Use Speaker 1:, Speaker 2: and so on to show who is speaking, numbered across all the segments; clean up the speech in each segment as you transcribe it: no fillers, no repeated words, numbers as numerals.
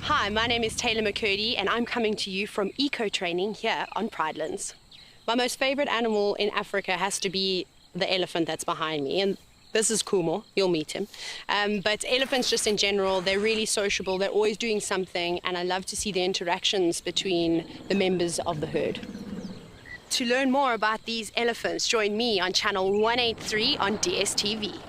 Speaker 1: Hi, my name is Taylor McCurdy and I'm coming to you from eco training here on Pridelands. My most favorite animal in Africa has to be the elephant that's behind me, and this is Kumo, you'll meet him. But elephants just in general, they're really sociable, they're always doing something, and I love to see the interactions between the members of the herd. To learn more about these elephants, join me on channel 183 on DSTV.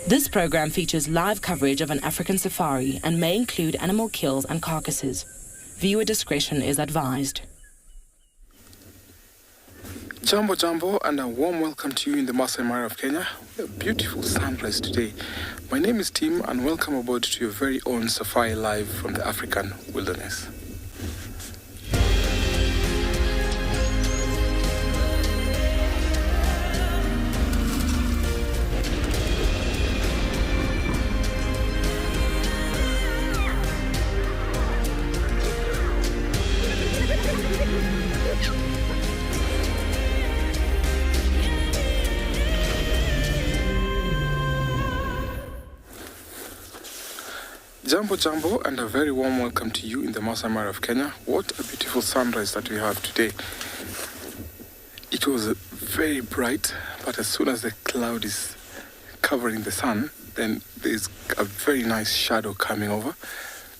Speaker 2: This program features live coverage of an African safari and may include animal kills and carcasses. Viewer discretion is advised.
Speaker 3: Jambo Jambo, and a warm welcome to you in the Masai Mara of Kenya. A beautiful sunrise today. My name is Tim and welcome aboard to your very own safari live from the African wilderness. Jambo Jambo, and a very warm welcome to you in the Masai Mara of Kenya. What a beautiful sunrise that we have today. It was very bright, but as soon as the cloud is covering the sun, then there's a very nice shadow coming over.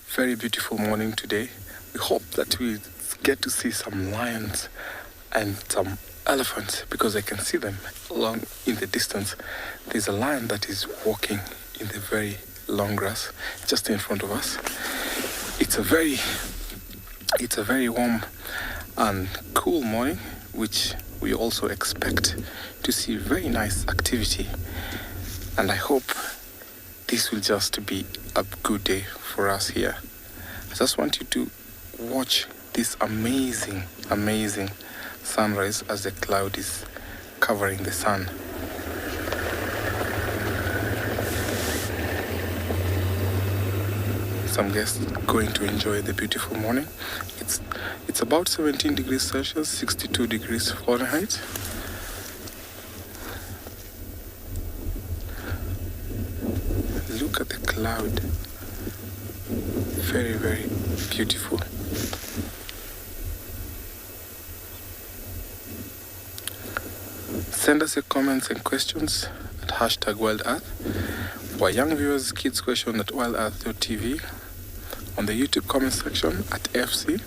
Speaker 3: Very beautiful morning today. We hope that we get to see some lions and some elephants, because I can see them along in the distance. There's a lion that is walking in the very long grass just in front of us. It's a very warm and cool morning, which we also expect to see very nice activity, and I hope this will just be a good day for us here. I just want you to watch this amazing sunrise as the cloud is covering the sun. Some guests going to enjoy the beautiful morning. It's about 17 degrees Celsius, 62 degrees Fahrenheit. Look at the cloud. Very, very beautiful. Send us your comments and questions at #WildEarth. For young viewers, kids question at wildearth.tv. On the YouTube comment section at FC.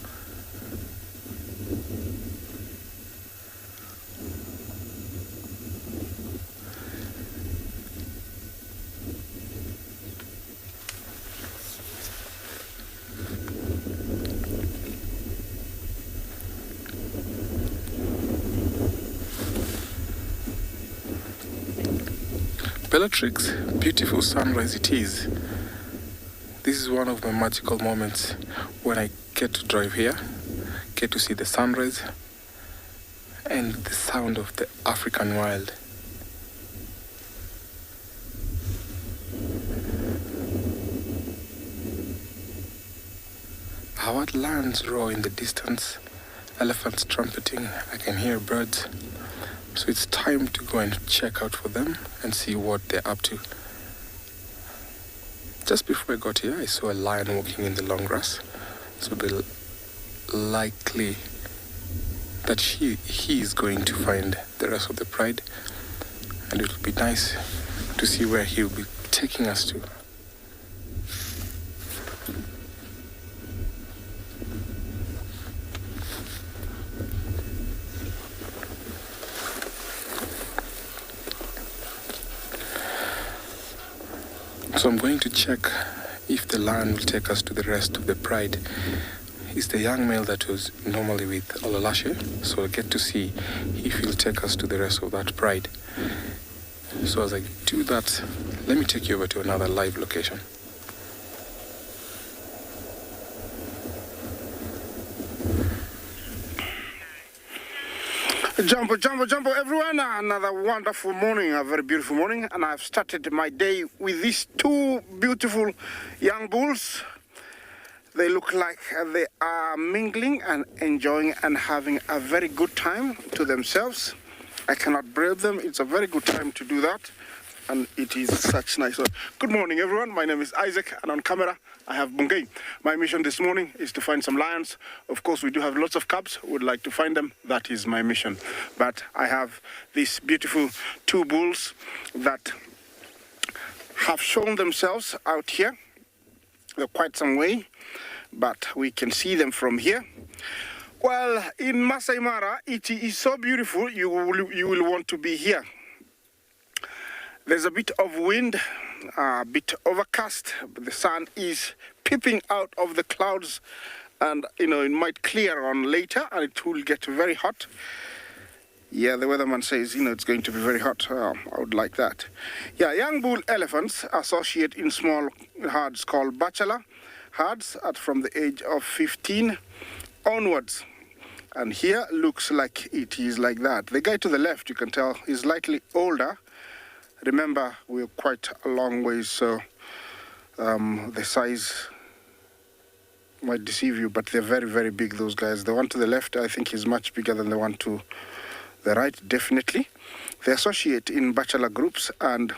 Speaker 3: Bellatrix, beautiful sunrise it is. This is one of my magical moments when I get to drive here, get to see the sunrise and the sound of the African wild. Howard lions roar in the distance, elephants trumpeting, I can hear birds. So it's time to go and check out for them and see what they're up to. Just before I got here, I saw a lion walking in the long grass. So it'll be likely that he is going to find the rest of the pride. And it'll be nice to see where he'll be taking us to. So I'm going to check if the lion will take us to the rest of the pride. He's the young male that was normally with Olalashe, so I'll get to see if he'll take us to the rest of that pride. So as I do that, let me take you over to another live location.
Speaker 4: Jumbo, everyone. Another wonderful morning, a very beautiful morning. And I've started my day with these two beautiful young bulls. They look like they are mingling and enjoying and having a very good time to themselves. I cannot brave them. It's a very good time to do that. And it is such nice. Good morning, everyone. My name is Isaac, and on camera, I have Bungay. My mission this morning is to find some lions. Of course, we do have lots of cubs. Would like to find them. That is my mission. But I have these beautiful two bulls that have shown themselves out here. They're quite some way, but we can see them from here. Well, in Masai Mara, it is so beautiful. You will want to be here. There's a bit of wind, a bit overcast. The sun is peeping out of the clouds, and it might clear on later and it will get very hot. Yeah, the weatherman says it's going to be very hot. I would like that. Yeah, young bull elephants associate in small herds called bachelor herds at from the age of 15 onwards. And here looks like it is like that. The guy to the left, you can tell, is slightly older. Remember, we're quite a long way, so the size might deceive you, but they're very, very big, those guys. The one to the left, I think, is much bigger than the one to the right, definitely. They associate in bachelor groups, and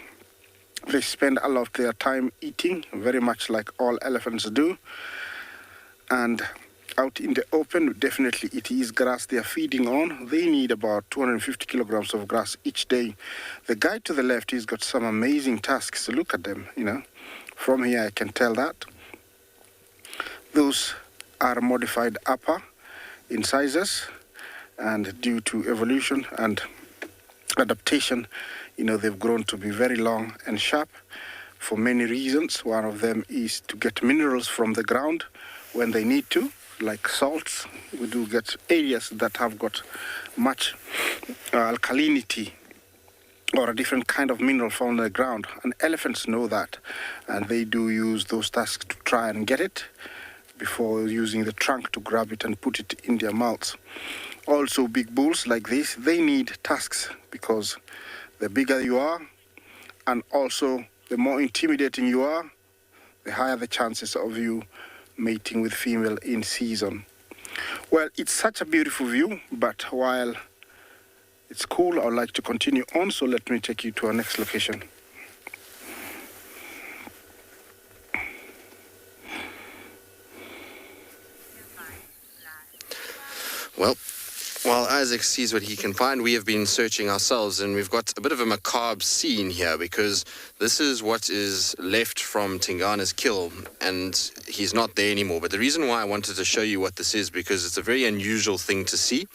Speaker 4: they spend a lot of their time eating, very much like all elephants do. And out in the open, definitely it is grass they are feeding on. They need about 250 kilograms of grass each day. The guy to the left, he's got some amazing tusks. Look at them, From here, I can tell that. Those are modified upper incisors, and due to evolution and adaptation, they've grown to be very long and sharp for many reasons. One of them is to get minerals from the ground when they need to, like salts. We do get areas that have got much alkalinity or a different kind of mineral found in the ground, and elephants know that, and they do use those tusks to try and get it before using the trunk to grab it and put it in their mouths. Also, big bulls like this, they need tusks because the bigger you are, and also the more intimidating you are, the higher the chances of you mating with female in season. Well, it's such a beautiful view, but while it's cool, I would like to continue on, so let me take you to our next location.
Speaker 5: Well, while Isaac sees what he can find, we have been searching ourselves, and we've got a bit of a macabre scene here because this is what is left from Tingana's kill, and he's not there anymore. But the reason why I wanted to show you what this is because it's a very unusual thing to see.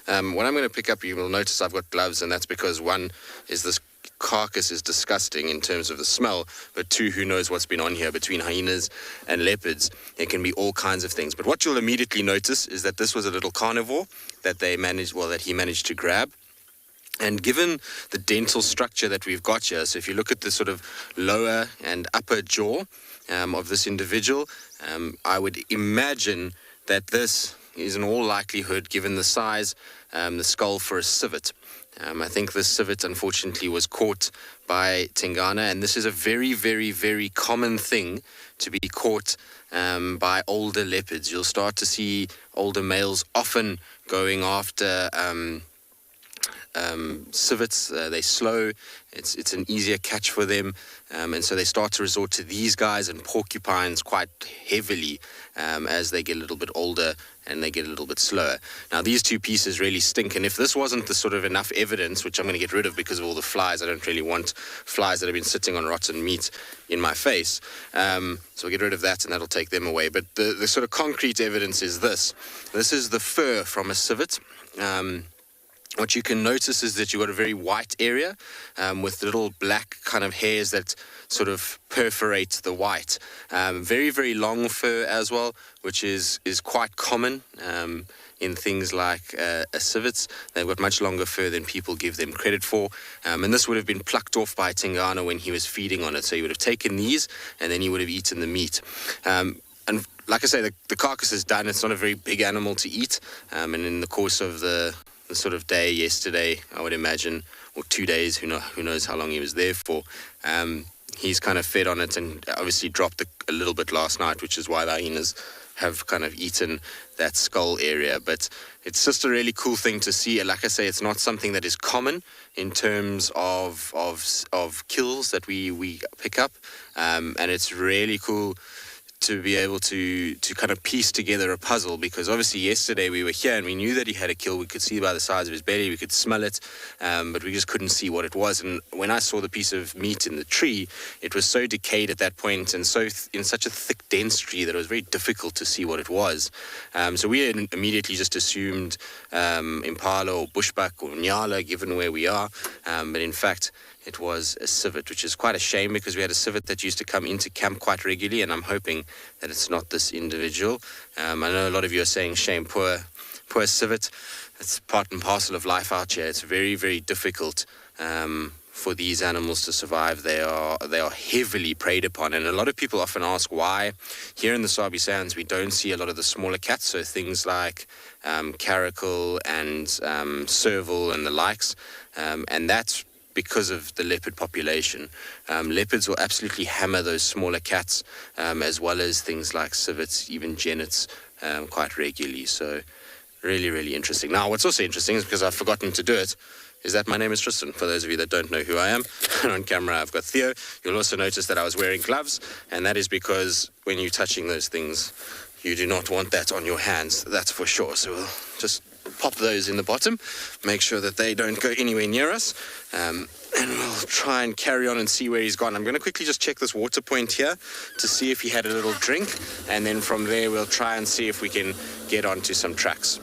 Speaker 5: What I'm going to pick up, you will notice I've got gloves, and that's because one is this carcass is disgusting in terms of the smell, but two, who knows what's been on here between hyenas and leopards. It can be all kinds of things. But what you'll immediately notice is that this was a little carnivore that he managed to grab. And given the dental structure that we've got here, so if you look at the sort of lower and upper jaw of this individual, I would imagine that this is in all likelihood, given the size, the skull for a civet. I think this civet, unfortunately, was caught by Tingana, and this is a very, very, very common thing to be caught by older leopards. You'll start to see older males often going after civets. They're slow. It's an easier catch for them, and so they start to resort to these guys and porcupines quite heavily as they get a little bit older and they get a little bit slower. Now, these two pieces really stink, and if this wasn't the sort of enough evidence, which I'm going to get rid of because of all the flies, I don't really want flies that have been sitting on rotten meat in my face, so we'll get rid of that and that'll take them away. But the sort of concrete evidence is this. This is the fur from a civet. What you can notice is that you've got a very white area with little black kind of hairs that sort of perforate the white. Very, very long fur as well, which is quite common in things like civets. They've got much longer fur than people give them credit for. And this would have been plucked off by Tingana when he was feeding on it. So he would have taken these and then he would have eaten the meat. And like I say, the carcass is done. It's not a very big animal to eat. And in the course of the sort of day yesterday, I would imagine, or 2 days, who knows how long he was there for, he's kind of fed on it and obviously dropped a little bit last night, which is why the hyenas have kind of eaten that skull area. But it's just a really cool thing to see. Like I say, it's not something that is common in terms of kills that we pick up, and it's really cool to be able to kind of piece together a puzzle, because obviously yesterday we were here and we knew that he had a kill. We could see by the size of his belly, we could smell it, but we just couldn't see what it was. And when I saw the piece of meat in the tree, it was so decayed at that point and so in such a thick, dense tree that it was very difficult to see what it was. So we had immediately just assumed impala or bushbuck or nyala, given where we are, but in fact it was a civet, which is quite a shame because we had a civet that used to come into camp quite regularly, and I'm hoping that it's not this individual. I know a lot of you are saying, shame, poor civet. It's part and parcel of life out here. It's very, very difficult for these animals to survive. They are heavily preyed upon, and a lot of people often ask why here in the Sabi Sands we don't see a lot of the smaller cats, so things like caracal and serval and the likes, and that's because of the leopard population. Leopards will absolutely hammer those smaller cats, as well as things like civets, even genets, quite regularly. So really, really interesting. Now, what's also interesting is, because I've forgotten to do it, is that my name is Tristan, for those of you that don't know who I am. And on camera I've got Theo. You'll also notice that I was wearing gloves, and that is because when you're touching those things, you do not want that on your hands, that's for sure. So we'll just pop those in the bottom, make sure that they don't go anywhere near us, and we'll try and carry on and see where he's gone. I'm going to quickly just check this water point here to see if he had a little drink, and then from there we'll try and see if we can get onto some tracks.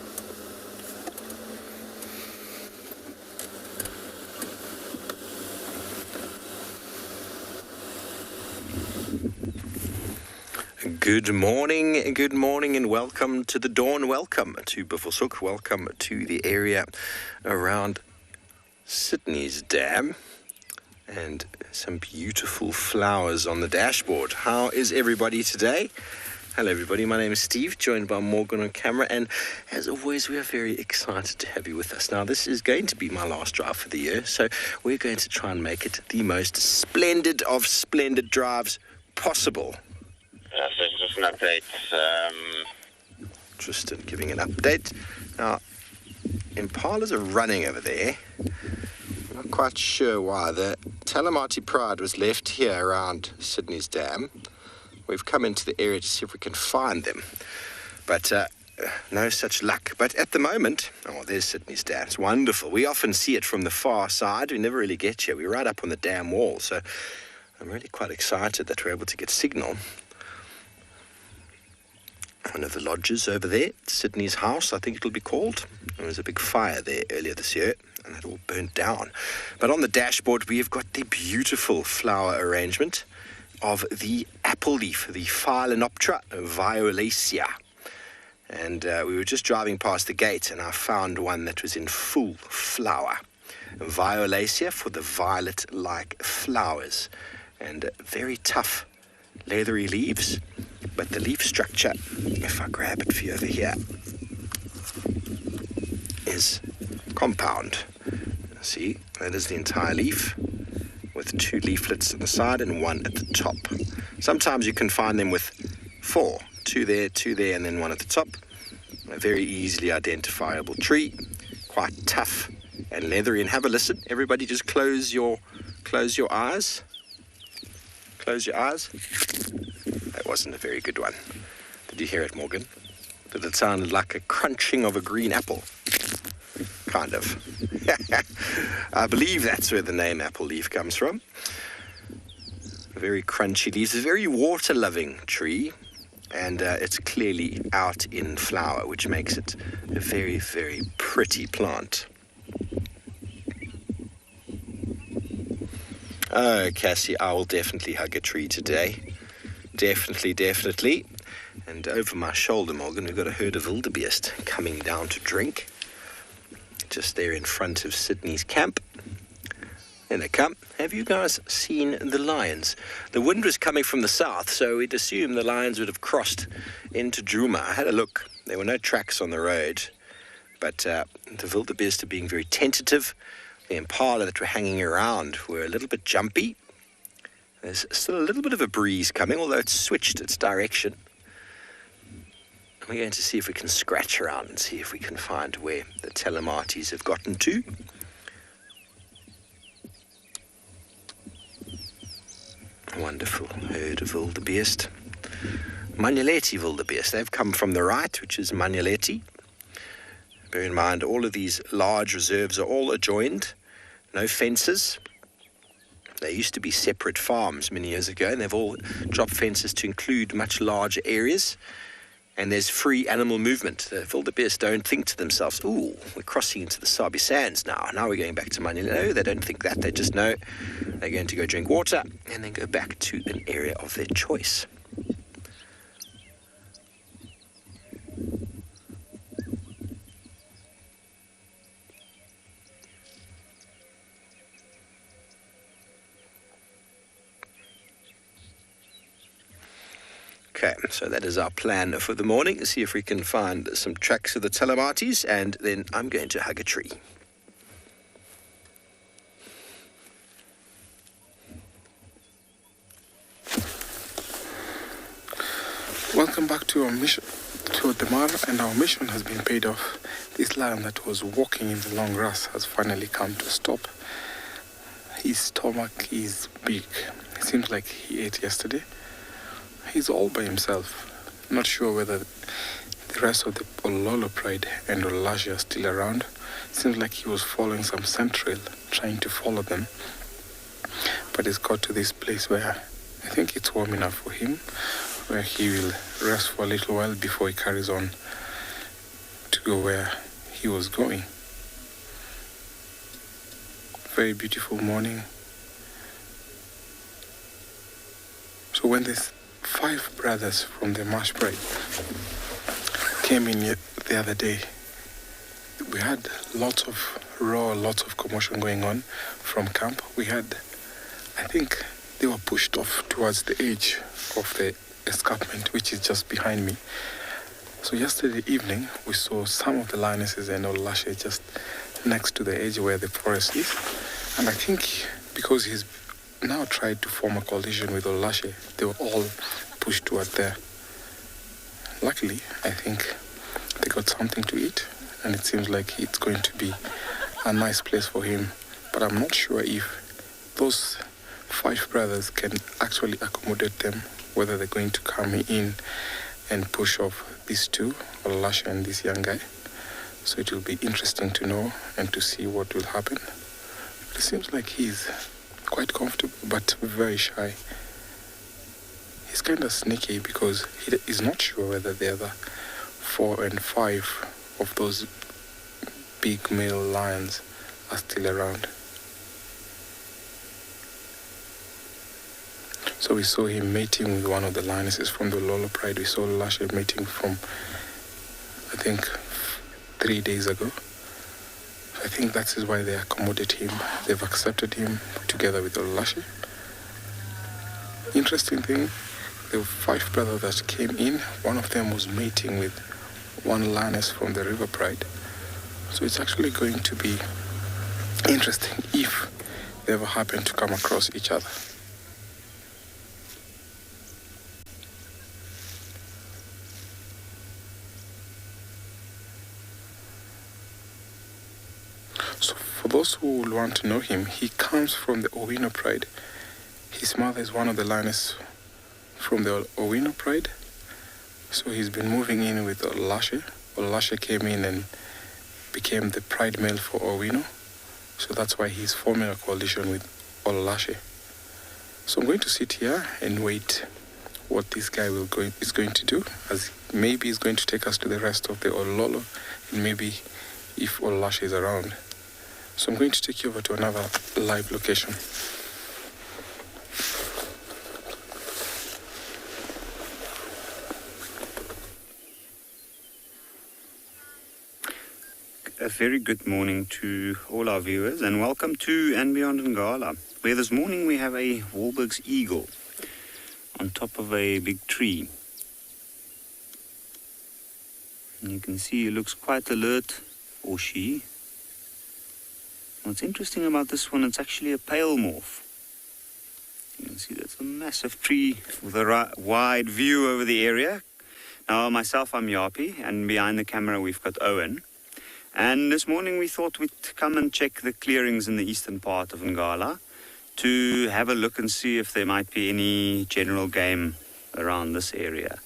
Speaker 5: Good morning, and welcome to the dawn. Welcome to Buffelshoek. Welcome to the area around Sydney's Dam, and some beautiful flowers on the dashboard. How is everybody today? Hello everybody, my name is Steve, joined by Morgan on camera, and as always we are very excited to have you with us. Now, this is going to be my last drive for the year, so we're going to try and make it the most splendid of splendid drives possible.
Speaker 6: So it's just an update.
Speaker 5: Tristan giving an update. Now, impalas are running over there. I'm not quite sure why. The Talamati Pride was left here around Sydney's Dam. We've come into the area to see if we can find them, but no such luck. But at the moment, oh, there's Sydney's Dam. It's wonderful. We often see it from the far side. We never really get here. We're right up on the dam wall, so I'm really quite excited that we're able to get signal. One of the lodges over there, Sydney's house, I think it'll be called. There was a big fire there earlier this year, and it all burnt down. But on the dashboard, we have got the beautiful flower arrangement of the apple leaf, the Phalaenoptera violacea. And we were just driving past the gate, and I found one that was in full flower.
Speaker 7: Violacea for the violet-like flowers. And very tough, leathery leaves. But the leaf structure, if I grab it for you over here, is compound. See, that is the entire leaf, with 2 leaflets at the side and 1 at the top. Sometimes you can find them with 4, 2 there, 2 there, and then 1 at the top. A very easily identifiable tree, quite tough and leathery. And have a listen. Everybody just close your eyes. Close your eyes. That wasn't a very good one. Did you hear it, Morgan? Did it sound like a crunching of a green apple? Kind of. I believe that's where the name apple leaf comes from. Very crunchy leaves. It's a very water-loving tree, and it's clearly out in flower, which makes it a very, very pretty plant. Oh, Cassie, I will definitely hug a tree today. Definitely. And over my shoulder, Morgan, we've got a herd of wildebeest coming down to drink. Just there in front of Sydney's camp. There they come. Have you guys seen the lions? The wind was coming from the south, so we'd assume the lions would have crossed into Djuma. I had a look. There were no tracks on the road, but the wildebeest are being very tentative. The impala that were hanging around were a little bit jumpy. There's still a little bit of a breeze coming, although it's switched its direction. We're going to see if we can scratch around and see if we can find where the telemates have gotten to. Wonderful herd of wildebeest. Manyeleti wildebeest. They've come from the right, which is Manyeleti. Bear in mind, all of these large reserves are all adjoined. No fences. They used to be separate farms many years ago, and they've all dropped fences to include much larger areas. And there's free animal movement. The wildebeest don't think to themselves, ooh, we're crossing into the Sabi Sands now. Now we're going back to Manyeleti. No, they don't think that. They just know they're going to go drink water and then go back to an area of their choice. Okay, so that is our plan for the morning. See if we can find some tracks of the telemates, and then I'm going to hug a tree.
Speaker 3: Welcome back to our mission, to the Mar, and our mission has been paid off. This lion that was walking in the long grass has finally come to a stop. His stomach is big. It seems like he ate yesterday. He's all by himself. Not sure whether the rest of the Ololo Pride and Olashi are still around. Seems like he was following some scent trail, trying to follow them. But he's got to this place where I think it's warm enough for him, where he will rest for a little while before he carries on to go where he was going. Very beautiful morning. So when this 5 brothers from the Marsh Pride came in the other day, we had lots of commotion going on from camp. We had, I think they were pushed off towards the edge of the escarpment, which is just behind me. So yesterday evening, we saw some of the lionesses and Olashe just next to the edge where the forest is. And I think because he's now tried to form a coalition with Olashe, they were all pushed toward there. Luckily, I think they got something to eat, and it seems like it's going to be a nice place for him. But I'm not sure if those 5 brothers can actually accommodate them, whether they're going to come in and push off these 2, Olashe and this young guy. So it will be interesting to know and to see what will happen. But it seems like he's quite comfortable, but very shy. He's kind of sneaky because he is not sure whether the other 4 and 5 of those big male lions are still around. So we saw him mating with one of the lionesses from the Lolo Pride. We saw Lashe mating from, I think, 3 days ago. I I think that is why they accommodate him. They've accepted him together with Olalashe. Interesting thing, there were 5 brothers that came in. One of them was mating with one lioness from the River Pride. So it's actually going to be interesting if they ever happen to come across each other. So for those who will want to know him, he comes from the Owino Pride. His mother is one of the lioness from the Owino Pride. So he's been moving in with Olalashe. Olalashe came in and became the pride male for Owino. So that's why he's forming a coalition with Olalashe. So I'm going to sit here and wait what this guy is going to do, as maybe he's going to take us to the rest of the Ololo, and maybe if Olalashe is around. So I'm going to take you over to another live location.
Speaker 8: A very good morning to all our viewers, and welcome to And Beyond Ngala, where this morning we have a Wahlberg's eagle on top of a big tree. And you can see he looks quite alert, or she. What's interesting about this one, it's actually a pale morph. You can see that's a massive tree with a wide view over the area. Now, myself, I'm Yapi, and behind the camera we've got Owen. And this morning we thought we'd come and check the clearings in the eastern part of Ngala to have a look and see if there might be any general game around this area.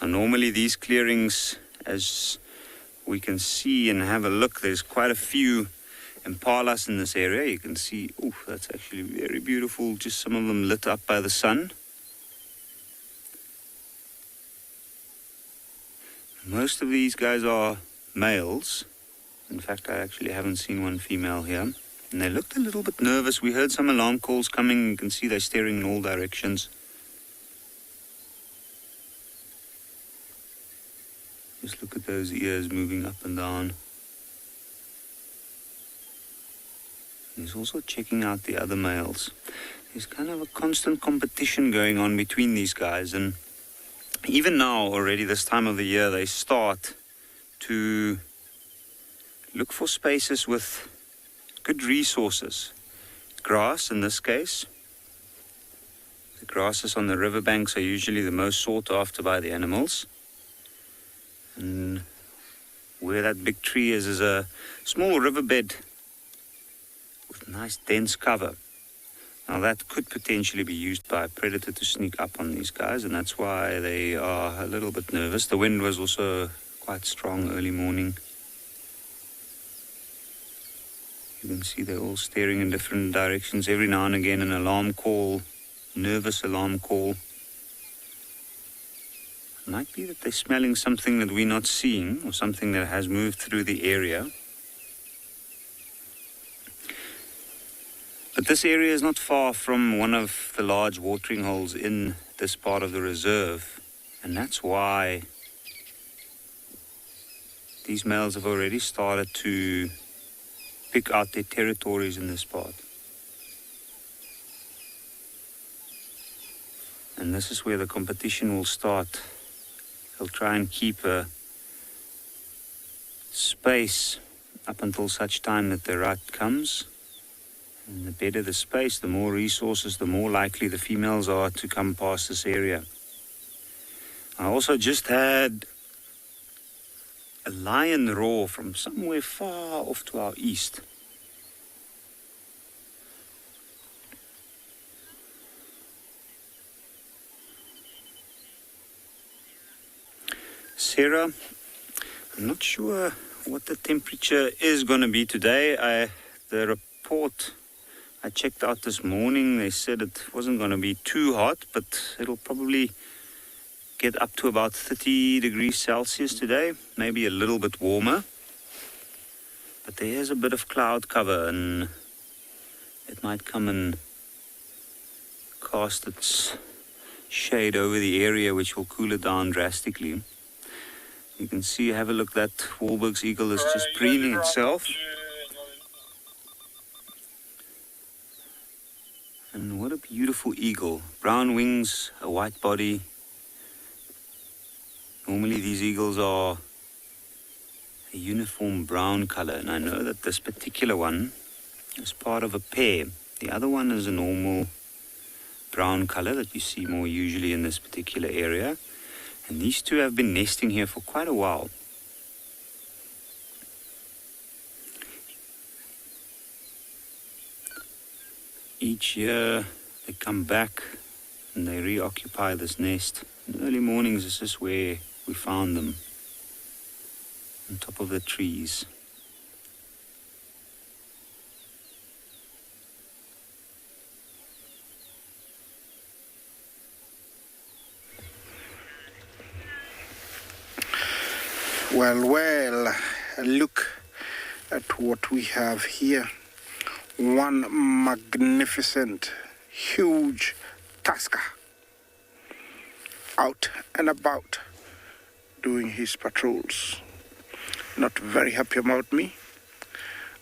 Speaker 8: Now, normally these clearings, as we can see and have a look, there's quite a few impalas in this area. You can see, oh, that's actually very beautiful, just some of them lit up by the sun. Most of these guys are males. In fact, I actually haven't seen one female here. And they looked a little bit nervous. We heard some alarm calls coming. You can see they're staring in all directions. Just look at those ears moving up and down. He's also checking out the other males. There's kind of a constant competition going on between these guys. And even now, already this time of the year, they start to look for spaces with good resources. Grass, in this case. The grasses on the riverbanks are usually the most sought after by the animals. And where that big tree is a small riverbed with nice dense cover. Now that could potentially be used by a predator to sneak up on these guys, and that's why they are a little bit nervous. The wind was also quite strong early morning. You can see they're all staring in different directions. Every now and again an alarm call, nervous alarm call. It might be that they're smelling something that we're not seeing, or something that has moved through the area. But this area is not far from one of the large watering holes in this part of the reserve, and that's why these males have already started to pick out their territories in this part. And this is where the competition will start. They'll try and keep a space up until such time that the rut comes. And the better the space, the more resources, the more likely the females are to come past this area. I also just had a lion roar from somewhere far off to our east. Sarah, I'm not sure what the temperature is going to be today. The report I checked out this morning, they said it wasn't going to be too hot, but it'll probably get up to about 30 degrees Celsius today, maybe a little bit warmer. But there is a bit of cloud cover, and it might come and cast its shade over the area, which will cool it down drastically. You can see, have a look, that Wahlberg's eagle is just preening itself. what a beautiful eagle. Brown wings, a white body. Normally these eagles are a uniform brown color, and I know that this particular one is part of a pair. The other one is a normal brown color that you see more usually in this particular area. And these two have been nesting here for quite a while. Each year they come back and they reoccupy this nest. In early mornings, this is where we found them, on top of the trees.
Speaker 4: Well, look at what we have here. One magnificent, huge tusker out and about doing his patrols. Not very happy about me,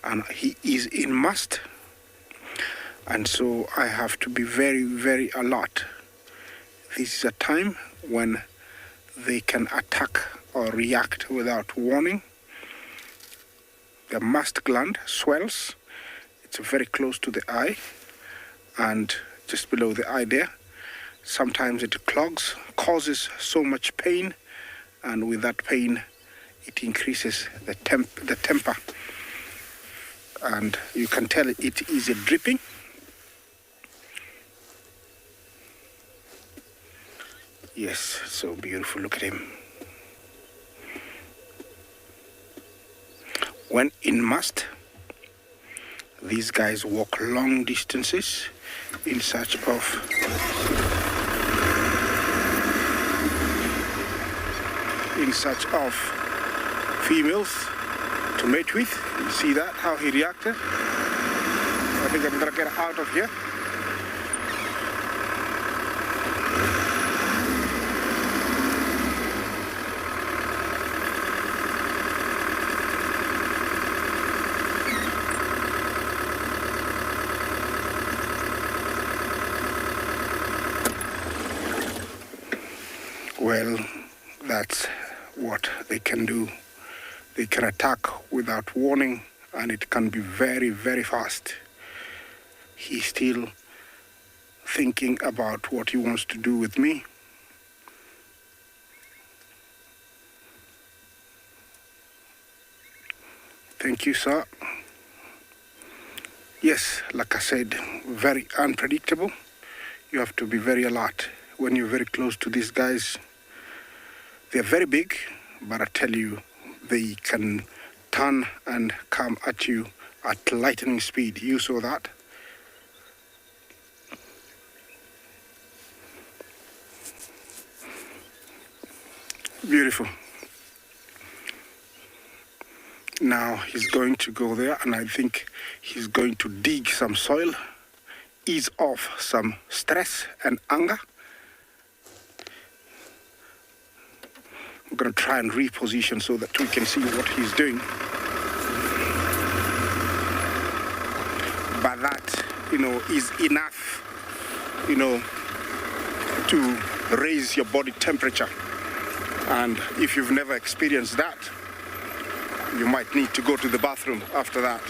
Speaker 4: and he is in must, and so I have to be very, very alert. This is a time when they can attack or react without warning. The mast gland swells. It's very close to the eye, and just below the eye there. Sometimes it clogs, causes so much pain, and with that pain, it increases the temper. And you can tell it is a dripping. Yes, so beautiful. Look at him. When in must, these guys walk long distances in search of females to mate with. You see that, how he reacted? I think I'm gonna get out of here. Well, that's what they can do. They can attack without warning, and it can be very, very fast. He's still thinking about what he wants to do with me. Thank you, sir. Yes, like I said, very unpredictable. You have to be very alert when you're very close to these guys. They're very big, but I tell you, they can turn and come at you at lightning speed. You saw that. Beautiful. Now he's going to go there, and I think he's going to dig some soil, ease off some stress and anger. I'm going to try and reposition so that we can see what he's doing. But that, is enough, to raise your body temperature. And if you've never experienced that, you might need to go to the bathroom after that.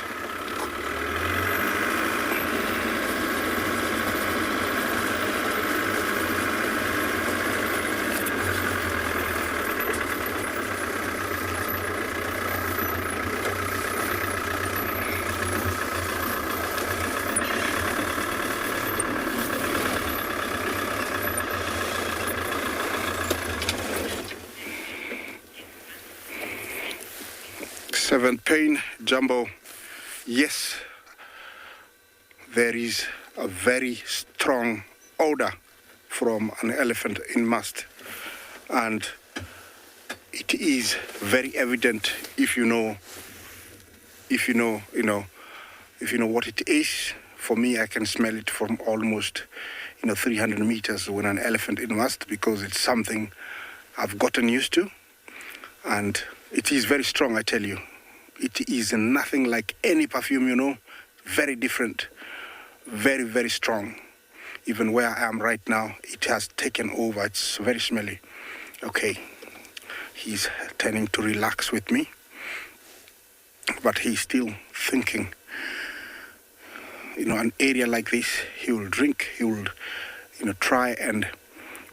Speaker 4: Seventh pain, Jumbo. Yes, there is a very strong odor from an elephant in must, and it is very evident if you know what it is. For me, I can smell it from almost 300 meters when an elephant in must, because it's something I've gotten used to, and it is very strong, I tell you. It is nothing like any perfume, very different, very, very strong. Even where I am right now, it has taken over. It's very smelly. Okay, he's tending to relax with me, but he's still thinking. An area like this, he will drink, he will, try and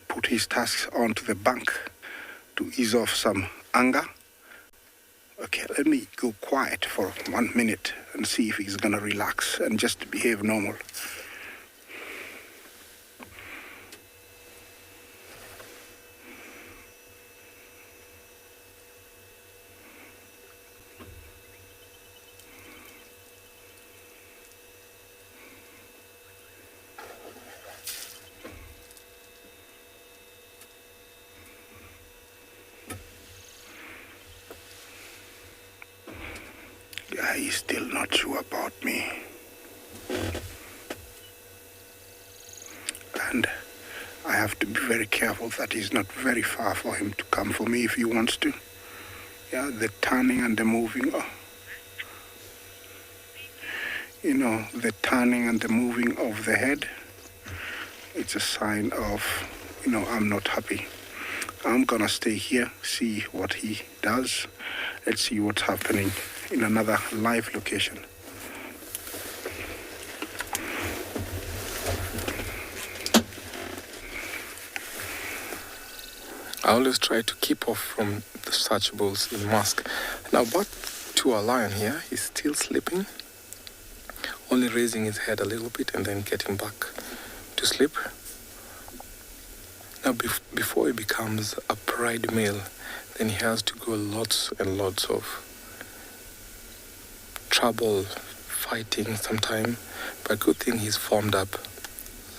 Speaker 4: put his tusks onto the bank to ease off some anger. Okay, let me go quiet for 1 minute and see if he's gonna relax and just behave normal. Yeah, he's still not sure about me. And I have to be very careful that he's not very far for him to come for me if he wants to. Yeah, the turning and the moving. The turning and the moving of the head. It's a sign of, I'm not happy. I'm gonna stay here, see what he does. Let's see what's happening in another live location.
Speaker 3: I always try to keep off from the such bulls in mask. Now back to our lion here, he's still sleeping, only raising his head a little bit and then getting back to sleep. Now before he becomes a pride male, then he has to go lots and lots of trouble, fighting sometime, but good thing he's formed up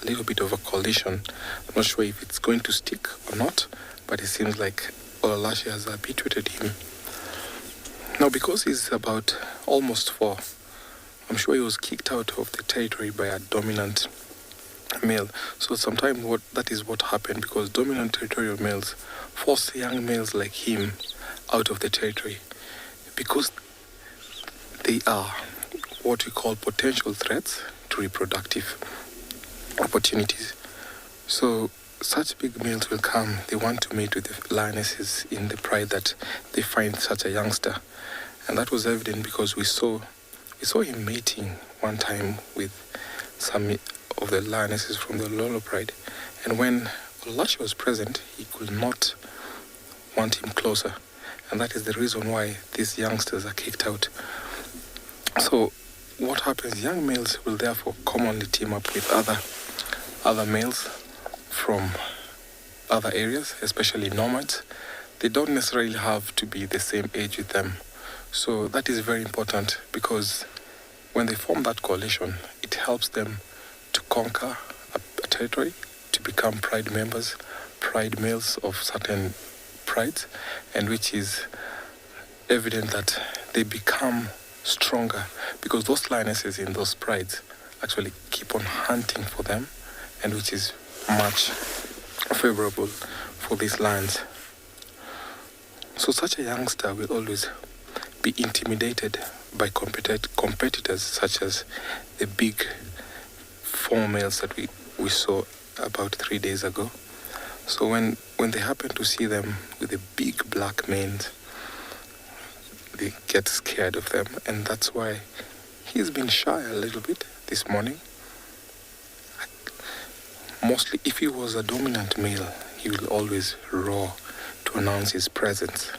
Speaker 3: a little bit of a coalition. I'm not sure if it's going to stick or not, but it seems like Olalashi has habituated him. Now because he's about almost 4, I'm sure he was kicked out of the territory by a dominant male. So sometimes that is what happened, because dominant territorial males force young males like him out of the territory because they are what we call potential threats to reproductive opportunities. So such big males will come, they want to mate with the lionesses in the pride that they find such a youngster. And that was evident because we saw him mating one time with some of the lionesses from the Lolo pride. And when Olalashi was present, he could not want him closer. And that is the reason why these youngsters are kicked out. So what happens, young males will therefore commonly team up with other males from other areas, especially nomads. They don't necessarily have to be the same age with them. So that is very important, because when they form that coalition, it helps them to conquer a territory, to become pride members, pride males of certain prides, and which is evident that they become stronger because those lionesses in those prides actually keep on hunting for them, and which is much favorable for these lions. So such a youngster will always be intimidated by competitors such as the big 4 males that we saw about 3 days ago. So when they happen to see them with the big black manes, they get scared of them, and that's why he's been shy a little bit this morning. Mostly, if he was a dominant male, he will always roar to announce his presence.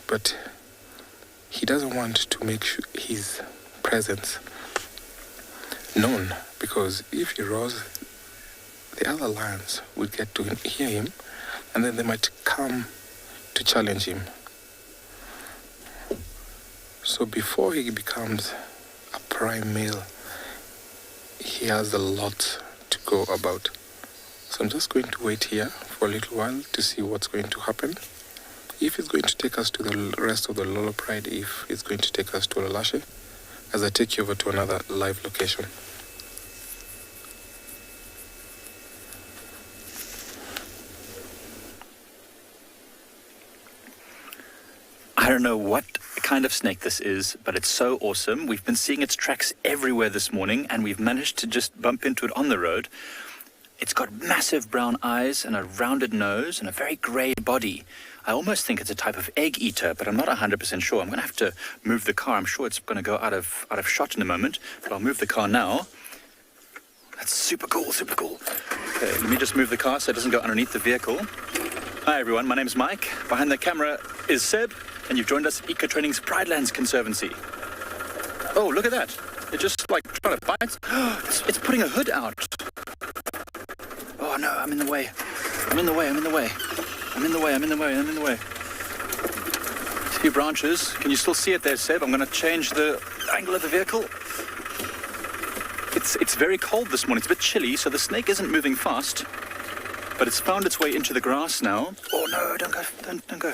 Speaker 3: But he doesn't want to make his presence known, because if he roars, the other lions will get to hear him, and then they might come to challenge him. So before he becomes a prime male, he has a lot to go about. So I'm just going to wait here for a little while to see what's going to happen. If it's going to take us to the rest of the Lolo Pride, if it's going to take us to Olalashi, as I take you over to another live location.
Speaker 8: I don't
Speaker 9: don't know what kind of snake this is, but it's so awesome. We've been seeing its tracks everywhere this morning, and we've managed to just bump into it on the road. It's got massive brown eyes and a rounded nose and a very grey body. I almost think it's a type of egg eater, but I'm not 100% sure. I'm going to have to move the car. I'm sure it's going to go out of shot in a moment, but I'll move the car now. That's super cool, super cool. Okay, let me just move the car so it doesn't go underneath the vehicle. Hi everyone, my name's Mike. Behind the camera is Seb, and you've joined us at Eco Training's Pridelands Conservancy. Oh, look at that. It just like trying to bite. It's putting a hood out. Oh no, I'm in the way. I'm in the way. A few branches. Can you still see it there, Seb? I'm going to change the angle of the vehicle. It's very cold this morning. It's a bit chilly, so the snake isn't moving fast. But it's found its way into the grass now. Oh no, don't go.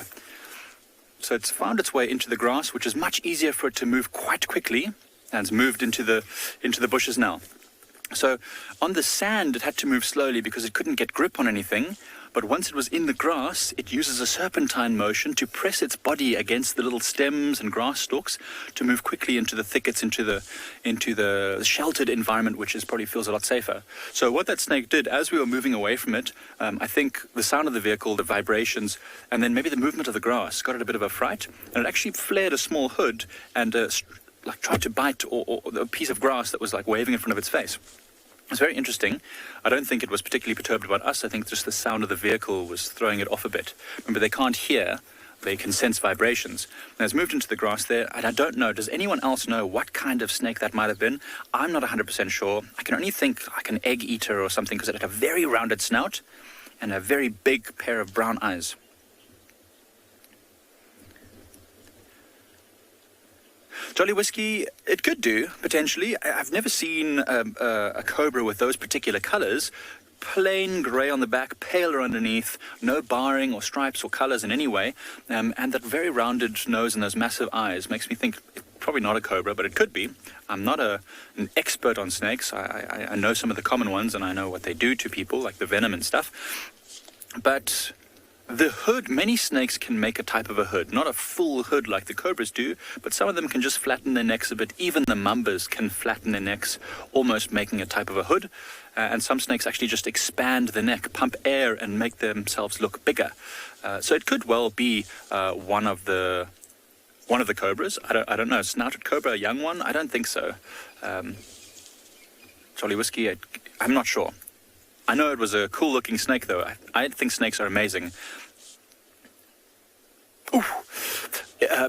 Speaker 9: So it's found its way into the grass, which is much easier for it to move quite quickly. And it's moved into the bushes now. So on the sand, it had to move slowly because it couldn't get grip on anything. But once it was in the grass, it uses a serpentine motion to press its body against the little stems and grass stalks to move quickly into the thickets, into the sheltered environment, which probably feels a lot safer. So what that snake did, as we were moving away from it, I think the sound of the vehicle, the vibrations, and then maybe the movement of the grass got it a bit of a fright, and it actually flared a small hood and tried to bite or a piece of grass that was like waving in front of its face. It's very interesting. I don't think it was particularly perturbed about us. I think just the sound of the vehicle was throwing it off a bit. Remember, they can't hear. They can sense vibrations. And it's moved into the grass there, and I don't know. Does anyone else know what kind of snake that might have been? I'm not 100% sure. I can only think like an egg eater or something because it had a very rounded snout and a very big pair of brown eyes. Jolly Whiskey, it could do, potentially. I've never seen a cobra with those particular colours. Plain grey on the back, paler underneath, no barring or stripes or colours in any way, and that very rounded nose and those massive eyes makes me think it's probably not a cobra, but it could be. I'm not an expert on snakes. I know some of the common ones, and I know what they do to people, like the venom and stuff. But the hood, many snakes can make a type of a hood, not a full hood like the cobras do, but some of them can just flatten their necks a bit. Even the mambas can flatten their necks, almost making a type of a hood. And some snakes actually just expand the neck, pump air, and make themselves look bigger. So it could well be one of the cobras. I don't know, snouted cobra, a young one? I don't think so. Jolly Whiskey, I'm not sure. I know it was a cool-looking snake, though. I think snakes are amazing. Ooh.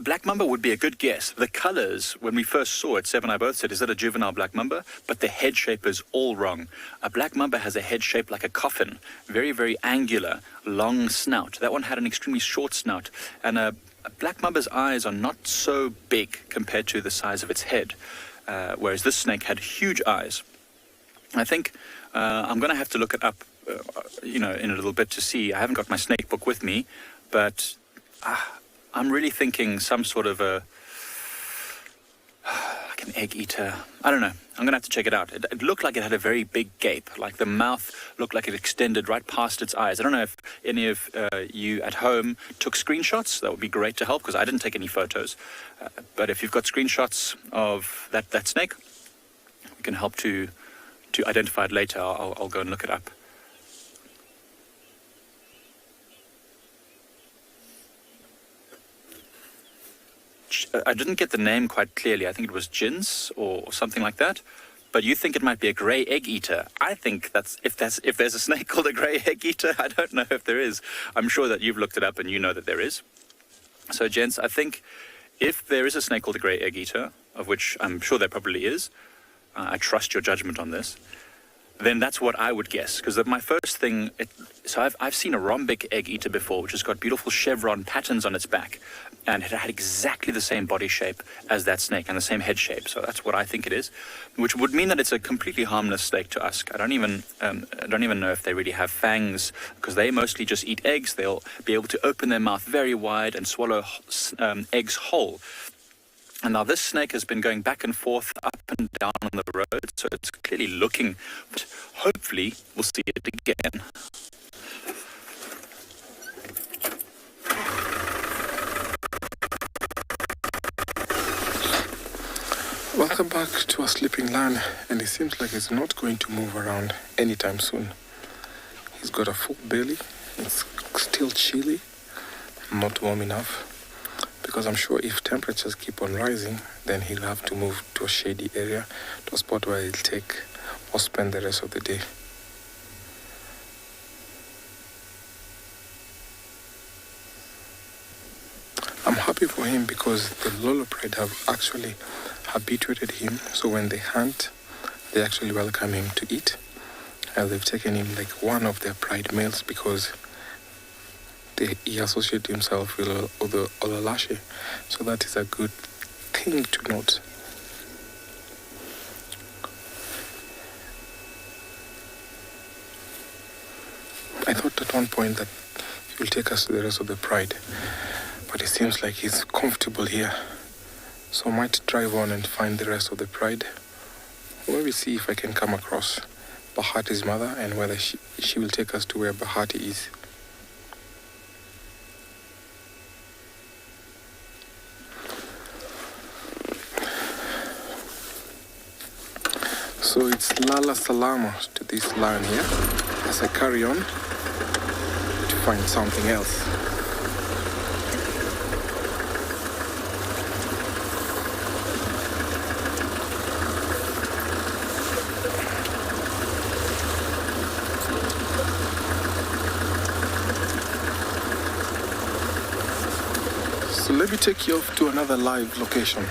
Speaker 9: Black mamba would be a good guess. The colors, when we first saw it, Seb and I both said, is that a juvenile black mamba? But the head shape is all wrong. A black mamba has a head shape like a coffin, very, very angular, long snout. That one had an extremely short snout. And a black mamba's eyes are not so big compared to the size of its head, whereas this snake had huge eyes. I think I'm going to have to look it up, in a little bit to see. I haven't got my snake book with me, but I'm really thinking some sort of like an egg eater. I don't know. I'm going to have to check it out. It looked like it had a very big gape, like the mouth looked like it extended right past its eyes. I don't know if any of you at home took screenshots. That would be great to help, because I didn't take any photos. But if you've got screenshots of that snake, we can help to identify it later. I'll go and look it up. I didn't get the name quite clearly. I think it was Jins or something like that. But you think it might be a grey egg eater. I think if there's a snake called a grey egg eater, I don't know if there is. I'm sure that you've looked it up and you know that there is. So, gents, I think if there is a snake called a grey egg eater, of which I'm sure there probably is, I trust your judgment on this, then that's what I would guess. Because my first thing, so I've seen a rhombic egg eater before, which has got beautiful chevron patterns on its back, and it had exactly the same body shape as that snake and the same head shape. So that's what I think it is, which would mean that it's a completely harmless snake to us. I don't even know if they really have fangs, because they mostly just eat eggs. They'll be able to open their mouth very wide and swallow eggs whole. And now this snake has been going back and forth, up and down on the road, so it's clearly looking, but hopefully we'll see it again.
Speaker 3: Welcome back to our sleeping lion, and it seems like he's not going to move around anytime soon. He's got a full belly, it's still chilly, not warm enough, because I'm sure if temperatures keep on rising, then he'll have to move to a shady area, to a spot where he'll take or spend the rest of the day. I'm happy for him because the Lolo Pride have actually habituated him, so when they hunt, they actually welcome him to eat. They've taken him like one of their pride males because he associates himself with the Olalashe, so that is a good thing to note. I thought at one point that he will take us to the rest of the pride, but it seems like he's comfortable here. So I might drive on and find the rest of the pride. Maybe see if I can come across Bahati's mother and whether she will take us to where Bahati is. So it's Lala Salama to this lion here as I carry on to find something else. So let me take you off to another live location.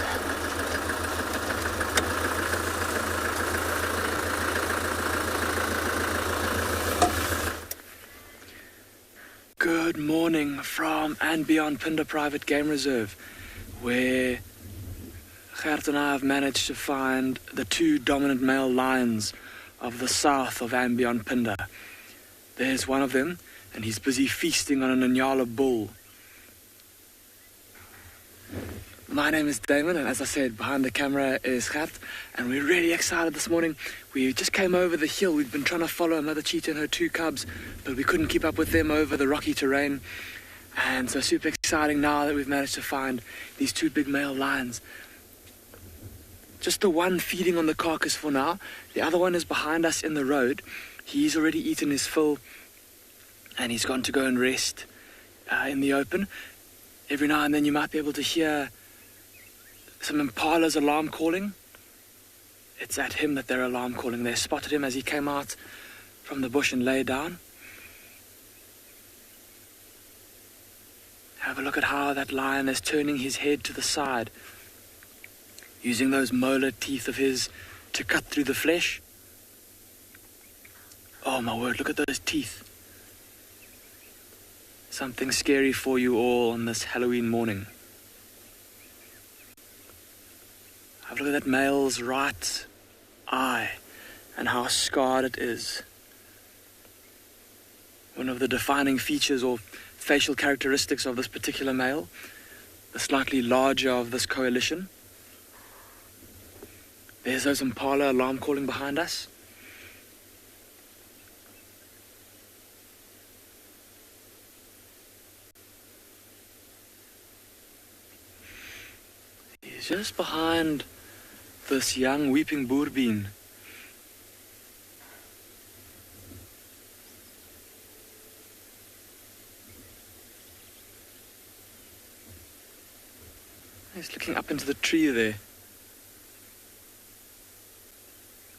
Speaker 10: Good morning from and beyond Pinda Private Game Reserve, where Gert and I have managed to find the two dominant male lions of the south of and beyond Pinda. There's one of them, and he's busy feasting on an Nyala bull. My name is Damon, and as I said, behind the camera is Gert, and we're really excited this morning. We just came over the hill. We've been trying to follow a mother cheetah and her two cubs, but we couldn't keep up with them over the rocky terrain. And so super exciting now that we've managed to find these two big male lions. Just the one feeding on the carcass for now. The other one is behind us in the road. He's already eaten his fill, and he's gone to go and rest in the open. Every now and then you might be able to hear some impala's alarm calling. It's at him that they're alarm calling. They spotted him as he came out from the bush and lay down. Have a look at how that lion is turning his head to the side, using those molar teeth of his to cut through the flesh. Oh my word, look at those teeth. Something scary for you all on this Halloween morning. Have a look at that male's right eye and how scarred it is. One of the defining features or facial characteristics of this particular male, the slightly larger of this coalition. There's those impala alarm calling behind us. He's just behind this young weeping boerbean. He's looking up into the tree there.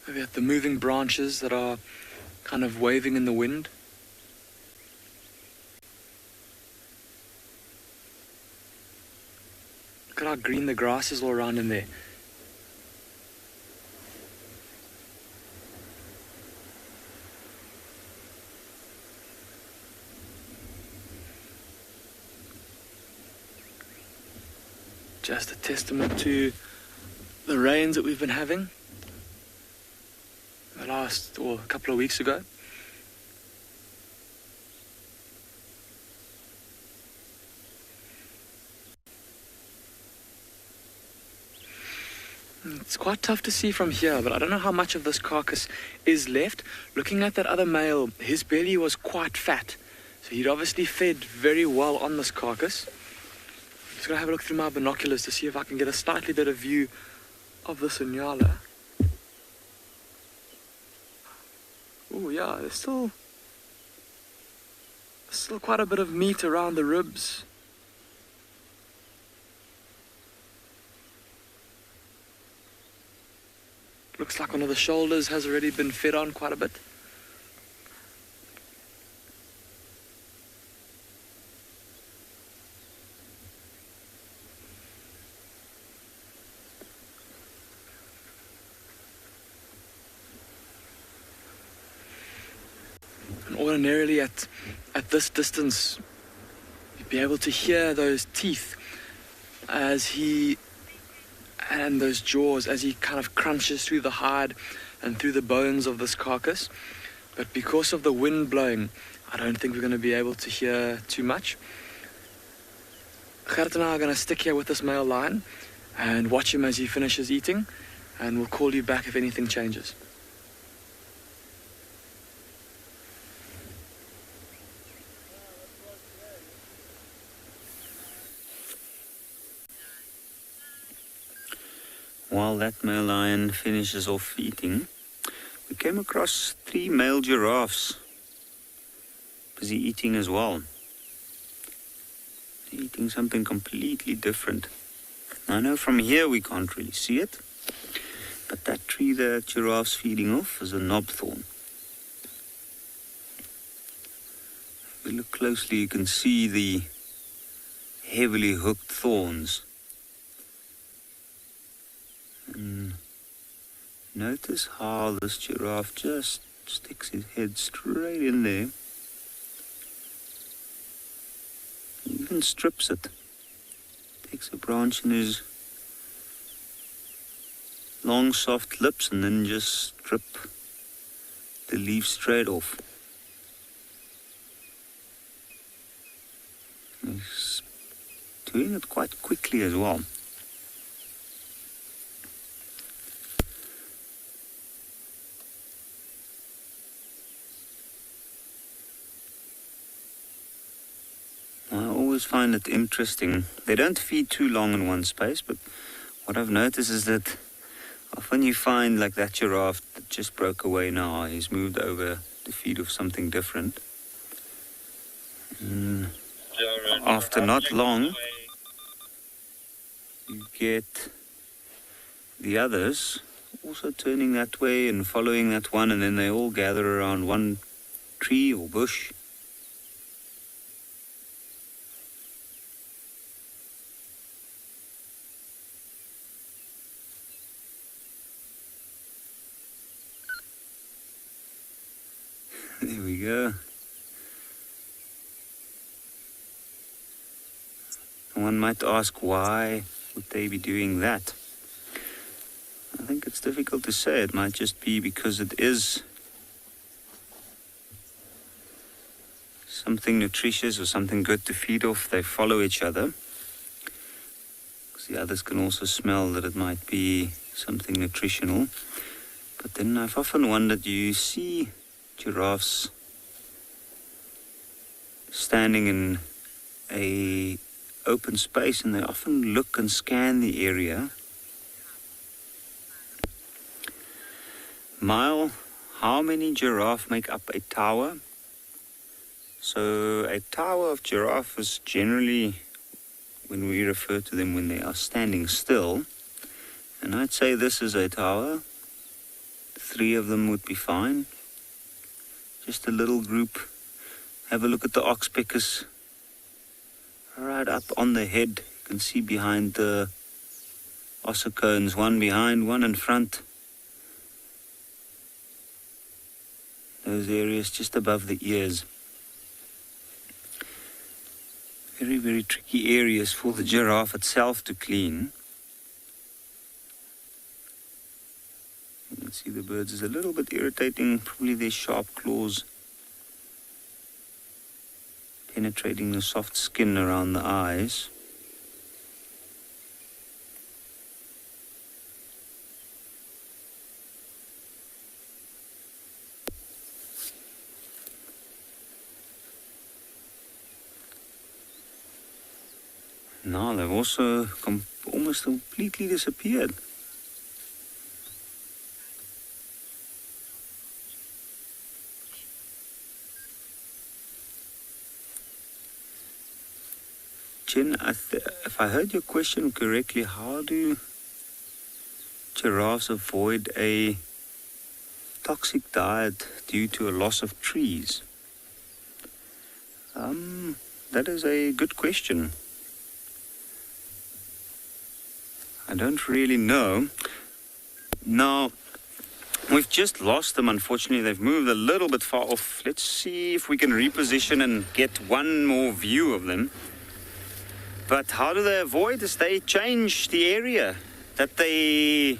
Speaker 10: Maybe at the moving branches that are kind of waving in the wind. Look at how green the grass is all around in there. Just a testament to the rains that we've been having the last, or a couple of weeks ago. It's quite tough to see from here, but I don't know how much of this carcass is left. Looking at that other male, his belly was quite fat, so he'd obviously fed very well on this carcass. I'm just going to have a look through my binoculars to see if I can get a slightly better view of this Unyala. Oh yeah, there's still quite a bit of meat around the ribs. Looks like one of the shoulders has already been fed on quite a bit. And ordinarily at this distance, you'd be able to hear those teeth and those jaws as he kind of crunches through the hide and through the bones of this carcass. But because of the wind blowing, I don't think we're going to be able to hear too much. Gert and I are going to stick here with this male lion and watch him as he finishes eating, and we'll call you back if anything changes.
Speaker 8: While that male lion finishes off eating, we came across 3 male giraffes busy eating as well. They're eating something completely different. I know from here we can't really see it, but that tree the giraffe's feeding off is a knobthorn. If you look closely, you can see the heavily hooked thorns. And notice how this giraffe just sticks his head straight in there. He even strips it. Takes a branch in his long soft lips and then just strip the leaf straight off. He's doing it quite quickly as well. I always find it interesting. They don't feed too long in one space, but what I've noticed is that often you find like that giraffe that just broke away now, he's moved over to feed off something different. And after not long, you get the others also turning that way and following that one, and then they all gather around one tree or bush. There we go. One might ask, why would they be doing that? I think it's difficult to say. It might just be because it is something nutritious or something good to feed off. They follow each other. Because the others can also smell that it might be something nutritional. But then I've often wondered, you see giraffes standing in a open space and they often look and scan the area. Mile, how many giraffe make up a tower? So a tower of giraffe is generally when we refer to them when they are standing still. And I'd say this is a tower. 3 of them would be fine. Just a little group. Have a look at the oxpeckers. Right up on the head. You can see behind the ossicones. One behind, one in front. Those areas just above the ears. Very, very tricky areas for the giraffe itself to clean. You can see the birds is a little bit irritating, probably their sharp claws penetrating the soft skin around the eyes. Now they've also almost completely disappeared. Jen, if I heard your question correctly, how do giraffes avoid a toxic diet due to a loss of trees? That is a good question. I don't really know. Now, we've just lost them, unfortunately. They've moved a little bit far off. Let's see if we can reposition and get one more view of them. But how do they avoid this? They change the area that they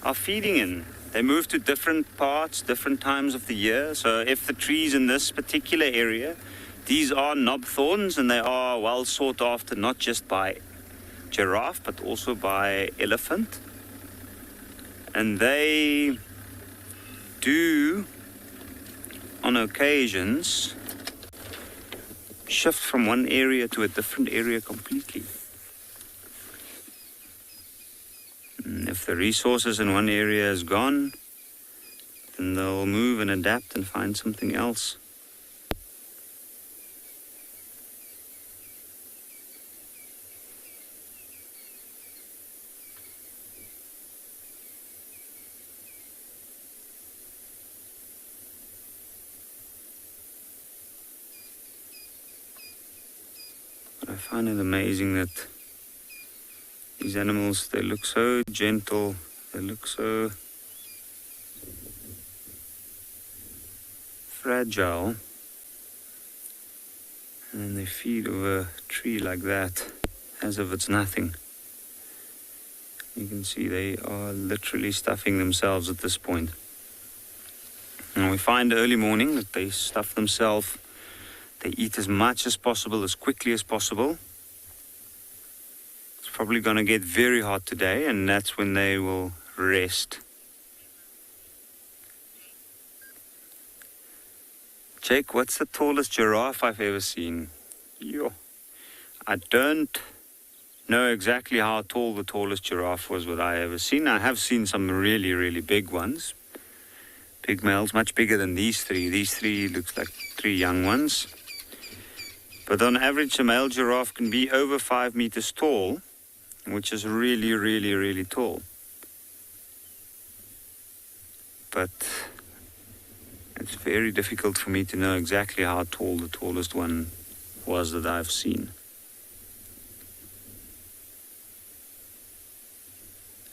Speaker 8: are feeding in. They move to different parts, different times of the year. So if the trees in this particular area, these are knob thorns, and they are well sought after not just by giraffe but also by elephant. And they do, on occasions, shift from one area to a different area completely. And if the resources in one area is gone, then they'll move and adapt and find something else. I find it amazing that these animals, they look so gentle, they look so fragile, and then they feed over a tree like that, as if it's nothing. You can see they are literally stuffing themselves at this point. And we find early morning that they stuff themselves. They eat as much as possible, as quickly as possible. It's probably going to get very hot today, and that's when they will rest. Jake, what's the tallest giraffe I've ever seen? Yo, I don't know exactly how tall the tallest giraffe was that I ever seen. I have seen some really, really big ones. Big males, much bigger than these three. These three looks like 3 young ones. But on average, a male giraffe can be over 5 meters tall, which is really, really, really tall. But it's very difficult for me to know exactly how tall the tallest one was that I've seen.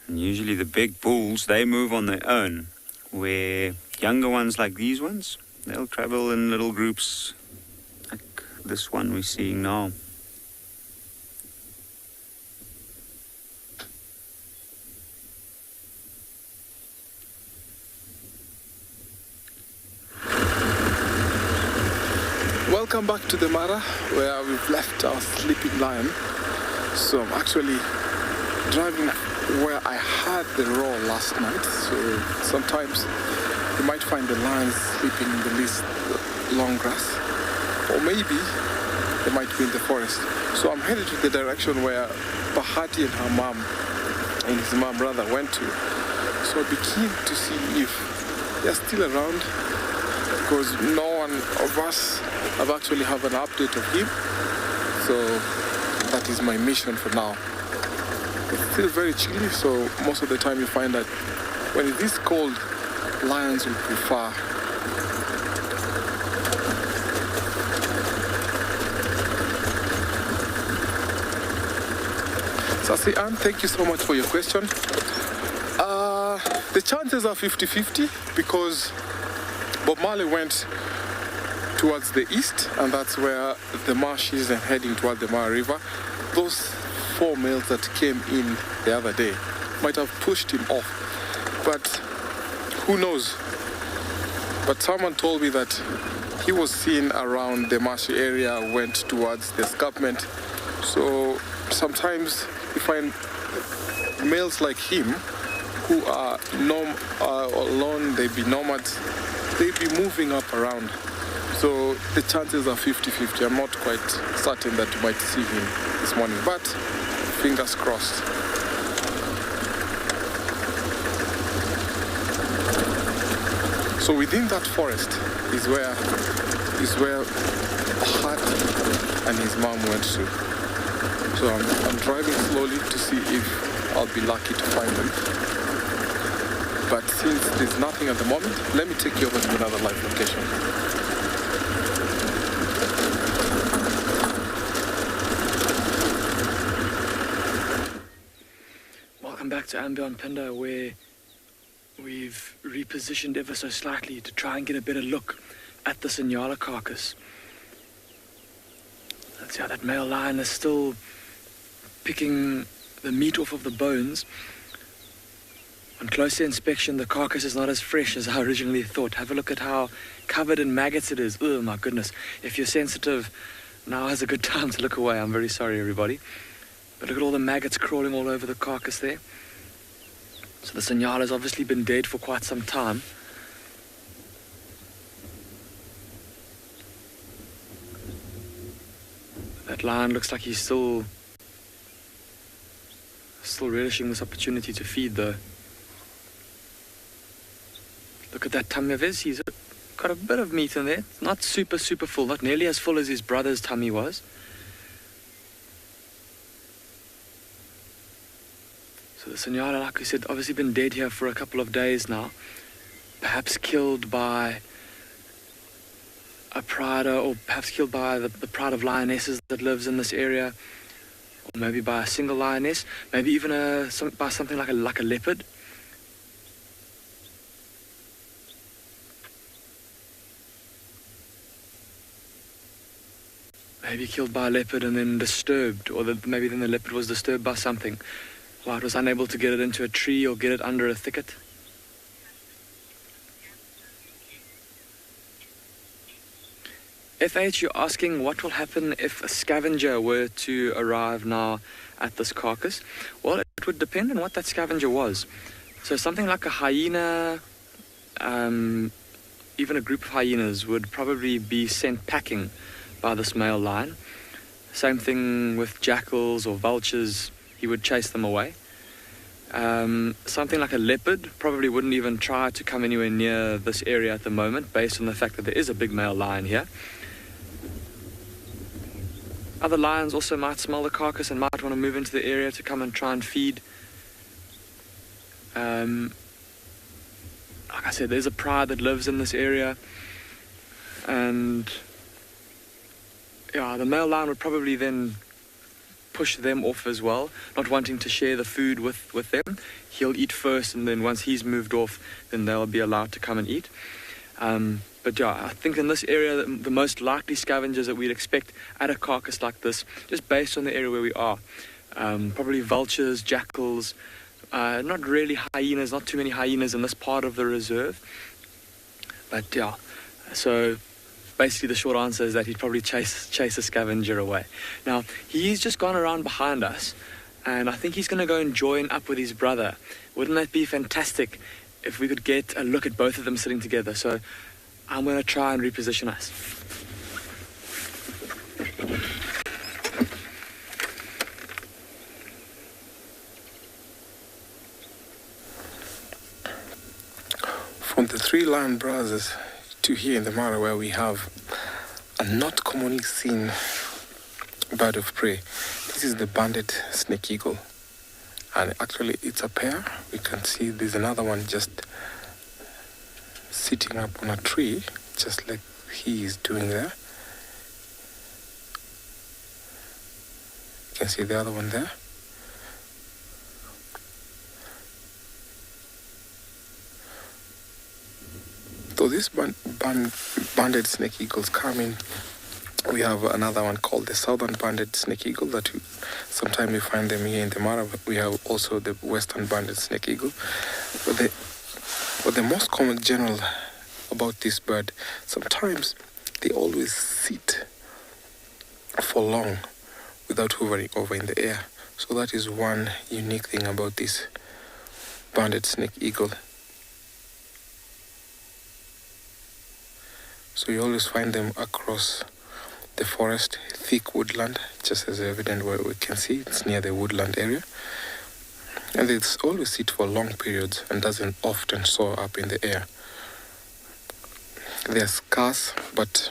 Speaker 8: And usually the big bulls, they move on their own, where younger ones like these ones, they'll travel in little groups like this one we're seeing now.
Speaker 3: Welcome back to the Mara, where we've left our sleeping lion. So I'm actually driving where I had the roar last night. So sometimes you might find the lions sleeping in the least long grass, or maybe they might be in the forest. So I'm headed to the direction where Bahati and her mom, and his mom rather, went to. So I'll be keen to see if they're still around, because no one of us have actually have an update of him. So that is my mission for now. It's still very chilly, so most of the time you find that when it is cold, lions will prefer Sasi Ann, thank you so much for your question. The chances are 50-50 because Bob Marley went towards the east, and that's where the marsh is, and heading toward the Mara River. Those 4 males that came in the other day might have pushed him off, but who knows? But someone told me that he was seen around the marshy area, went towards the escarpment. So sometimes you find males like him who are alone, they be nomads, they be moving up around. So the chances are 50-50. I'm not quite certain that you might see him this morning, but fingers crossed. So within that forest is where Bahati and his mom went to. So I'm driving slowly to see if I'll be lucky to find them. But since there's nothing at the moment, let me take you over to another live location.
Speaker 10: Welcome back to Ambion Pinda, where we've repositioned ever so slightly to try and get a better look at the Tswalu carcass. Let's see how that male lion is still picking the meat off of the bones. On closer inspection, the carcass is not as fresh as I originally thought. Have a look at how covered in maggots it is. Oh my goodness. If you're sensitive, now is a good time to look away. I'm very sorry, everybody. But look at all the maggots crawling all over the carcass there. So the Tswalu has obviously been dead for quite some time. That lion looks like he's still relishing this opportunity to feed, though. Look at that tummy of his. He's got a bit of meat in there. It's not super full, not nearly as full as his brother's tummy was. So the Tswalu, like we said, obviously been dead here for a couple of days now. Perhaps killed by a prider, or perhaps killed by the pride of lionesses that lives in this area, or maybe by a single lioness, maybe even by something like a leopard. Maybe killed by a leopard and then disturbed, or maybe then the leopard was disturbed by something. Why it was unable to get it into a tree or get it under a thicket. FH, you're asking what will happen if a scavenger were to arrive now at this carcass? Well, it would depend on what that scavenger was. So something like a hyena, even a group of hyenas would probably be sent packing by this male lion. Same thing with jackals or vultures, he would chase them away. Something like a leopard probably wouldn't even try to come anywhere near this area at the moment, based on the fact that there is a big male lion here. Other lions also might smell the carcass and might want to move into the area to come and try and feed. Like I said, there's a pride that lives in this area, and yeah, the male lion would probably then push them off as well, not wanting to share the food with them. He'll eat first, and then once he's moved off, then they'll be allowed to come and eat. But yeah, I think in this area, the most likely scavengers that we'd expect at a carcass like this, just based on the area where we are, probably vultures, jackals, not really hyenas, not too many hyenas in this part of the reserve. But yeah, so basically the short answer is that he'd probably chase a scavenger away. Now, he's just gone around behind us, and I think he's going to go and join up with his brother. Wouldn't that be fantastic if we could get a look at both of them sitting together? So I'm going to try and reposition us.
Speaker 3: From the three lion brothers to here in the Mara, where we have a not commonly seen bird of prey. This is the banded snake eagle, and actually it's a pair. We can see there's another one just sitting up on a tree, just like he is doing there. You can see the other one there. So these banded snake eagles come in. We have another one called the southern banded snake eagle that sometimes we find them here in the Mara. We have also the western banded snake eagle. But the most common general about this bird, sometimes they always sit for long without hovering over in the air. So that is one unique thing about this banded snake eagle. So you always find them across the forest, thick woodland, just as evident where we can see it's near the woodland area. And they always sit for long periods and doesn't often soar up in the air. They are scarce, but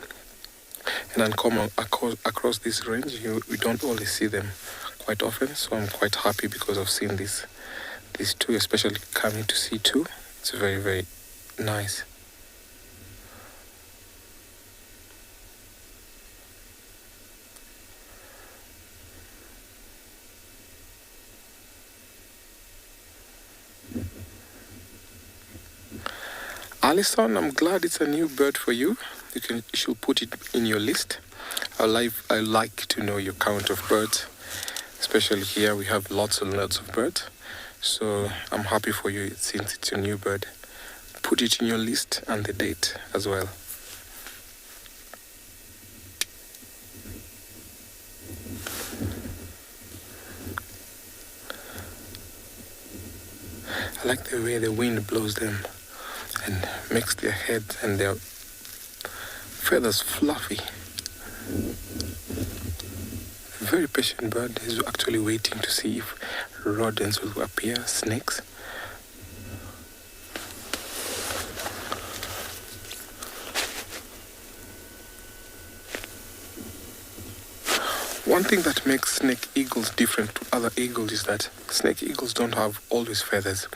Speaker 3: And uncommon across this range, we don't always see them quite often. So I'm quite happy because of seeing these two, especially coming to see two. It's very, very nice. Alison, I'm glad it's a new bird for you. You should put it in your list. I like to know your count of birds, especially here we have lots and lots of birds. So I'm happy for you since it's a new bird. Put it in your list and the date as well. I like the way the wind blows them and makes their heads and their feathers fluffy. A very patient bird is actually waiting to see if rodents will appear, snakes. One thing that makes snake eagles different to other eagles is that snake eagles don't have always feathers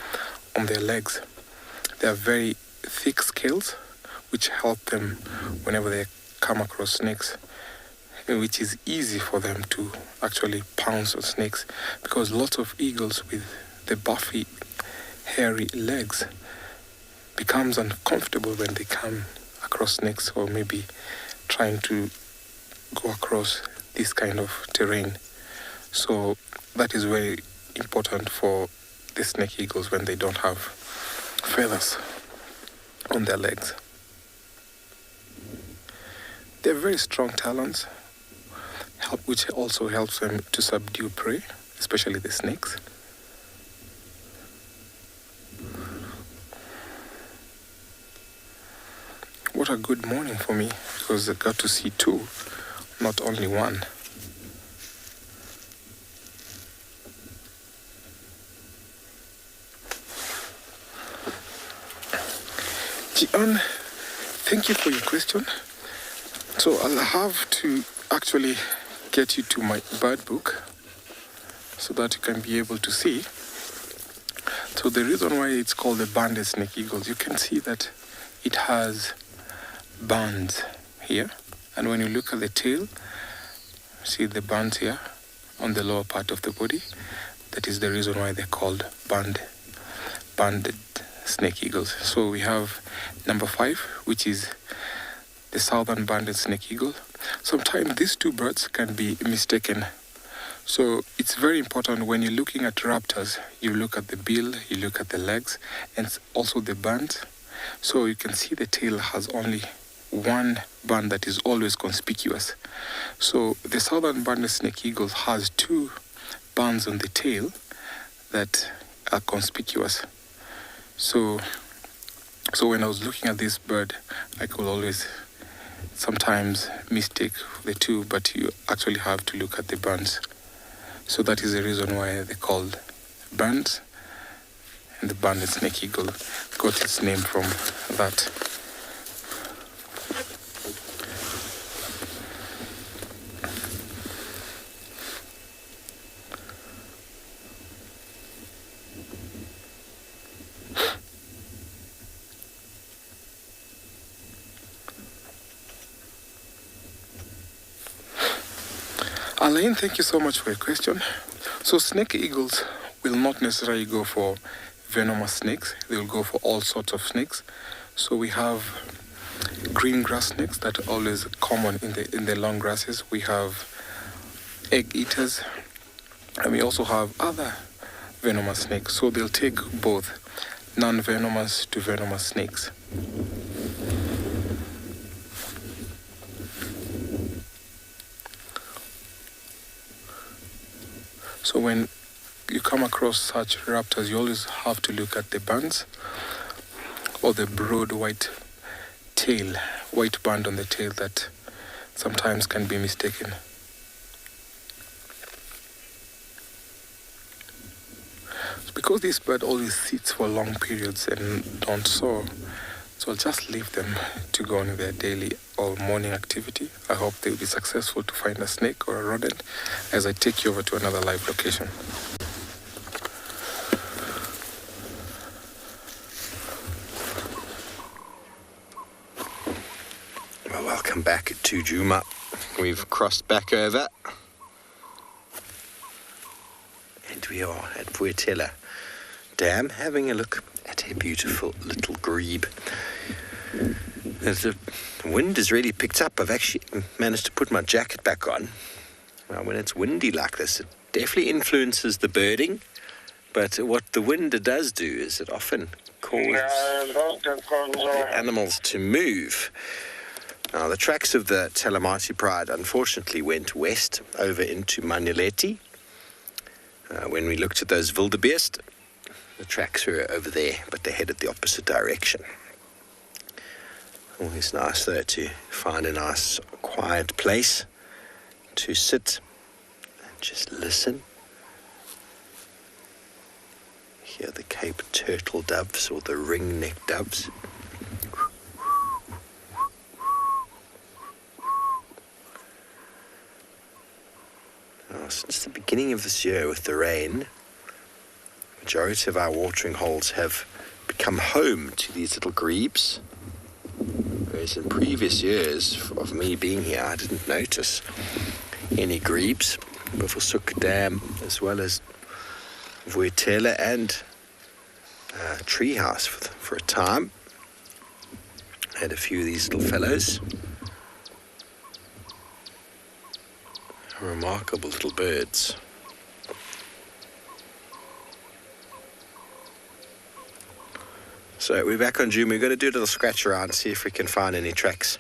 Speaker 3: on their legs. They have very thick scales which help them whenever they come across snakes, which is easy for them to actually pounce on snakes, because lots of eagles with the buffy, hairy legs becomes uncomfortable when they come across snakes or maybe trying to go across this kind of terrain. So that is very important for the snake eagles when they don't have feathers on their legs. They have very strong talons, which also helps them to subdue prey, especially the snakes. What a good morning for me, because I got to see two, not only one. Gian, thank you for your question. So I'll have to actually get you to my bird book so that you can be able to see. So the reason why it's called the banded snake eagles, you can see that it has bands here. And when you look at the tail, see the bands here on the lower part of the body. That is the reason why they're called banded snake eagles. So we have number 5, which is the southern banded snake eagle. Sometimes these two birds can be mistaken. So it's very important when you're looking at raptors, you look at the bill, you look at the legs, and also the band. So you can see the tail has only one band that is always conspicuous. So the southern banded snake eagle has 2 bands on the tail that are conspicuous. So when I was looking at this bird, I could always sometimes mistake the two, but you actually have to look at the bands. So that is the reason why they're called bands, and the banded snake eagle got its name from that. Alain, thank you so much for your question. So snake eagles will not necessarily go for venomous snakes. They will go for all sorts of snakes. So we have green grass snakes that are always common in the long grasses. We have egg eaters, and we also have other venomous snakes. So they'll take both non-venomous to venomous snakes. So when you come across such raptors, you always have to look at the bands or the broad white band on the tail that sometimes can be mistaken. Because this bird always sits for long periods and don't soar, So I'll just leave them to go on their daily or morning activity. I hope they'll be successful to find a snake or a rodent as I take you over to another live location.
Speaker 7: Well, welcome back to Juma. We've crossed back over. And we are at Vuetela Dam having a look at a beautiful little grebe. As the wind has really picked up, I've actually managed to put my jacket back on. Now, when it's windy like this, it definitely influences the birding. But what the wind does do is it often causes the animals to move. Now, the tracks of the Talamati Pride unfortunately went west over into Manuleti. When we looked at those wildebeest, the tracks were over there, but they headed the opposite direction. Always nice, though, to find a nice, quiet place to sit and just listen. Hear the Cape turtle doves or the ring-necked doves. Now, since the beginning of this year with the rain, the majority of our watering holes have become home to these little grebes. Whereas in previous years of me being here, I didn't notice any grebes. Bufosuk Dam, as well as Vuetela and Treehouse for a time. Had a few of these little fellows. Remarkable little birds. So we're back on June. We're going to do a little scratch around, see if we can find any tracks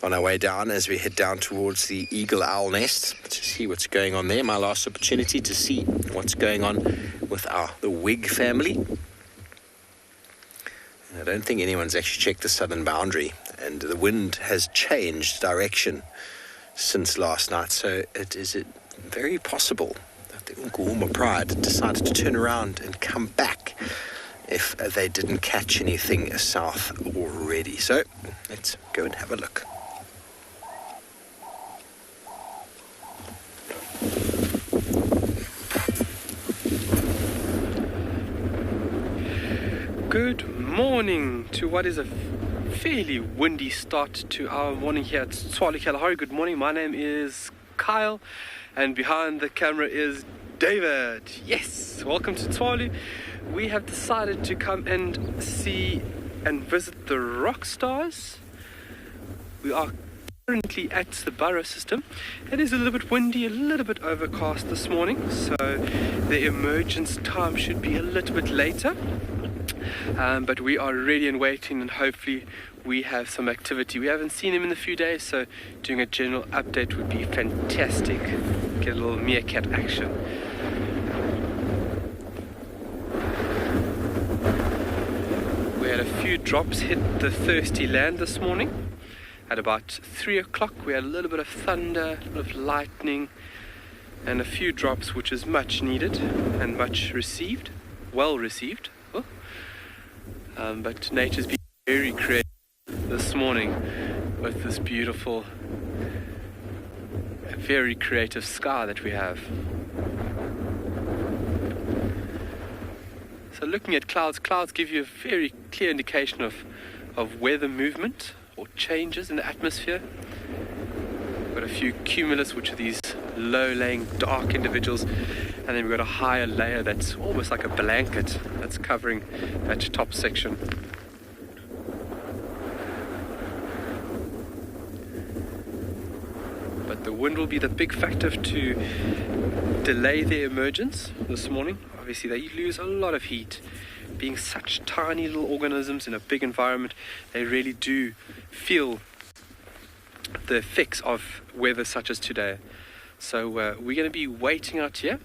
Speaker 7: on our way down as we head down towards the Eagle Owl Nest to see what's going on there. My last opportunity to see what's going on with the Wig family. And I don't think anyone's actually checked the southern boundary, and the wind has changed direction since last night, so it is very possible that the Unkuhuma Pride decided to turn around and come back if they didn't catch anything south already. So let's go and have a look.
Speaker 11: Good morning to what is a fairly windy start to our morning here at Tswalu Kalahari. Good morning, my name is Kyle, and behind the camera is David. Yes, welcome to Tswalu. We have decided to come and see and visit the rock stars. We are currently at the Burrow system. It is a little bit windy, a little bit overcast this morning, so the emergence time should be a little bit later. But we are ready and waiting, and hopefully we have some activity. We haven't seen him in a few days, so doing a general update would be fantastic. Get a little meerkat action. We had a few drops hit the thirsty land this morning. At about 3 o'clock we had a little bit of thunder, a little bit of lightning, and a few drops, which is much needed and much received, well received. But nature's been very creative this morning with this beautiful, very creative sky that we have. So looking at clouds give you a very clear indication of weather movement or changes in the atmosphere. We've got a few cumulus, which are these low-laying dark individuals, and then we've got a higher layer that's almost like a blanket that's covering that top section. But the wind will be the big factor to delay their emergence this morning. Obviously they lose a lot of heat. Being such tiny little organisms in a big environment, they really do feel the effects of weather such as today. So we're going to be waiting out here,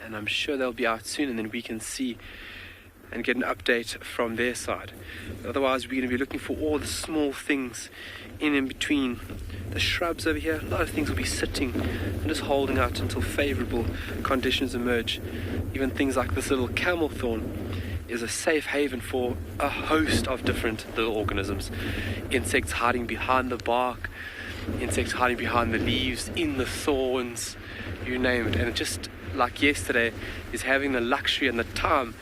Speaker 11: and I'm sure they'll be out soon, and then we can see and get an update from their side. Otherwise, we're going to be looking for all the small things in between the shrubs over here. A lot of things will be sitting and just holding out until favorable conditions emerge. Even things like this little camel thorn is a safe haven for a host of different little organisms. Insects hiding behind the bark, insects hiding behind the leaves, in the thorns, you name it. And it just, like yesterday, is having the luxury and the time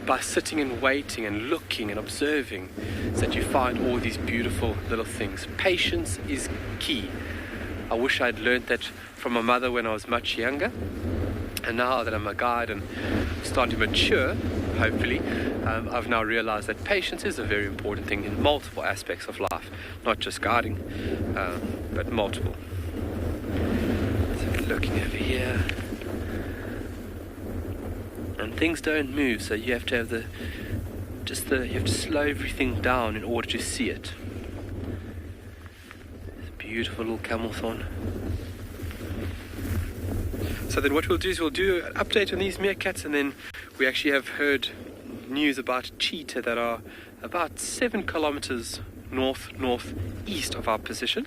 Speaker 11: by sitting and waiting and looking and observing, so that you find all these beautiful little things. Patience is key. I wish I'd learned that from my mother when I was much younger. And now that I'm a guide and starting to mature, hopefully, I've now realized that patience is a very important thing in multiple aspects of life, not just guiding, but multiple. So looking over here, and things don't move, so you have to have you have to slow everything down in order to see it. It's a beautiful little camel thorn. So then what we'll do is we'll do an update on these meerkats, and then we actually have heard news about cheetah that are about 7 kilometers northeast of our position,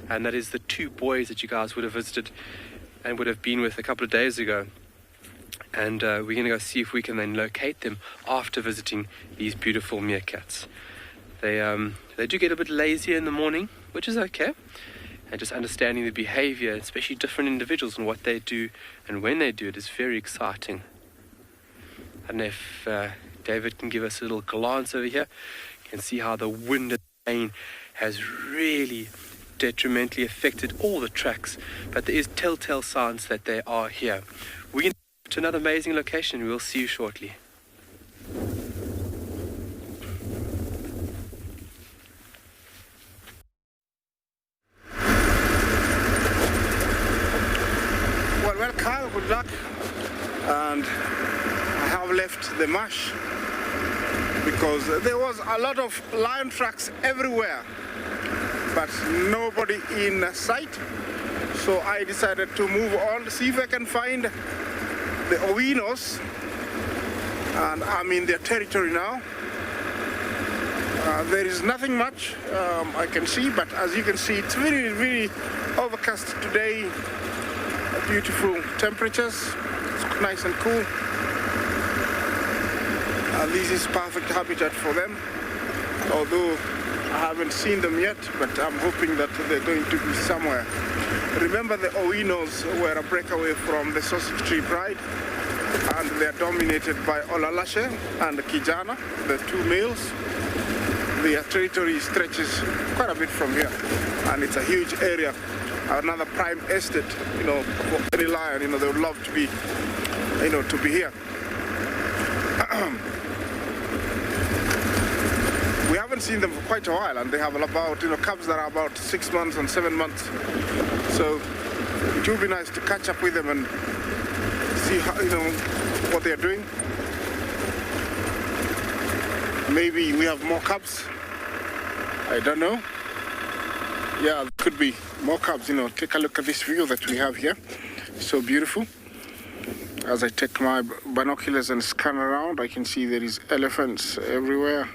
Speaker 11: and that is the 2 boys that you guys would have visited and would have been with a couple of days ago. And we're going to go see if we can then locate them after visiting these beautiful meerkats. They do get a bit lazier in the morning, which is okay. And just understanding the behavior, especially different individuals and what they do and when they do it, is very exciting. I don't know if David can give us a little glance over here. You can see how the wind and rain has really detrimentally affected all the tracks, but there is telltale signs that they are here. We're going to another amazing location. We'll see you shortly.
Speaker 4: Well, Kyle, good luck. And I have left the marsh because there was a lot of lion tracks everywhere, but nobody in sight. So I decided to move on, see if I can find the Owinos, and I'm in their territory now. There is nothing much I can see, but as you can see, it's really, really overcast today. Beautiful temperatures, it's nice and cool. This is perfect habitat for them, although I haven't seen them yet, but I'm hoping that they're going to be somewhere. Remember, the Owinos were a breakaway from the Sausage Tree Pride, and they're dominated by Olalashe and Kijana, the 2 males. Their territory stretches quite a bit from here, and it's a huge area. Another prime estate, for any lion, they would love to be, to be here. We haven't seen them for quite a while, and they have about, cubs that are about 6 months and 7 months. So it would be nice to catch up with them and see how, what they're doing. Maybe we have more cubs. I don't know. Yeah, there could be more cubs, Take a look at this view that we have here. So beautiful. As I take my binoculars and scan around, I can see there is elephants everywhere.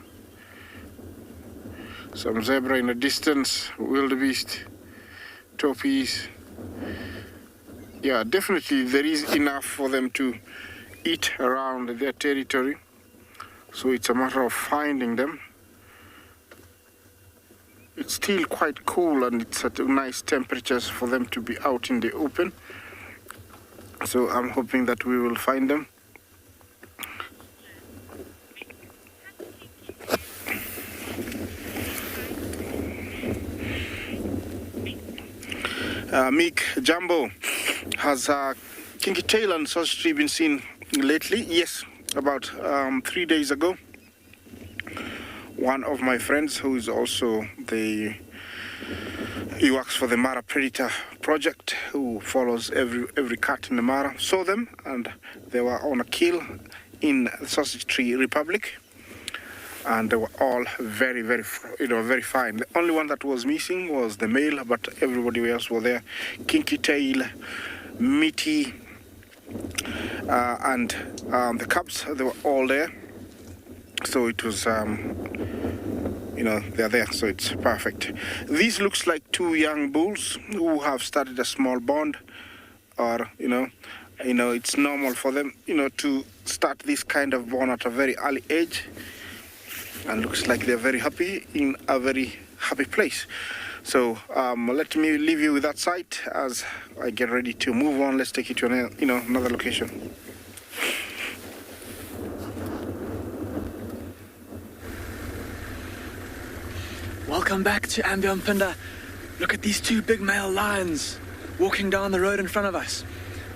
Speaker 4: Some zebra in the distance, wildebeest, toppies. Yeah, definitely there is enough for them to eat around their territory. So it's a matter of finding them. It's still quite cool, and it's at nice temperatures for them to be out in the open. So I'm hoping that we will find them. Meek Jumbo, has kinky tail and sausage tree been seen lately? Yes, about 3 days ago. One of my friends, who is also he works for the Mara Predator Project, who follows every cat in the Mara, saw them, and they were on a kill in the Sausage Tree Republic, and they were all very, very, very fine. The only one that was missing was the male, but everybody else was there. Kinky tail, meaty, and the cubs, they were all there. So it was, they're there, so it's perfect. This looks like 2 young bulls who have started a small bond, or, It's normal for them, to start this kind of bond at a very early age. And looks like they're very happy in a very happy place. So let me leave you with that site as I get ready to move on. Let's take you to another location.
Speaker 10: Welcome back to Ambiampinda. Look at these two big male lions walking down the road in front of us.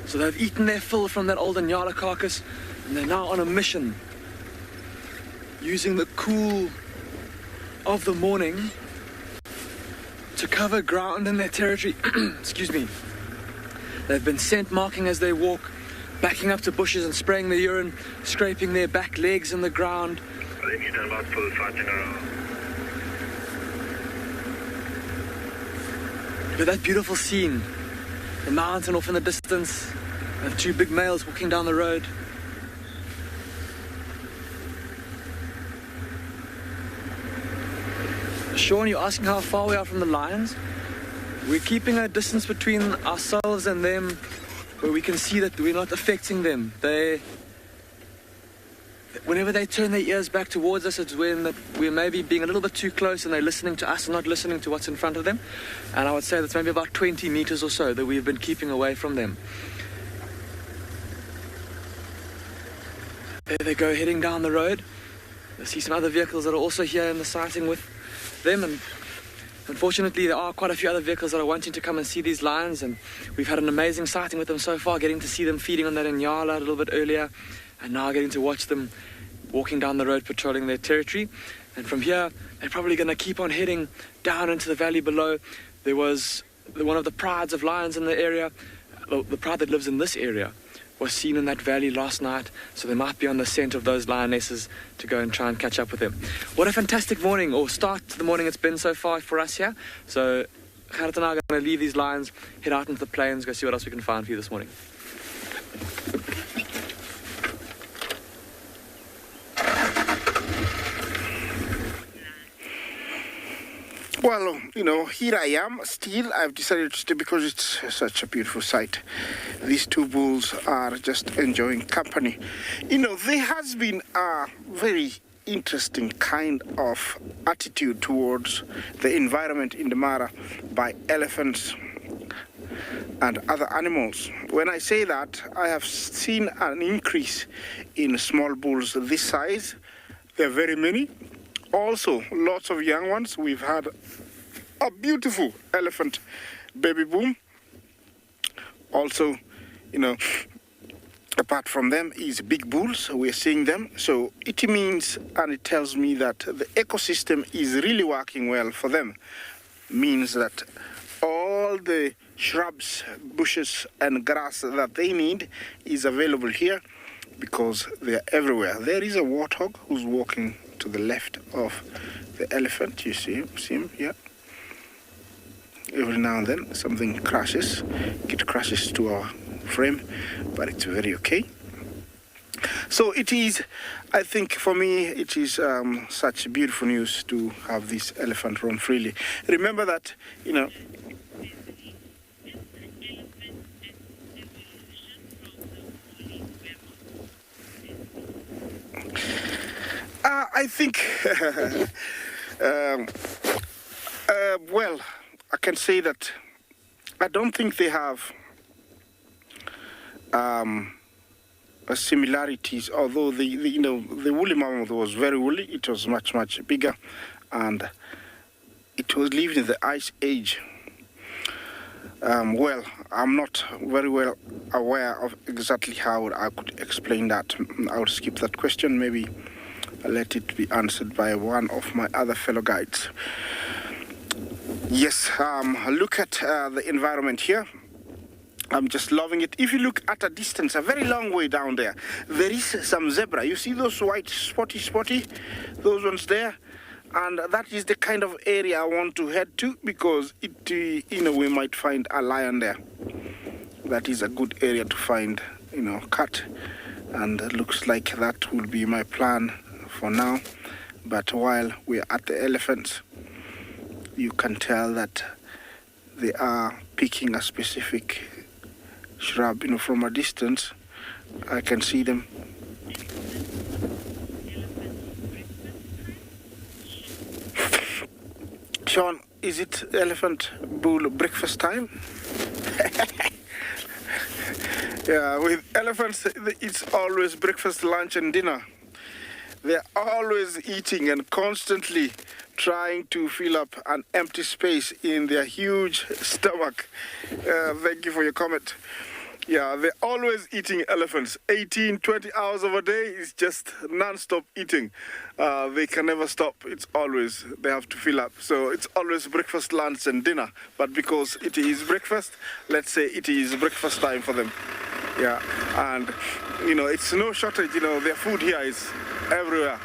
Speaker 10: So they've eaten their fill from that old Nyala carcass, and they're now on a mission, using the cool of the morning to cover ground in their territory. Excuse me. They've been scent marking as they walk, backing up to bushes and spraying the urine, scraping their back legs in the ground. Look at that beautiful scene. The mountain off in the distance, and two big males walking down the road. Sean, you're asking how far we are from the lions? We're keeping a distance between ourselves and them where we can see that we're not affecting them. Whenever they turn their ears back towards us, it's when that we're maybe being a little bit too close and they're listening to us and not listening to what's in front of them. And I would say that's maybe about 20 meters or so that we've been keeping away from them. There they go, heading down the road. I see some other vehicles that are also here in the sighting with them, and unfortunately there are quite a few other vehicles that are wanting to come and see these lions, and we've had an amazing sighting with them so far, getting to see them feeding on that Nyala a little bit earlier, and now getting to watch them walking down the road patrolling their territory. And from here they're probably going to keep on heading down into the valley below. There was one of the prides of lions in the area, the pride that lives in this area, was seen in that valley last night, so they might be on the scent of those lionesses to go and try and catch up with them. What a fantastic morning, or start to the morning it's been so far for us here. So Gerrit and I are going to leave these lions, head out into the plains, go see what else we can find for you this morning.
Speaker 4: Well, here I am. Still, I've decided to stay because it's such a beautiful sight. These two bulls are just enjoying company. There has been a very interesting kind of attitude towards the environment in the Mara by elephants and other animals. When I say that, I have seen an increase in small bulls this size. There are very many. Also, lots of young ones. We've had a beautiful elephant baby boom. Also, apart from them is big bulls. We're seeing them. So it means, and it tells me that the ecosystem is really working well for them. Means that all the shrubs, bushes, and grass that they need is available here because they're everywhere. There is a warthog who's walking to the left of the elephant. You see him? Yeah. Every now and then something crashes. It crashes to our frame, but it's very okay. So it is, I think for me, it is such beautiful news to have this elephant roam freely. Remember that, I think, well, I can say that I don't think they have similarities, although the woolly mammoth was very woolly. It was much, much bigger, and it was living in the ice age. Well, I'm not very well aware of exactly how I could explain that. I would skip that question. Maybe I'll let it be answered by one of my other fellow guides. Yes, look at the environment here. I'm just loving it. If you look at a distance, a very long way down there, there is some zebra. You see those white spotty, those ones there? And that is the kind of area I want to head to because we might find a lion there. That is a good area to find, cat. And it looks like that will be my plan for now. But while we're at the elephants, you can tell that they are picking a specific shrub, from a distance. I can see them. Sean, is it elephant bull breakfast time? Yeah, with elephants, it's always breakfast, lunch, and dinner. They're always eating and constantly trying to fill up an empty space in their huge stomach. Thank you for your comment. Yeah, they're always eating, elephants. 18, 20 hours of a day is just non-stop eating. They can never stop. It's always, they have to fill up. So it's always breakfast, lunch, and dinner. But because it is breakfast, let's say it is breakfast time for them. Yeah, and, it's no shortage. Their food here is everywhere.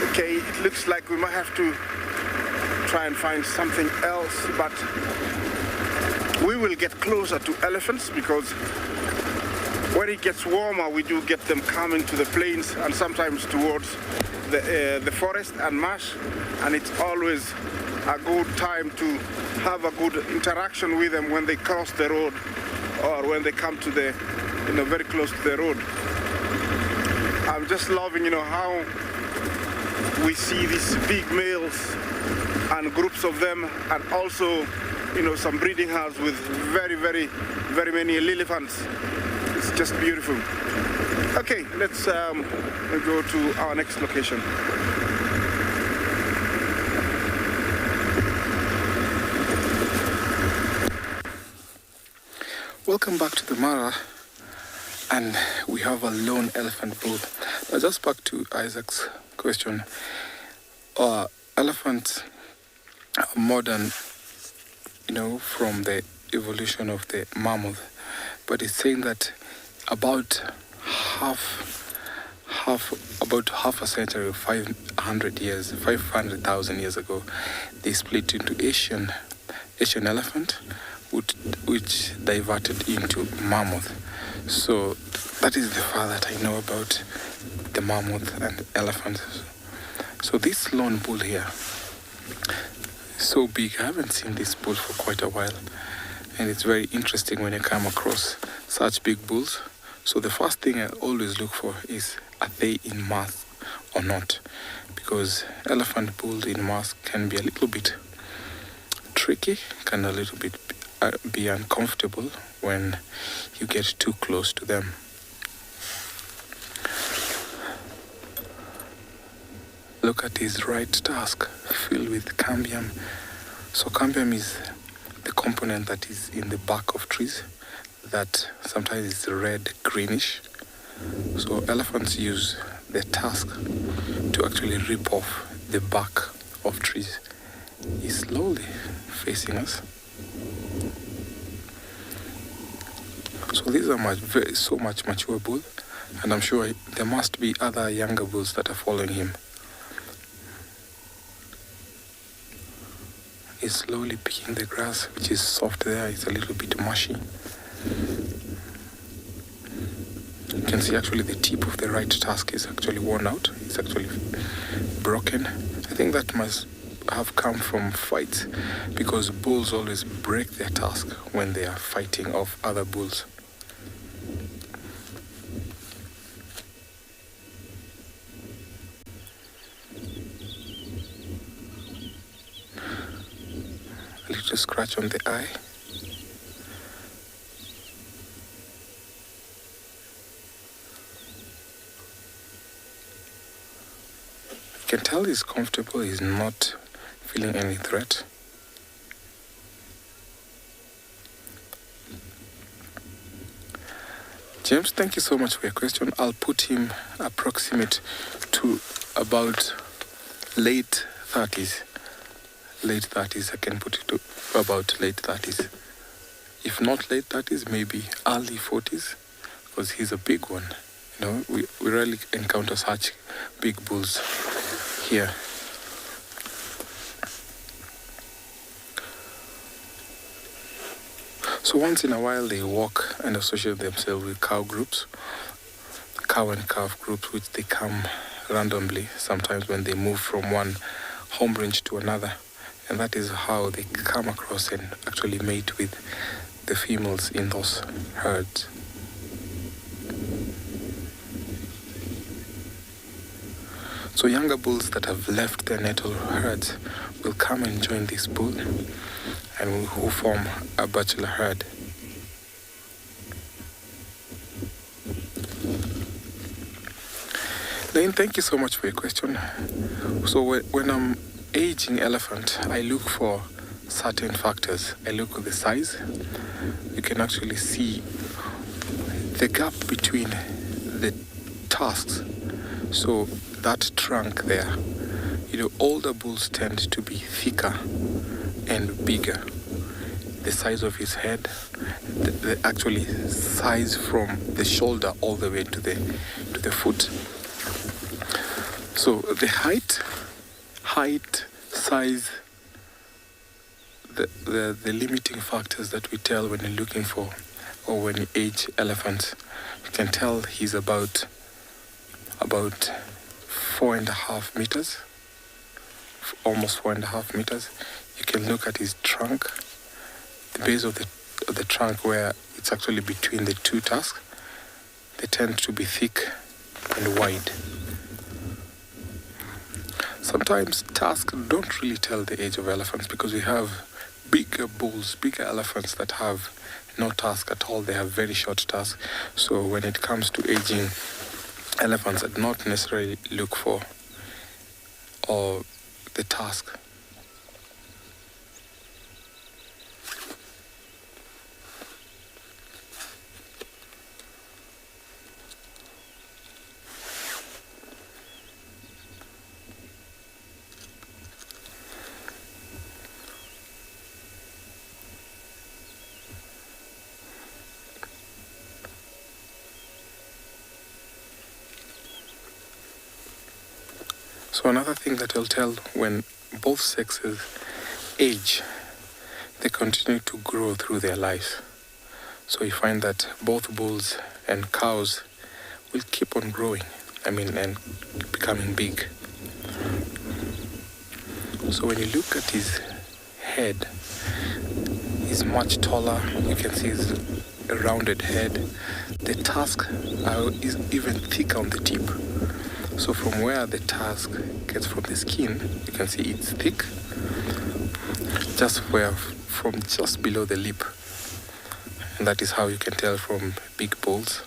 Speaker 4: Okay, it looks like we might have to try and find something else, but we will get closer to elephants because when it gets warmer, we do get them coming to the plains and sometimes towards the forest and marsh, and it's always a good time to have a good interaction with them when they cross the road or when they come to the, very close to the road. I'm just loving, how we see these big males and groups of them, and also, some breeding house with very, very, very many elephants. It's just beautiful. Okay, let's go to our next location.
Speaker 3: Welcome back to the Mara, and we have a lone elephant bull. Now, just back to Isaac's question. Elephants are modern, from the evolution of the mammoth, but it's saying that about half a century, 500,000 years ago, they split into Asian elephant, which diverted into mammoth. So that is the far that I know about the mammoth and elephants. So this lone bull here is so big. I haven't seen this bull for quite a while, and it's very interesting when you come across such big bulls. So the first thing I always look for is, are they in mass or not? Because elephant bulls in mass can be a little bit tricky, can a little bit be uncomfortable when you get too close to them. Look at his right tusk filled with cambium. So cambium is the component that is in the bark of trees that sometimes is red greenish. So elephants use the tusk to actually rip off the bark of trees. He's slowly facing us. So these are so much mature bull, and I'm sure there must be other younger bulls that are following him. He's slowly picking the grass, which is soft there. It's a little bit mushy. You can see actually the tip of the right tusk is actually worn out. It's actually broken. I think that must have come from fights, because bulls always break their tusk when they are fighting off other bulls. A little scratch on the eye. You can tell he's comfortable, he's not feeling any threat. James, thank you so much for your question. I'll put him approximate to about late 30s. Late 30s, I can put it to about late 30s. If not late 30s, maybe early 40s, because he's a big one. We rarely encounter such big bulls here. So once in a while they walk and associate themselves with cow groups, cow and calf groups, which they come randomly, sometimes when they move from one home range to another. And that is how they come across and actually mate with the females in those herds. So younger bulls that have left their natal herds will come and join this bull and will form a bachelor herd. Lane, thank you so much for your question. So when I'm aging elephant, I look for certain factors. I look at the size. You can actually see the gap between the tusks. So that trunk there, older bulls tend to be thicker and bigger. The size of his head, the actually size from the shoulder all the way to the foot. So the height, size, the limiting factors that we tell when you're looking for, or when you age elephants, you can tell he's about 4.5 meters, almost 4.5 meters. You can look at his trunk, the base of the trunk where it's actually between the two tusks. They tend to be thick and wide. Sometimes tusks don't really tell the age of elephants because we have bigger bulls, bigger elephants that have no tusk at all. They have very short tusks. So when it comes to aging elephants, I do not necessarily look for the tusk. So another thing that I'll tell when both sexes age, they continue to grow through their lives. So you find that both bulls and cows will keep on growing, and becoming big. So when you look at his head, he's much taller. You can see his rounded head. The tusk is even thicker on the tip. So from where the tusk gets from the skin, you can see it's thick, from just below the lip. And that is how you can tell from big bulls.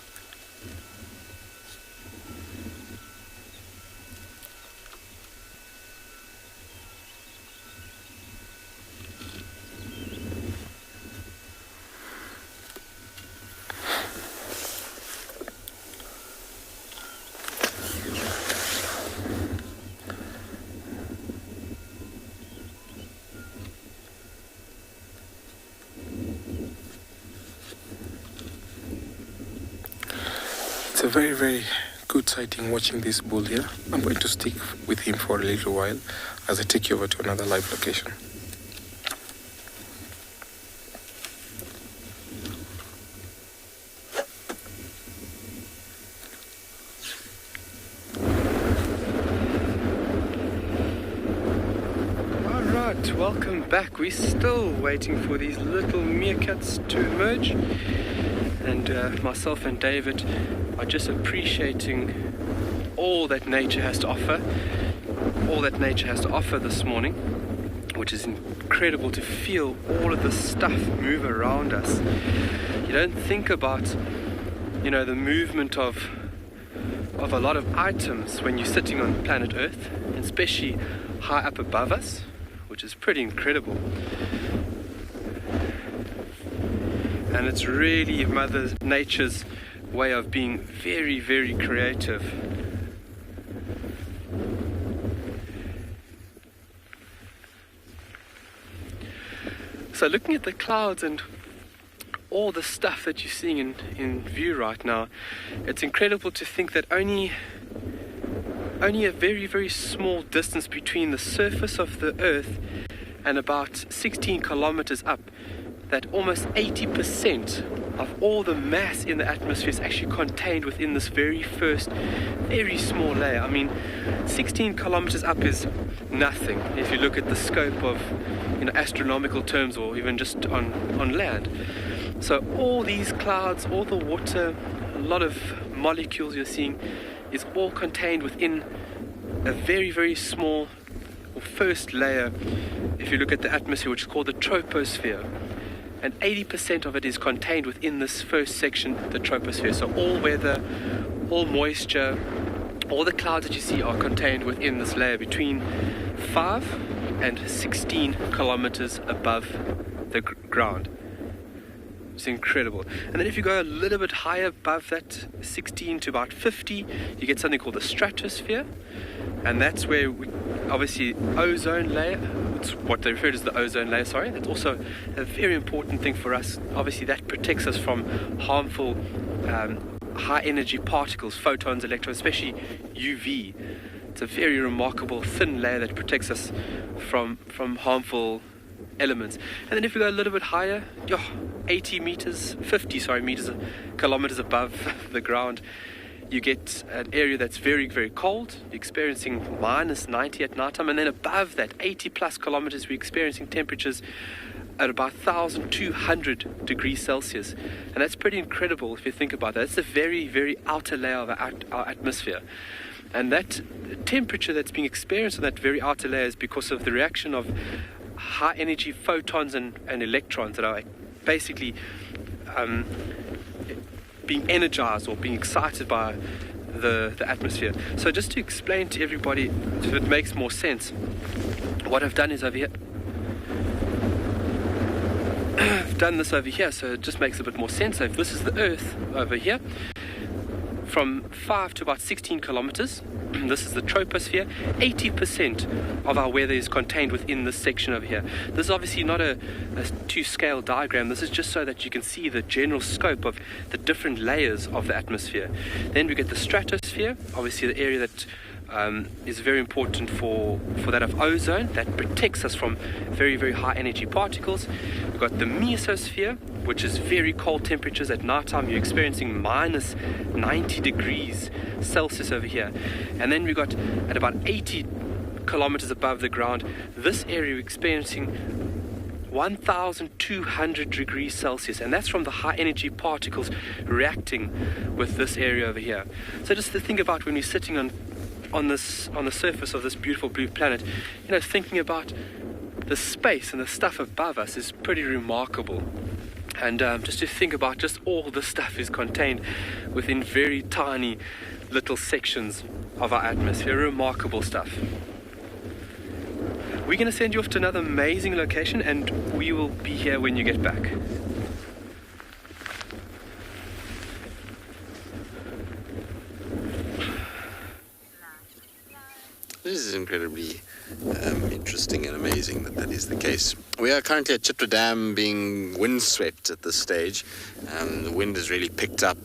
Speaker 3: It's a very, very good sighting watching this bull here. I'm going to stick with him for a little while as I take you over to another live location.
Speaker 11: Alright, welcome back. We're still waiting for these little meerkats to emerge. And myself and David are just appreciating all that nature has to offer. All that nature has to offer this morning, which is incredible to feel all of this stuff move around us. You don't think about, the movement of a lot of items when you're sitting on planet Earth, and especially high up above us, which is pretty incredible. And it's really Mother Nature's way of being very, very creative. So looking at the clouds and all the stuff that you're seeing in view right now, it's incredible to think that only a very, very small distance between the surface of the Earth and about 16 kilometers up, that almost 80% of all the mass in the atmosphere is actually contained within this very first, very small layer. 16 kilometers up is nothing if you look at the scope of, astronomical terms, or even just on land. So all these clouds, all the water, a lot of molecules you're seeing is all contained within a very, very small first layer. If you look at the atmosphere, which is called the troposphere, and 80% of it is contained within this first section, the troposphere. So all weather, all moisture, all the clouds that you see are contained within this layer between 5 and 16 kilometers above the ground. It's incredible. And then if you go a little bit higher above that 16 to about 50, you get something called the stratosphere. And that's where we, obviously, ozone layer, it's what they refer to as the ozone layer, sorry. That's also a very important thing for us. Obviously, that protects us from harmful high energy particles, photons, electrons, especially UV. It's a very remarkable thin layer that protects us from harmful elements. And then if we go a little bit higher, 50 kilometers above the ground, you get an area that's very, very cold. You're experiencing minus 90 at night time, and then above that, 80 plus kilometers, we're experiencing temperatures at about 1,200 degrees Celsius. And that's pretty incredible if you think about that. It's the very, very outer layer of our atmosphere. And that temperature that's being experienced on that very outer layer is because of the reaction of high energy photons and electrons that are basically being energized or being excited by the atmosphere. So just to explain to everybody, if it makes more sense, what I've done is over here, I've done this over here, so it just makes a bit more sense. So if this is the Earth over here, from 5 to about 16 kilometers, this is the troposphere. 80% of our weather is contained within this section over here. This is obviously not a two-scale diagram. This is just so that you can see the general scope of the different layers of the atmosphere. Then we get the stratosphere, obviously the area that is very important for that of ozone, that protects us from very, very high energy particles. We've got the mesosphere, which is very cold temperatures. At night time you're experiencing minus 90 degrees Celsius over here. And then we've got at about 80 kilometers above the ground, this area we're experiencing 1,200 degrees Celsius, and that's from the high energy particles reacting with this area over here. So just to think about when we're sitting on the surface of this beautiful blue planet, thinking about the space and the stuff above us is pretty remarkable. And just to think about just all the stuff is contained within very tiny little sections of our atmosphere. Remarkable stuff. We're going to send you off to another amazing location, and we will be here when you get back.
Speaker 5: This is incredibly interesting and amazing that is the case. We are currently at Chitwa Dam being windswept at this stage. The wind has really picked up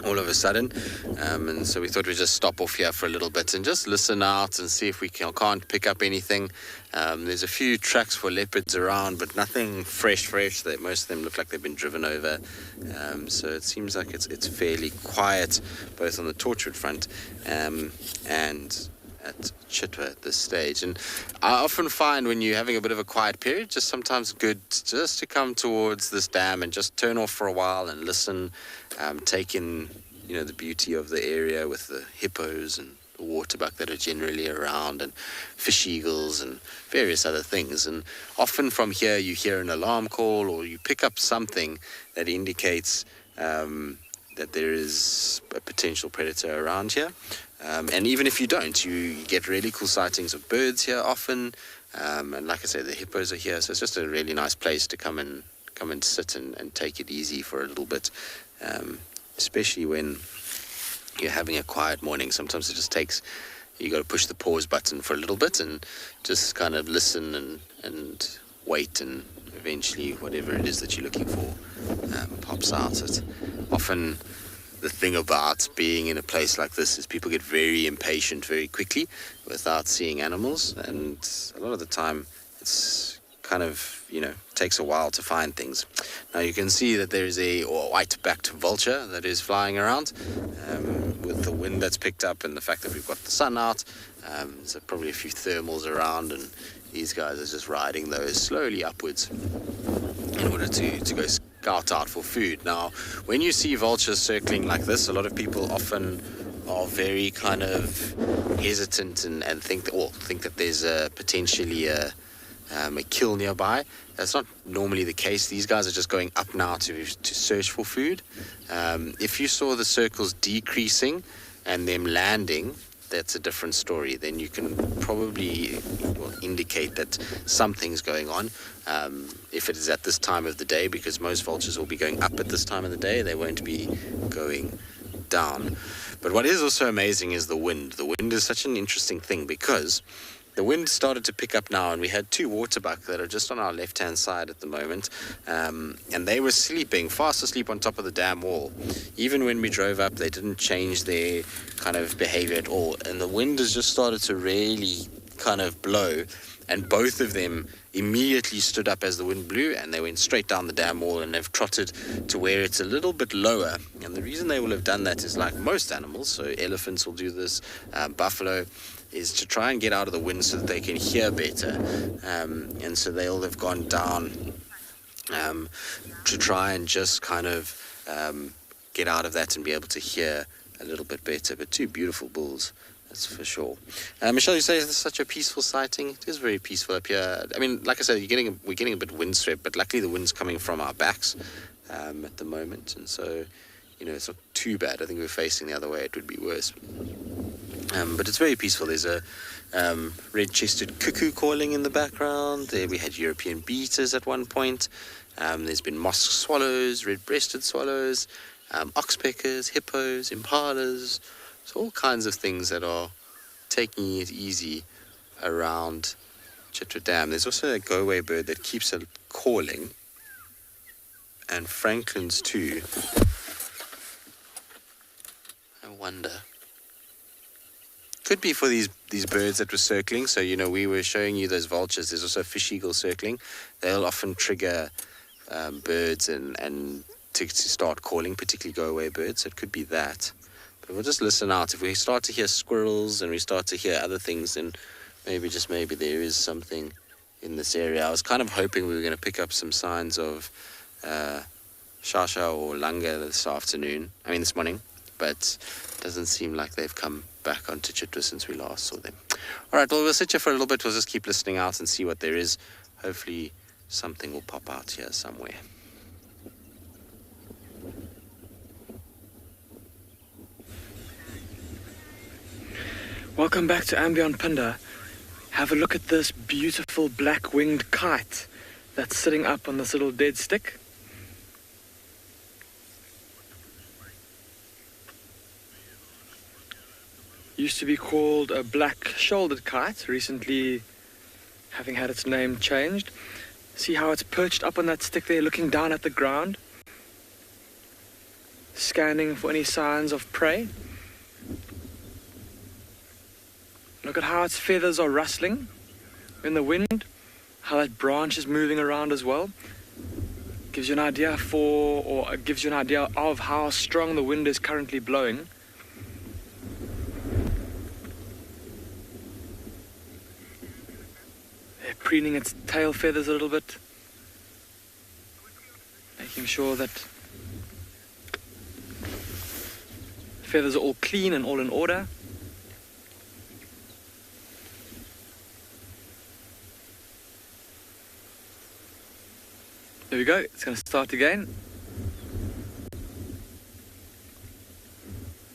Speaker 5: all of a sudden, and so we thought we'd just stop off here for a little bit and just listen out and see if we can't pick up anything. There's a few tracks for leopards around, but nothing fresh. Most of them look like they've been driven over, so it seems like it's fairly quiet both on the Torchwood front and at Chitwa at this stage. And I often find when you're having a bit of a quiet period, just sometimes good just to come towards this dam and just turn off for a while and listen, take in the beauty of the area with the hippos and the waterbuck that are generally around, and fish eagles and various other things. And often from here you hear an alarm call, or you pick up something that indicates that there is a potential predator around here. And even if you don't, you get really cool sightings of birds here often. And like I say, the hippos are here, so it's just a really nice place to come and sit and take it easy for a little bit. Especially when you're having a quiet morning. Sometimes it just takes, you got to push the pause button for a little bit and just kind of listen and wait, and eventually whatever it is that you're looking for pops out. It's often the thing about being in a place like this is people get very impatient very quickly without seeing animals, and a lot of the time it's kind of, takes a while to find things. Now you can see that there is a white-backed vulture that is flying around with the wind that's picked up and the fact that we've got the sun out. So probably a few thermals around, and these guys are just riding those slowly upwards in order to go scout out for food. Now, when you see vultures circling like this, a lot of people often are very kind of hesitant and think that there's potentially a kill nearby. That's not normally the case. These guys are just going up now to search for food. If you saw the circles decreasing and them landing, that's a different story. Then you can probably indicate that something's going on. If it is at this time of the day, because most vultures will be going up at this time of the day, they won't be going down. But what is also amazing is the wind. The wind is such an interesting thing because the wind started to pick up now, and we had 2 waterbuck that are just on our left-hand side at the moment, and they were sleeping, fast asleep on top of the dam wall. Even when we drove up, they didn't change their kind of behavior at all, and the wind has just started to really kind of blow, and both of them immediately stood up as the wind blew, and they went straight down the dam wall, and they've trotted to where it's a little bit lower. And the reason they will have done that is like most animals, so elephants will do this, buffalo, is to try and get out of the wind so that they can hear better. And so they'll have gone down to try and just kind of get out of that and be able to hear a little bit better. But 2 beautiful bulls, that's for sure. Michelle, you say it's such a peaceful sighting. It is very peaceful up here. I mean, like I said, we're getting a bit windswept, but luckily the wind's coming from our backs at the moment. And so, it's not too bad. I think if we're facing the other way, it would be worse. But it's very peaceful. There's a red-chested cuckoo calling in the background. There we had European beaters at one point. There's been mosque swallows, red-breasted swallows, oxpeckers, hippos, impalas. So all kinds of things that are taking it easy around Chitwa Dam. There's also a go-away bird that keeps calling, and Franklin's too. I wonder. Could be for these birds that were circling. So, we were showing you those vultures. There's also a fish eagle circling. They'll often trigger birds and to start calling, particularly go-away birds. So it could be that. But we'll just listen out. If we start to hear squirrels and we start to hear other things, then maybe there is something in this area. I was kind of hoping we were going to pick up some signs of Shasha or Langa this morning. But it doesn't seem like they've come back onto Chitwa since we last saw them. All right, well, we'll sit here for a little bit. We'll just keep listening out and see what there is. Hopefully something will pop out here somewhere.
Speaker 10: Welcome back to Ambion Punda. Have a look at this beautiful black-winged kite that's sitting up on this little dead stick. Used to be called a black-shouldered kite, recently having had its name changed. See how it's perched up on that stick there, looking down at the ground, scanning for any signs of prey. Look at how its feathers are rustling in the wind, how that branch is moving around as well. Gives you an idea of how strong the wind is currently blowing. They're preening its tail feathers a little bit, making sure that feathers are all clean and all in order. There we go, it's going to start again.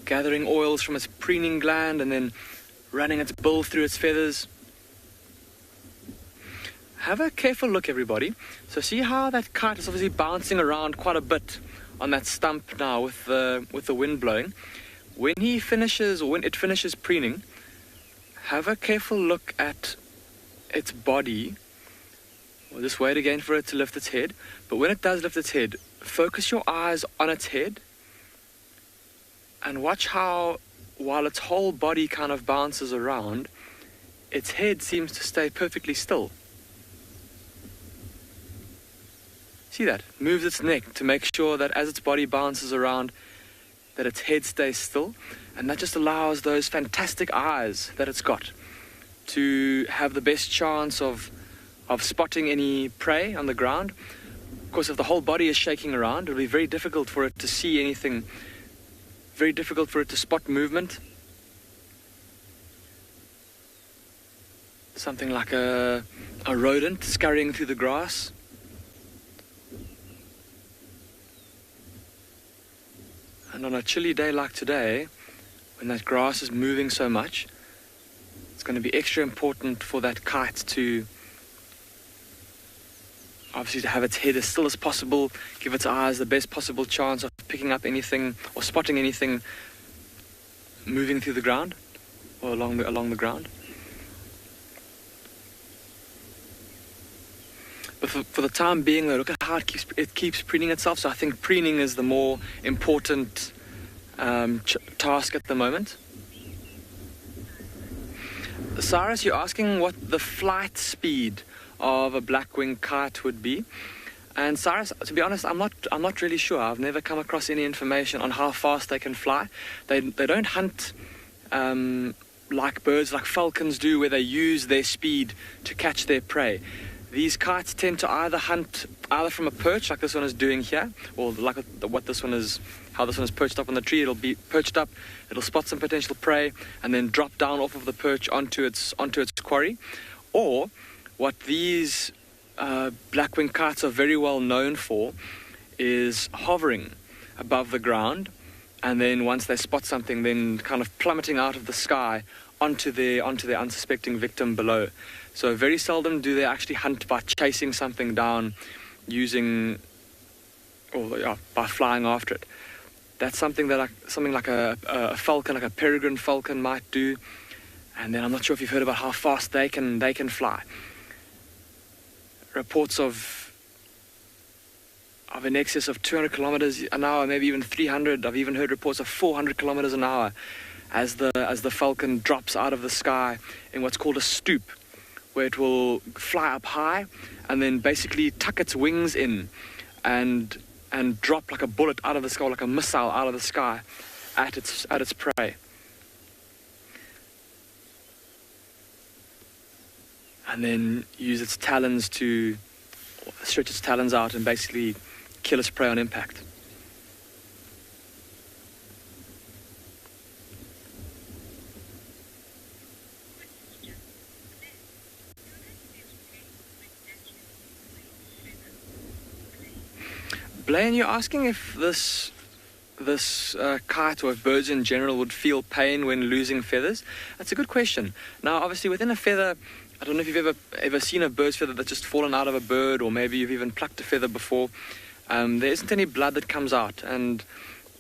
Speaker 10: Gathering oils from its preening gland and then running its bill through its feathers. Have a careful look, everybody. So see how that kite is obviously bouncing around quite a bit on that stump now with the wind blowing. When it finishes preening, have a careful look at its body. We'll just wait again for it to lift its head. But when it does lift its head, focus your eyes on its head and watch how, while its whole body kind of bounces around, its head seems to stay perfectly still. See that? It moves its neck to make sure that as its body bounces around, that its head stays still. And that just allows those fantastic eyes that it's got to have the best chance of spotting any prey on the ground. course, if the whole body is shaking around, it'll be very difficult for it to see anything, very difficult for it to spot movement. Something like a rodent scurrying through the grass. And on a chilly day like today, when that grass is moving so much, it's going to be extra important for that kite to obviously to have its head as still as possible, give its eyes the best possible chance of picking up anything or spotting anything moving through the ground or along the ground. But for the time being, though, look at how it keeps preening itself. So I think preening is the more important task at the moment. Cyrus, you're asking what the flight speed of a black-winged kite would be. And Cyrus, to be honest, I'm not really sure. I've never come across any information on how fast they can fly. They don't hunt like birds, like falcons do, where they use their speed to catch their prey. These kites tend to either hunt either from a perch, like this one is doing here, or like how this one is perched up on the tree. It'll be perched up, it'll spot some potential prey, and then drop down off of the perch onto its quarry. Or what these black-winged kites are very well known for is hovering above the ground, and then once they spot something, then kind of plummeting out of the sky onto their unsuspecting victim below. So very seldom do they actually hunt by chasing something down by flying after it. That's something that something like a falcon, like a peregrine falcon might do. And then I'm not sure if you've heard about how fast they can fly. Reports of in excess of 200 kilometers an hour, maybe even 300. I've even heard reports of 400 kilometers an hour as the falcon drops out of the sky in what's called a stoop, where it will fly up high and then basically tuck its wings in and drop like a bullet out of the sky, like a missile out of the sky at its prey. And then use its talons to stretch its talons out and basically kill its prey on impact. Blaine, you're asking if this kite, or if birds in general, would feel pain when losing feathers? That's a good question. Now, obviously, within a feather, I don't know if you've ever seen a bird's feather that's just fallen out of a bird, or maybe you've even plucked a feather before. There isn't any blood that comes out, and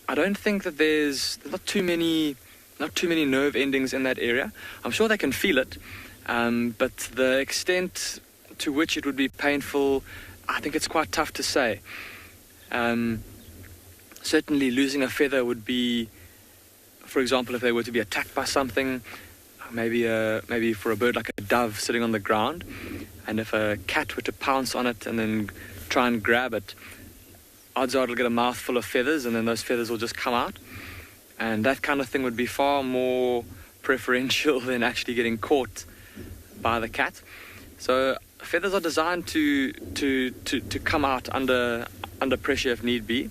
Speaker 10: I don't think that there's not too many nerve endings in that area. I'm sure they can feel it, but the extent to which it would be painful, I think it's quite tough to say. Certainly losing a feather would be, for example, if they were to be attacked by something, maybe for a bird like a dove sitting on the ground, and if a cat were to pounce on it and then try and grab it, odds are it'll get a mouthful of feathers, and then those feathers will just come out, and that kind of thing would be far more preferential than actually getting caught by the cat. So feathers are designed to come out under pressure if need be.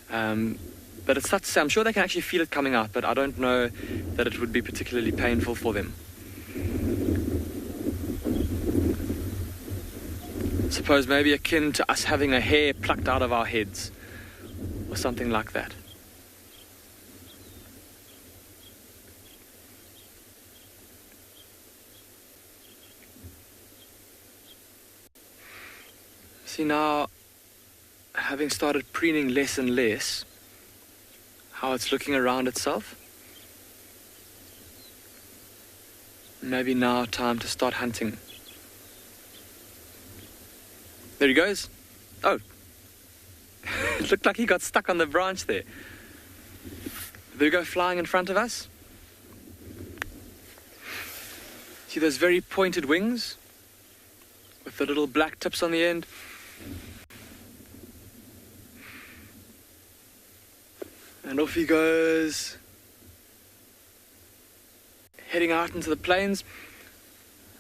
Speaker 10: But it's tough to say. I'm sure they can actually feel it coming out, but I don't know that it would be particularly painful for them. Suppose maybe akin to us having a hair plucked out of our heads, or something like that. See, now, having started preening less and less, how it's looking around itself. Maybe now time to start hunting. There he goes. Oh. It looked like he got stuck on the branch there. There we go, flying in front of us. See those very pointed wings with the little black tips on the end? And off he goes, heading out into the plains,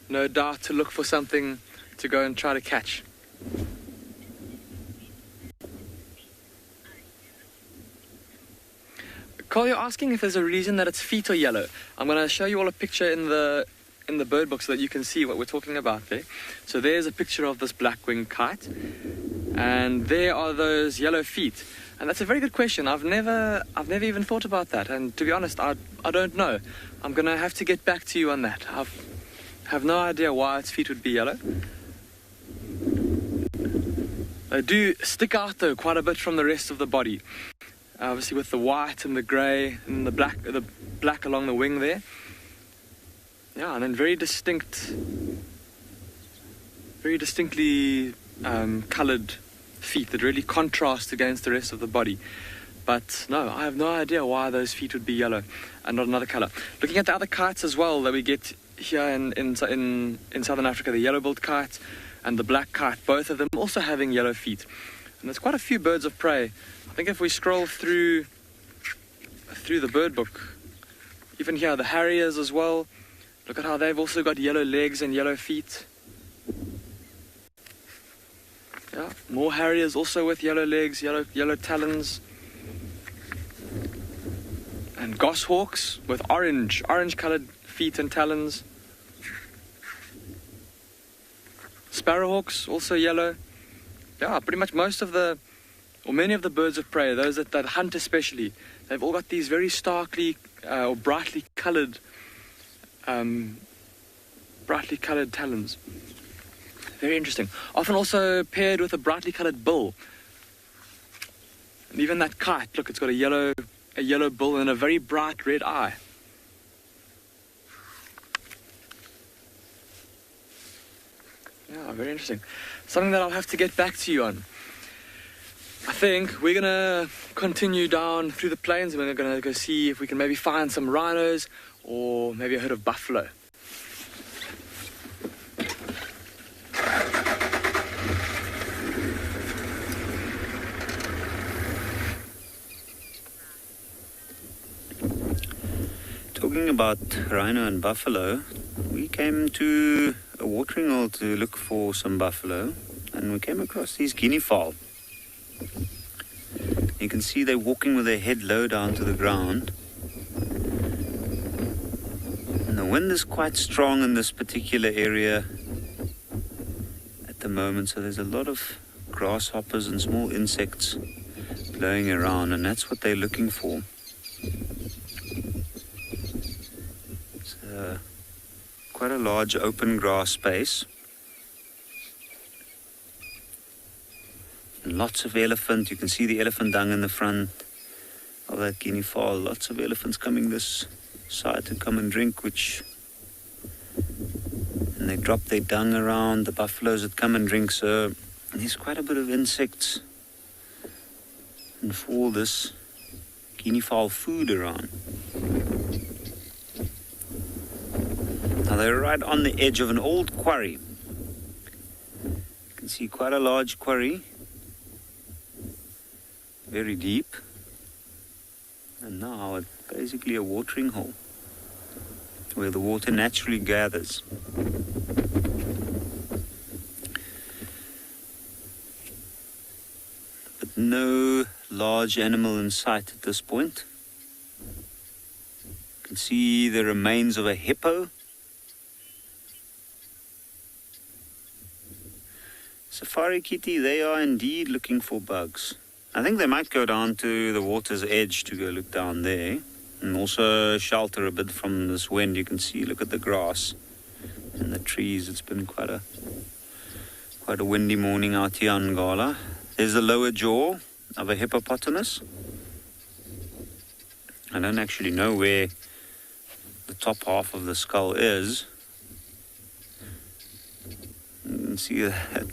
Speaker 10: no doubt to look for something to go and try to catch. Carl, you're asking if there's a reason that its feet are yellow. I'm going to show you all a picture in the bird book so that you can see what we're talking about there. So there's a picture of this black-winged kite, and there are those yellow feet. And that's a very good question. I've never even thought about that, and to be honest, I don't know. I'm going to have to get back to you on that. I have no idea why its feet would be yellow. They do stick out though quite a bit from the rest of the body. Obviously with the white and the grey and the black along the wing there. Yeah, and then very distinctly coloured feet that really contrast against the rest of the body. But no, I have no idea why those feet would be yellow and not another colour. Looking at the other kites as well that we get here in Southern Africa, the yellow-billed kite and the black kite, both of them also having yellow feet. And there's quite a few birds of prey. I think if we scroll through the bird book, even here, the harriers as well, look at how they've also got yellow legs and yellow feet. Yeah, more harriers also with yellow legs, yellow talons. And goshawks with orange coloured feet and talons. Sparrowhawks, also yellow. Yeah, pretty much many of the birds of prey, those that hunt especially, they've all got these very starkly or brightly coloured talons. Very interesting. Often also paired with a brightly coloured bill. And even that kite, look, it's got a yellow bill and a very bright red eye. Yeah, very interesting. Something that I'll have to get back to you on. I think we're going to continue down through the plains and we're going to go see if we can maybe find some rhinos or maybe a herd of buffalo.
Speaker 8: Talking about rhino and buffalo, we came to a watering hole to look for some buffalo, and we came across these guinea fowl. You can see they're walking with their head low down to the ground. And the wind is quite strong in this particular area at the moment, so there's a lot of grasshoppers and small insects blowing around, and that's what they're looking for. Quite a large open grass space. And lots of elephant. You can see the elephant dung in the front of that guinea fowl. Lots of elephants coming this side to come and drink, and they drop their dung around. The buffaloes that come and drink, so there's quite a bit of insects and for this guinea fowl food around. Now they're right on the edge of an old quarry. You can see quite a large quarry, very deep, and now it's basically a watering hole where the water naturally gathers. But no large animal in sight at this point. You can see the remains of a hippo. Safari kitty, they are indeed looking for bugs. I think they might go down to the water's edge to go look down there and also shelter a bit from this wind. You can see, look at the grass and the trees. It's been quite a windy morning out here on Ngala. There's the lower jaw of a hippopotamus. I don't actually know where the top half of the skull is. You can see that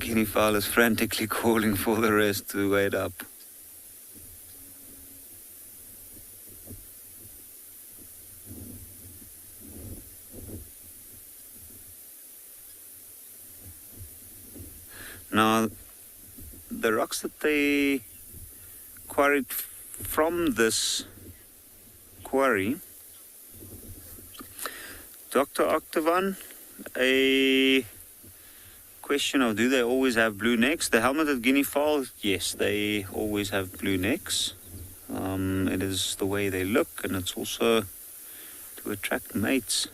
Speaker 8: guinea fowl is frantically calling for the rest to wait up. Now, the rocks that they quarried from this quarry, Dr. Octavan, a question of, do they always have blue necks? The helmeted guinea fowl, yes, they always have blue necks. It as the way they look, and it's also to attract mates.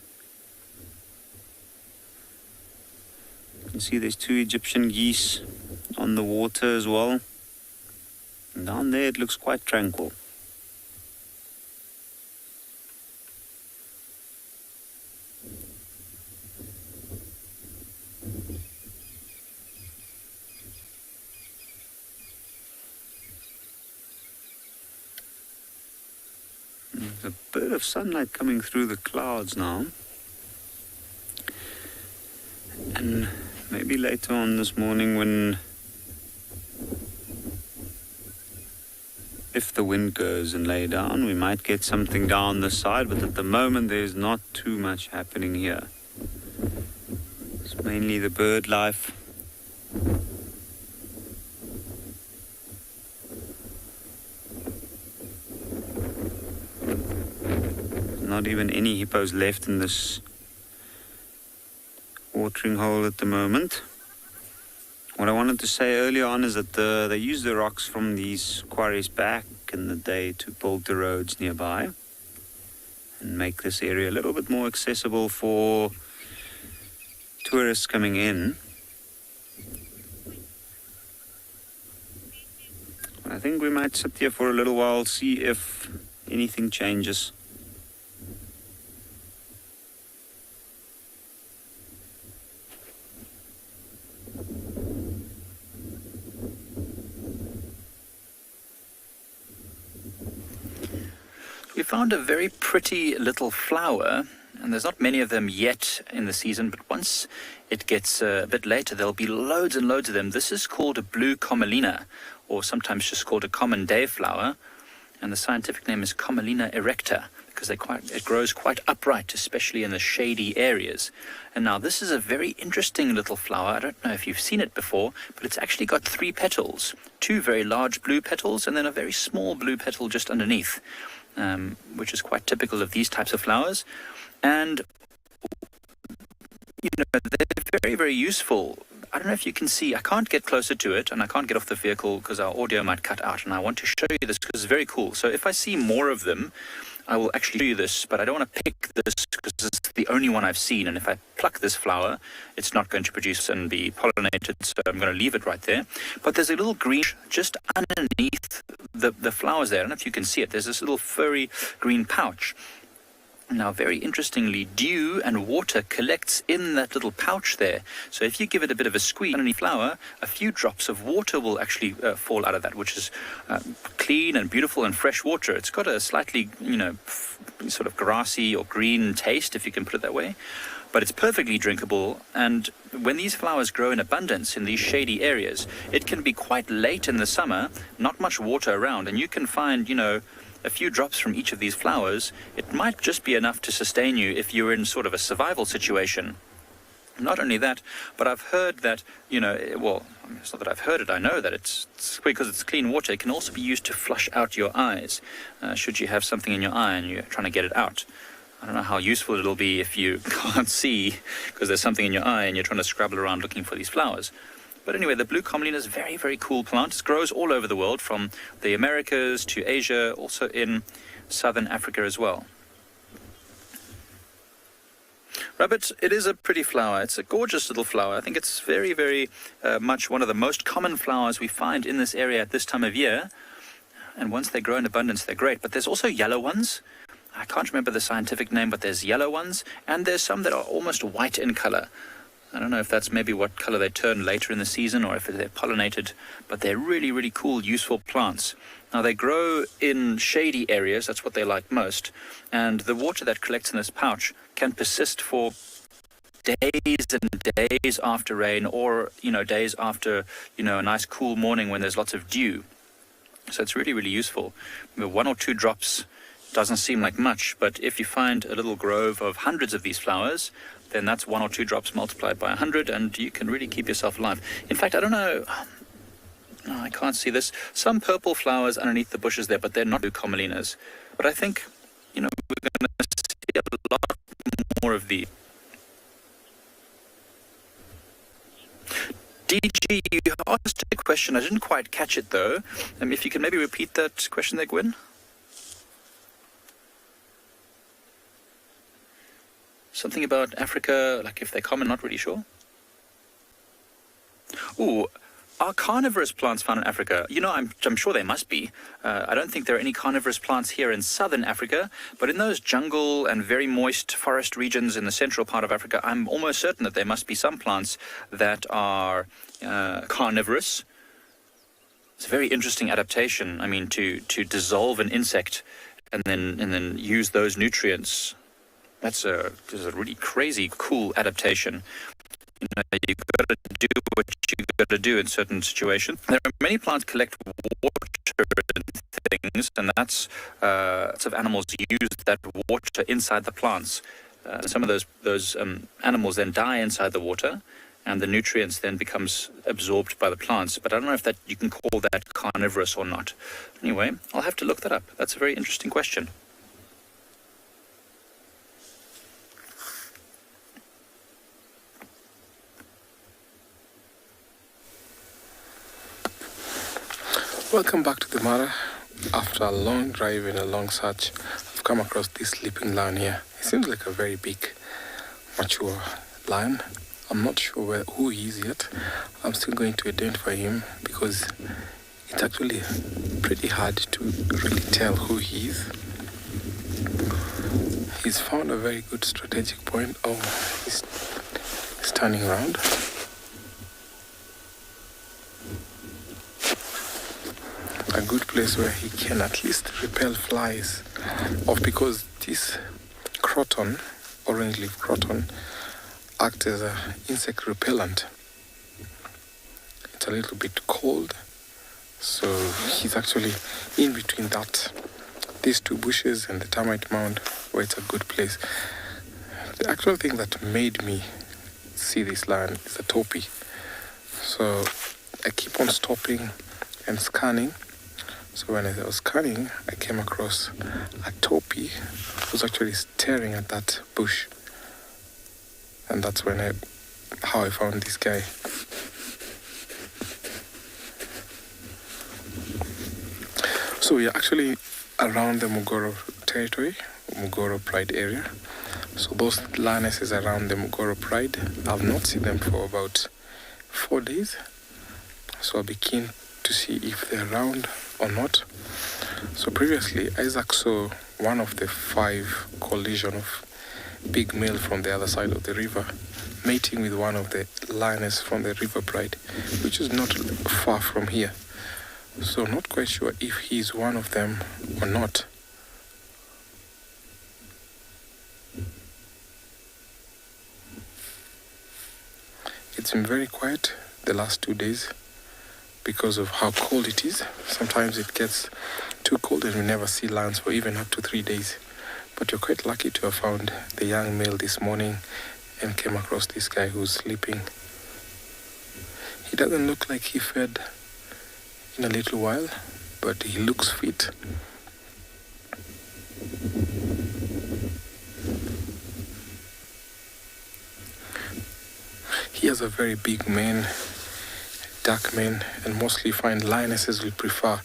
Speaker 8: You can see there's 2 Egyptian geese on the water as well. And down there it looks quite tranquil. There's a bit of sunlight coming through the clouds now. And maybe later on this morning if the wind goes and lay down, we might get something down the side, but at the moment there's not too much happening here. It's mainly the bird life. Not even any hippos left in this watering hole at the moment. What I wanted to say earlier on is that they use the rocks from these quarries back in the day to build the roads nearby and make this area a little bit more accessible for tourists coming in. I think we might sit here for a little while, see if anything changes.
Speaker 9: We found a very pretty little flower, and there's not many of them yet in the season, but once it gets a bit later, there'll be loads and loads of them. This is called a blue commelina, or sometimes just called a common day flower, and the scientific name is Commelina erecta, because it grows quite upright, especially in the shady areas. And now this is a very interesting little flower. I don't know if you've seen it before, but it's actually got 3 petals, 2 very large blue petals, and then a very small blue petal just underneath. Which is quite typical of these types of flowers. And, you know, they're very, very useful. I don't know if you can see, I can't get closer to it, and I can't get off the vehicle because our audio might cut out, and I want to show you this because it's very cool. So if I see more of them, I will actually show you this, but I don't want to pick this because it's the only one I've seen, and if I pluck this flower, it's not going to produce and be pollinated, so I'm going to leave it right there. But there's a little green just underneath the flowers there. I don't know if you can see it. There's this little furry green pouch. Now, very interestingly, dew and water collects in that little pouch there. So if you give it a bit of a squeeze underneath the flower, a few drops of water will actually fall out of that, which is clean and beautiful and fresh water. It's got a slightly, sort of grassy or green taste, if you can put it that way. But it's perfectly drinkable, and when these flowers grow in abundance in these shady areas, it can be quite late in the summer, not much water around, and you can find, a few drops from each of these flowers. It might just be enough to sustain you if you're in sort of a survival situation. Not only that, but I've heard that, it's not that I've heard it, I know that it's because it's clean water, it can also be used to flush out your eyes, should you have something in your eye and you're trying to get it out. I don't know how useful it'll be if you can't see because there's something in your eye and you're trying to scrabble around looking for these flowers. But anyway, the blue commelina is a very, very cool plant. It grows all over the world, from the Americas to Asia, also in southern Africa as well. Rabbit, it is a pretty flower. It's a gorgeous little flower. I think it's very, very much one of the most common flowers we find in this area at this time of year. And once they grow in abundance, they're great. But there's also yellow ones. I can't remember the scientific name, but there's yellow ones. And there's some that are almost white in color. I don't know if that's maybe what color they turn later in the season or if they're pollinated, but they're really, really cool, useful plants. Now, they grow in shady areas. That's what they like most. And the water that collects in this pouch can persist for days and days after rain, or, days after, a nice cool morning when there's lots of dew. So it's really, really useful. 1 or 2 drops doesn't seem like much, but if you find a little grove of hundreds of these flowers, then that's 1 or 2 drops multiplied by 100, and you can really keep yourself alive. In fact, I don't know, I can't see this. Some purple flowers underneath the bushes there, but they're not blue commelinas. But I think, we're going to see a lot more of these. DG, you asked a question. I didn't quite catch it, though. If you can maybe repeat that question there, Gwen. Something about Africa, like if they're common, not really sure. Ooh, are carnivorous plants found in Africa? You know, I'm sure there must be. I don't think there are any carnivorous plants here in southern Africa, but in those jungle and very moist forest regions in the central part of Africa, I'm almost certain that there must be some plants that are carnivorous. It's a very interesting adaptation. I mean, to dissolve an insect and then use those nutrients. That's a really crazy, cool adaptation. You know, you've got to do what you got to do in certain situations. There are many plants collect water and things, and that's lots of animals use that water inside the plants. Some of those animals then die inside the water, and the nutrients then becomes absorbed by the plants. But I don't know if that you can call that carnivorous or not. Anyway, I'll have to look that up. That's a very interesting question.
Speaker 3: Welcome back to the Mara. After a long drive and a long search, I've come across this sleeping lion here. He seems like a very big, mature lion. I'm not sure who he is yet. I'm still going to identify him because it's actually pretty hard to really tell who he is. He's found a very good strategic point. Oh, he's turning around. A good place where he can at least repel flies off, because this croton, orange leaf croton, acts as an insect repellent. It's a little bit cold, so he's actually in between these two bushes and the termite mound, where it's a good place. The actual thing that made me see this lion is a topi. So I keep on stopping and scanning. So when I was scanning, I came across a topi who was actually staring at that bush. And that's how I found this guy. So we are actually around the Mugoro territory, Mugoro Pride area. So those lionesses around the Mugoro Pride, I've not seen them for about 4 days. So I'll be keen to see if they're around or not. So previously, Isaac saw one of the 5 collision of big male from the other side of the river mating with one of the lioness from the River Pride, which is not far from here. So not quite sure if he's one of them or not. It's been very quiet the last 2 days because of how cold it is. Sometimes it gets too cold and we never see lions for even up to 3 days. But you're quite lucky to have found the young male this morning and came across this guy who's sleeping. He doesn't look like he fed in a little while, but he looks fit. He has a very big mane, dark mane, and mostly find lionesses will prefer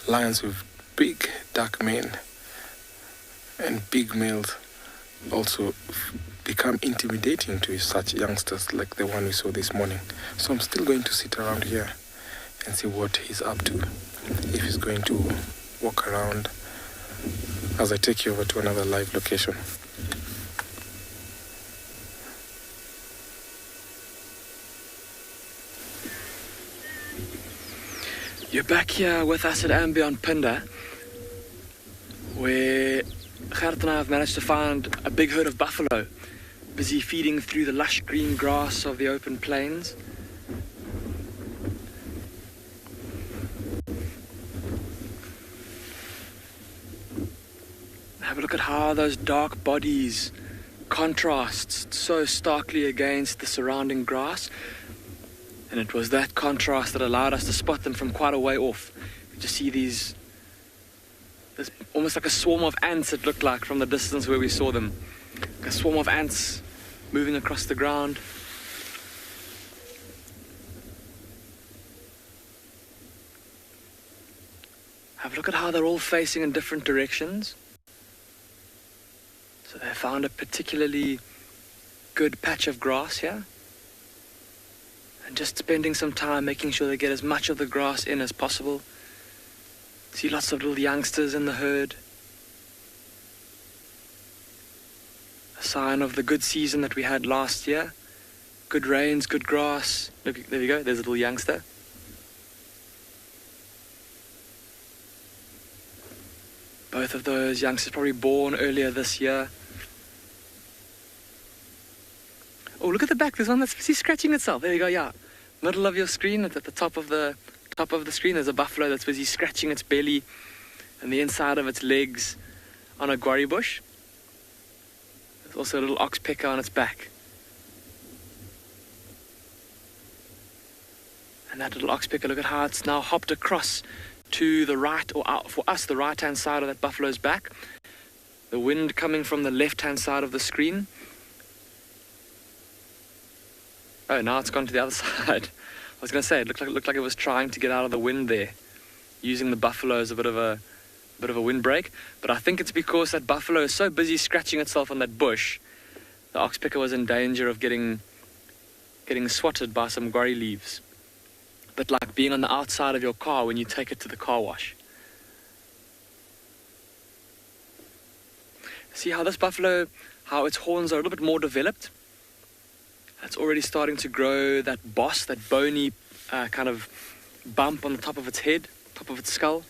Speaker 3: lions with big dark mane, and big males also become intimidating to such youngsters like the one we saw this morning. So I'm still going to sit around here and see what he's up to, if he's going to walk around as I take you over to another live location.
Speaker 10: You're back here with us at Ambion Pinda, where Gert and I have managed to find a big herd of buffalo, busy feeding through the lush green grass of the open plains. Have a look at how those dark bodies contrast so starkly against the surrounding grass. And it was that contrast that allowed us to spot them from quite a way off. You just see there's almost like a swarm of ants, it looked like, from the distance where we saw them. Like a swarm of ants moving across the ground. Have a look at how they're all facing in different directions. So they found a particularly good patch of grass here. And just spending some time making sure they get as much of the grass in as possible. See lots of little youngsters in the herd. A sign of the good season that we had last year. Good rains, good grass. Look, there we go, there's a little youngster. Both of those youngsters probably born earlier this year. Oh, look at the back. There's one that's busy scratching itself. There you go, yeah. Middle of your screen, at the top of the screen, there's a buffalo that's busy scratching its belly and the inside of its legs on a guarri bush. There's also a little oxpecker on its back. And that little oxpecker, look at how it's now hopped across to the right, or out, for us, the right-hand side of that buffalo's back. The wind coming from the left-hand side of the screen. Oh, now it's gone to the other side. I was going to say, it looked like it was trying to get out of the wind there, using the buffalo as a bit of a windbreak. But I think it's because that buffalo is so busy scratching itself on that bush, the oxpecker was in danger of getting swatted by some guarri leaves. A bit like being on the outside of your car when you take it to the car wash. See how this buffalo, how its horns are a little bit more developed? It's already starting to grow that boss, that bony kind of bump on the top of its head, top of its skull.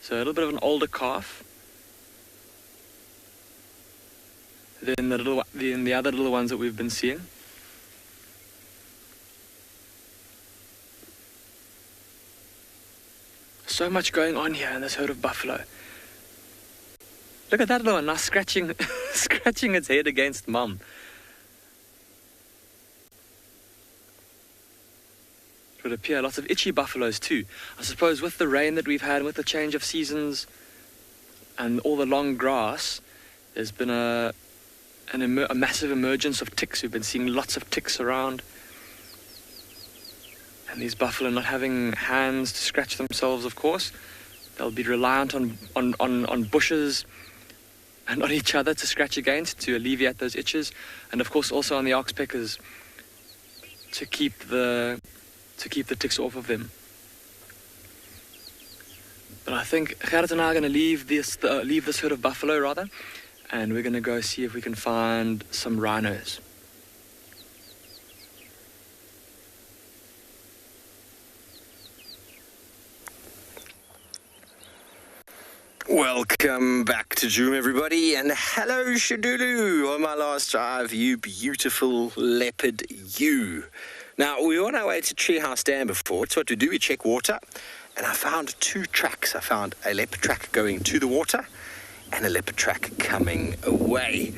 Speaker 10: So a little bit of an older calf. Then the other little ones that we've been seeing. So much going on here in this herd of buffalo. Look at that little one now scratching its head against mum. It would appear lots of itchy buffaloes too. I suppose with the rain that we've had, with the change of seasons and all the long grass, there's been a massive emergence of ticks. We've been seeing lots of ticks around. And these buffalo not having hands to scratch themselves, of course, they'll be reliant on bushes and on each other to scratch against to alleviate those itches, and of course also on the oxpeckers to keep the ticks off of them. But I think Gerrit and I are going to leave this herd of buffalo rather, and we're going to go see if we can find some rhinos.
Speaker 7: Welcome back to Zoom, everybody, and hello, Tswalu, on my last drive, you beautiful leopard, you. Now, we were on our way to Treehouse Dam before. It's what we do, we check water, and I found two tracks. I found a leopard track going to the water and a leopard track coming away.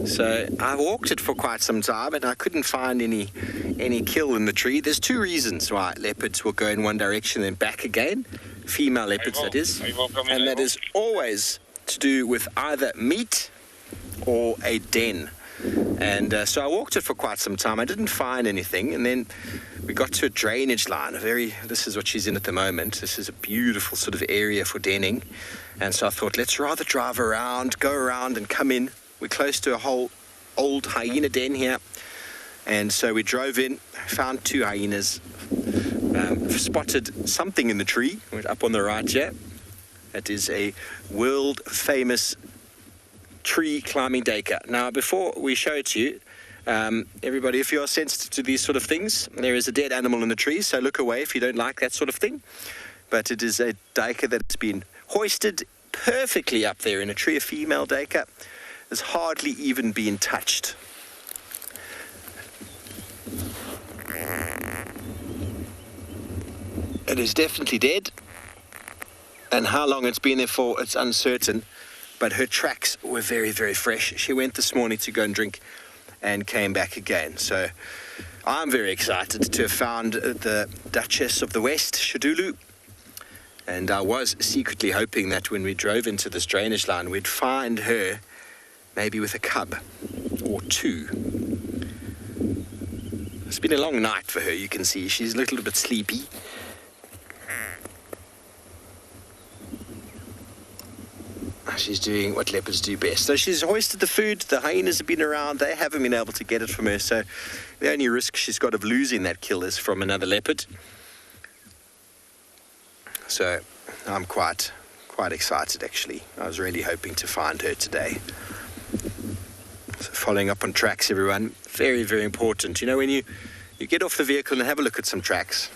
Speaker 7: So I walked it for quite some time, and I couldn't find any kill in the tree. There's two reasons why leopards will go in one direction and back again. Female leopards, that is. And that is always to do with either meat or a den. And so I walked it for quite some time. I didn't find anything, and then we got to a drainage line. This is what she's in at the moment. This is a beautiful sort of area for denning. And so I thought, let's rather drive around, go around and come in. We're close to a whole old hyena den here. And so we drove in, found two hyenas, spotted something in the tree, up on the right here. That is a world famous tree climbing duiker. Now, before we show it to you, everybody, if you're sensitive to these sort of things, there is a dead animal in the tree, so look away if you don't like that sort of thing. But it is a duiker that's been hoisted perfectly up there in a tree. A female duiker has hardly even been touched. It is definitely dead, and how long it's been there for, it's uncertain, but her tracks were very, very fresh. She went this morning to go and drink and came back again. So I'm very excited to have found the Duchess of the West, Tswalu, and I was secretly hoping that when we drove into this drainage line, we'd find her maybe with a cub or two. It's been a long night for her, you can see. She's a little bit sleepy. she's doing what leopards do best. So she's hoisted the food. The hyenas have been around. They haven't been able to get it from her. So the only risk she's got of losing that kill is from another leopard. So I'm quite excited, actually. I was really hoping to find her today. So following up on tracks, everyone, very, very important. You know, when you get off the vehicle and have a look at some tracks.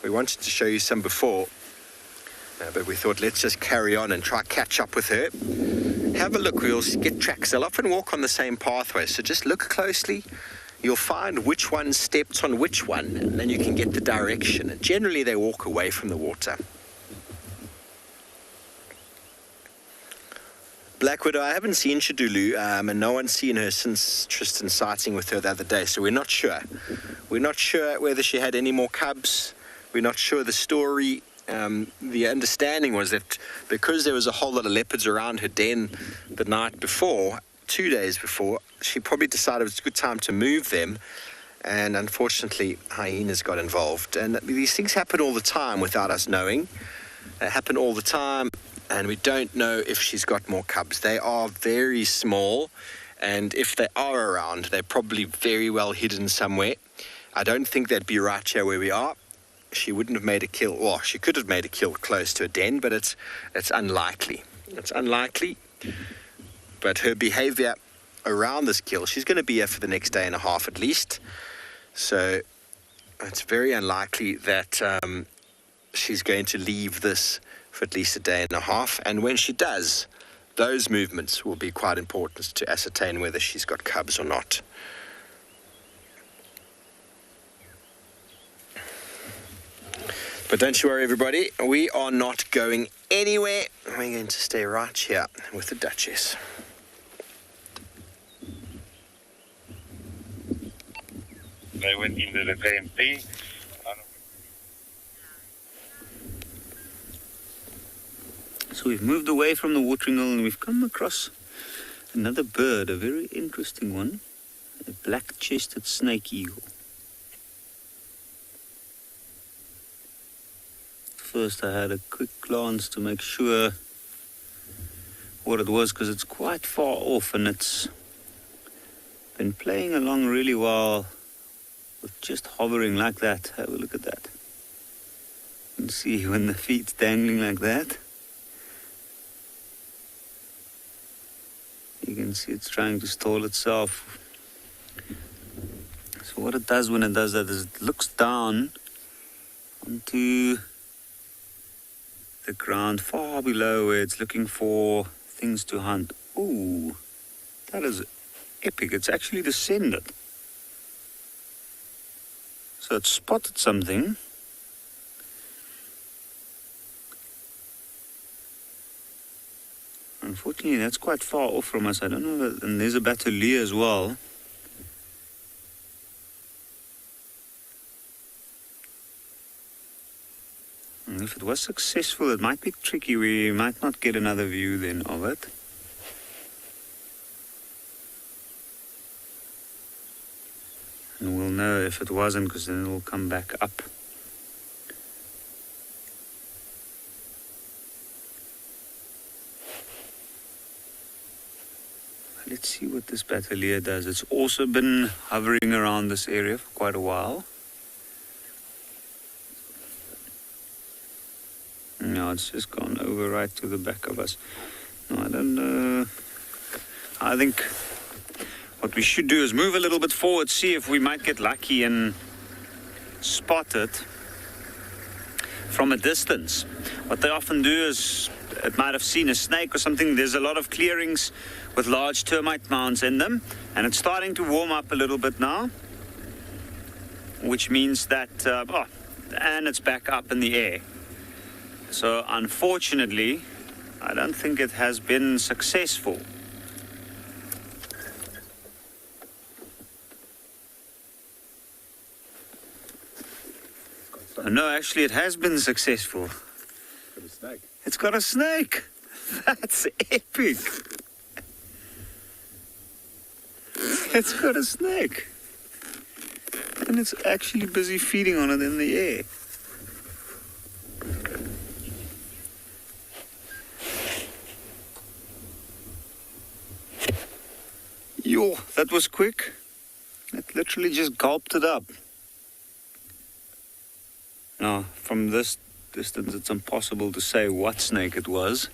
Speaker 7: We wanted to show you some before, but we thought let's just carry on and try catch up with her. Have a look. We'll get tracks. They'll often walk on the same pathway, so just look closely. You'll find which one steps on which one, and then you can get the direction. And generally, they walk away from the water. Black Widow, I haven't seen Shadulu, and no one's seen her since Tristan's sighting with her the other day, so we're not sure. We're not sure whether she had any more cubs. We're not sure the story. The understanding was that because there was a whole lot of leopards around her den the night before, 2 days before, she probably decided it was a good time to move them, and unfortunately, hyenas got involved. And these things happen all the time without us knowing. They happen all the time. And we don't know if she's got more cubs. They are very small, and if they are around, they're probably very well hidden somewhere. I don't think they'd be right here where we are. She wouldn't have made a kill. Well, she could have made a kill close to a den, but it's unlikely. It's unlikely. But her behavior around this kill, she's going to be here for the next day and a half at least. So it's very unlikely that she's going to leave this for at least a day and a half, and when she does, those movements will be quite important to ascertain whether she's got cubs or not. But don't you worry, everybody, we are not going anywhere. We're going to stay right here with the Duchess.
Speaker 6: They went into the KMP.
Speaker 8: So we've moved away from the watering hole and we've come across another bird, a very interesting one, a black-chested snake eagle. First I had a quick glance to make sure what it was, because it's quite far off and it's been playing along really well with just hovering like that. Have a look at that. You can see when the feet's dangling like that. You can see it's trying to stall itself. So what it does when it does that is it looks down onto the ground far below where it's looking for things to hunt. Ooh, that is epic. It's actually descended. So it spotted something. Unfortunately, that's quite far off from us. I don't know that, and there's a batelier as well. And if it was successful, it might be tricky. We might not get another view then of it. And we'll know if it wasn't, because then it'll come back up. Let's see what this batelier does. It's also been hovering around this area for quite a while. No, it's just gone over right to the back of us. No, I don't know. I think what we should do is move a little bit forward, see if we might get lucky and spot it from a distance. What they often do is, it might have seen a snake or something. There's a lot of clearings with large termite mounds in them, and it's starting to warm up a little bit now, which means that, and it's back up in the air. So unfortunately, I don't think it has been successful. No, actually it has been successful.
Speaker 9: Got a snake.
Speaker 8: It's got a snake. That's epic. It's got a snake. And it's actually busy feeding on it in the air. that was quick. It literally just gulped it up. Now, from this distance, it's impossible to say what snake it was.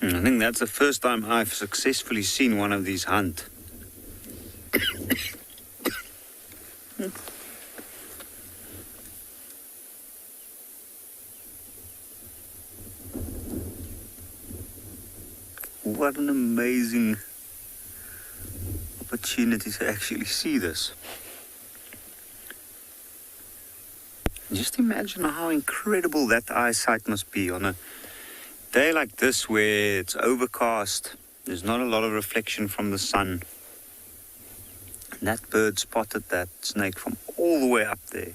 Speaker 8: I think that's the first time I've successfully seen one of these hunt. What an amazing opportunity to actually see this. Just imagine how incredible that eyesight must be on a day like this where it's overcast, there's not a lot of reflection from the sun. And that bird spotted that snake from all the way up there.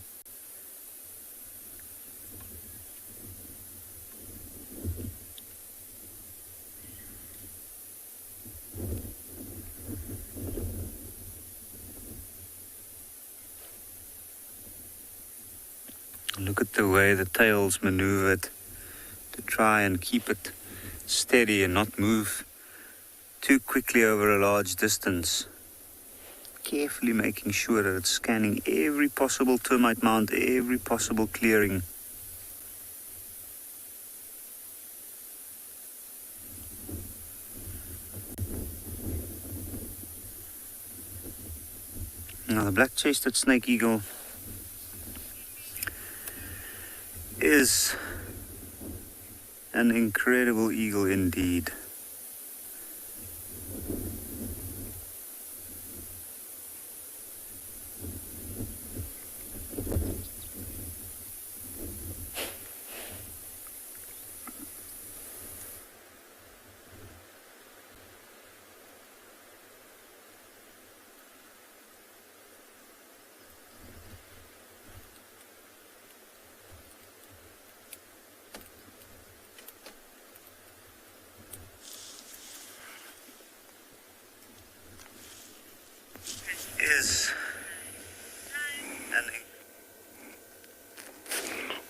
Speaker 8: Look at the way the tail's maneuvered to try and keep it steady and not move too quickly over a large distance. Carefully making sure that it's scanning every possible termite mound, every possible clearing. Now the black-chested snake eagle is an incredible eagle indeed.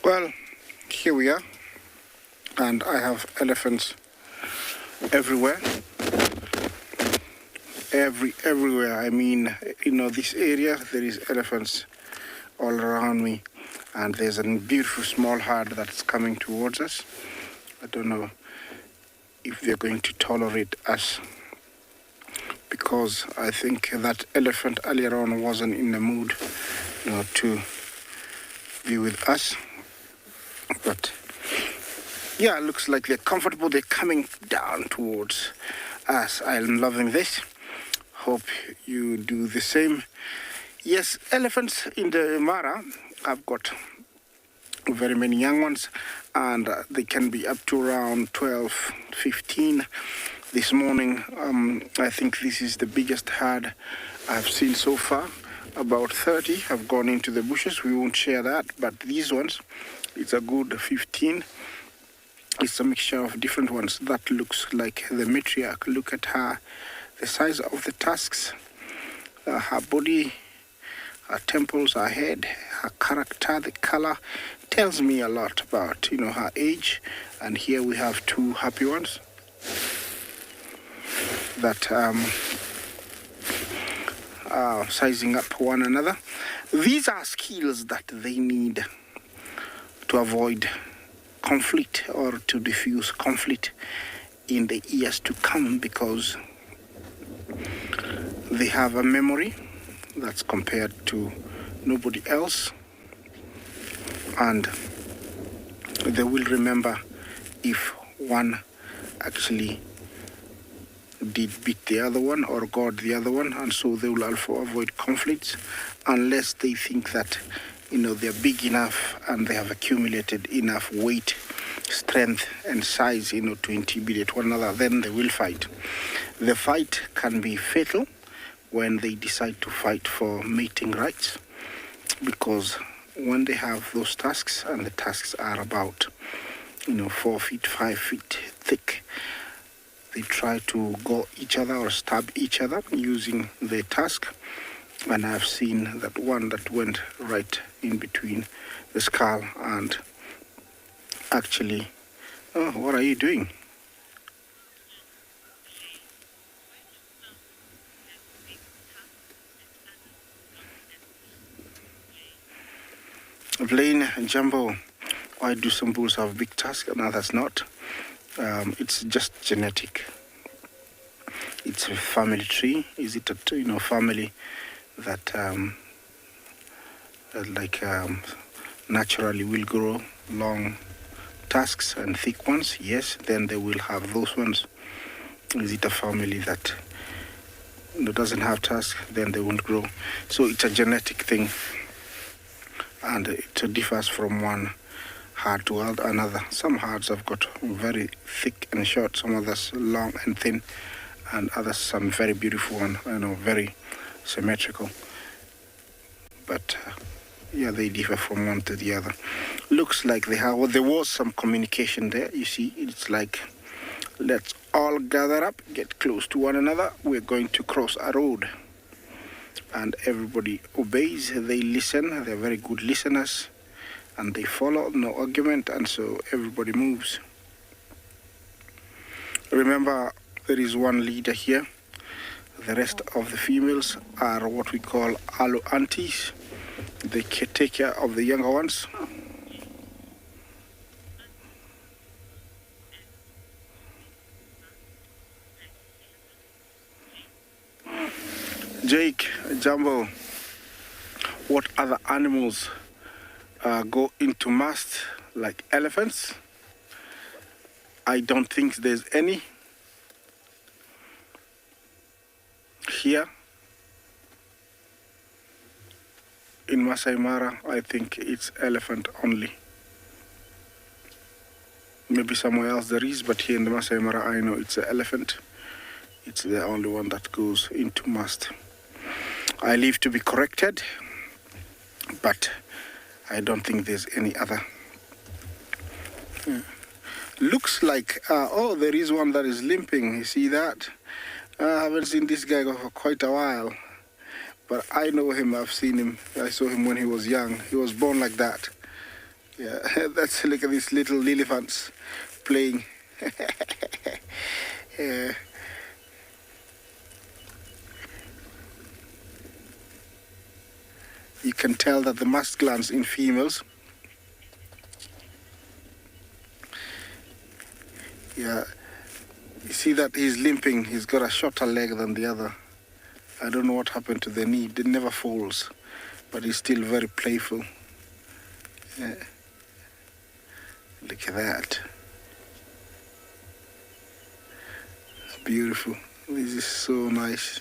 Speaker 4: Well, here we are, and I have elephants everywhere. Everywhere. I mean, this area, there is elephants all around me, and there's a beautiful small herd that's coming towards us. I don't know if they're going to tolerate us, because I think that elephant earlier on wasn't in the mood, to be with us. But yeah, it looks like they're comfortable. They're coming down towards us. I'm loving this. Hope you do the same. Yes, elephants in the Mara have got very many young ones, and they can be up to around 12, 15. This morning, I think this is the biggest herd I've seen so far. About 30 have gone into the bushes. We won't share that, but these ones, it's a good 15. It's a mixture of different ones. That looks like the matriarch. Look at her, the size of the tusks, her body, her temples, her head, her character, the color. Tells me a lot about, her age. And here we have two happy ones that are sizing up one another. These are skills that they need to avoid conflict or to diffuse conflict in the years to come, because they have a memory that's compared to nobody else, and they will remember if one actually did beat the other one or got the other one, and so they will also avoid conflicts unless they think that they're big enough and they have accumulated enough weight, strength and size to intimidate one another. Then they will fight. The fight can be fatal when they decide to fight for mating rights, because when they have those tusks, and the tusks are about 4 feet, 5 feet thick, they try to go each other or stab each other using their tusk. And I've seen that one that went right in between the skull and actually Oh, what are you doing? Blaine, Jumbo, why do some bulls have big tusks and others not? It's just genetic. It's a family tree. Is it a family that naturally will grow long tusks and thick ones? Yes, then they will have those ones. Is it a family that doesn't have tusks? Then they won't grow. So it's a genetic thing, and it differs from one herd to another. Some herds have got very thick and short, some others long and thin, and others some very beautiful and very symmetrical. But yeah, they differ from one to the other. Looks like there was some communication there. You see, it's like, let's all gather up, get close to one another. We're going to cross a road. And everybody obeys, they listen, they're very good listeners, and they follow, no argument, and so everybody moves. Remember, there is one leader here. The rest of the females are what we call alo aunties. They take care of the younger ones. Jake, Jumbo, what other animals go into mast like elephants? I don't think there's any here in Masai Mara. I think it's elephant only. Maybe somewhere else there is, but here in the Masai Mara I know it's an elephant. It's the only one that goes into mast. I live to be corrected, but I don't think there's any other. Looks like, there is one that is limping. You see that? I haven't seen this guy for quite a while, but I know him. I've seen him. I saw him when he was young. He was born like that. Yeah, that's, look at these little elephants playing. Yeah. You can tell that the mast glands in females, yeah, you see that he's limping. He's got a shorter leg than the other. I don't know what happened to the knee. It never falls, but he's still very playful. Yeah. Look at that. It's beautiful. This is so nice.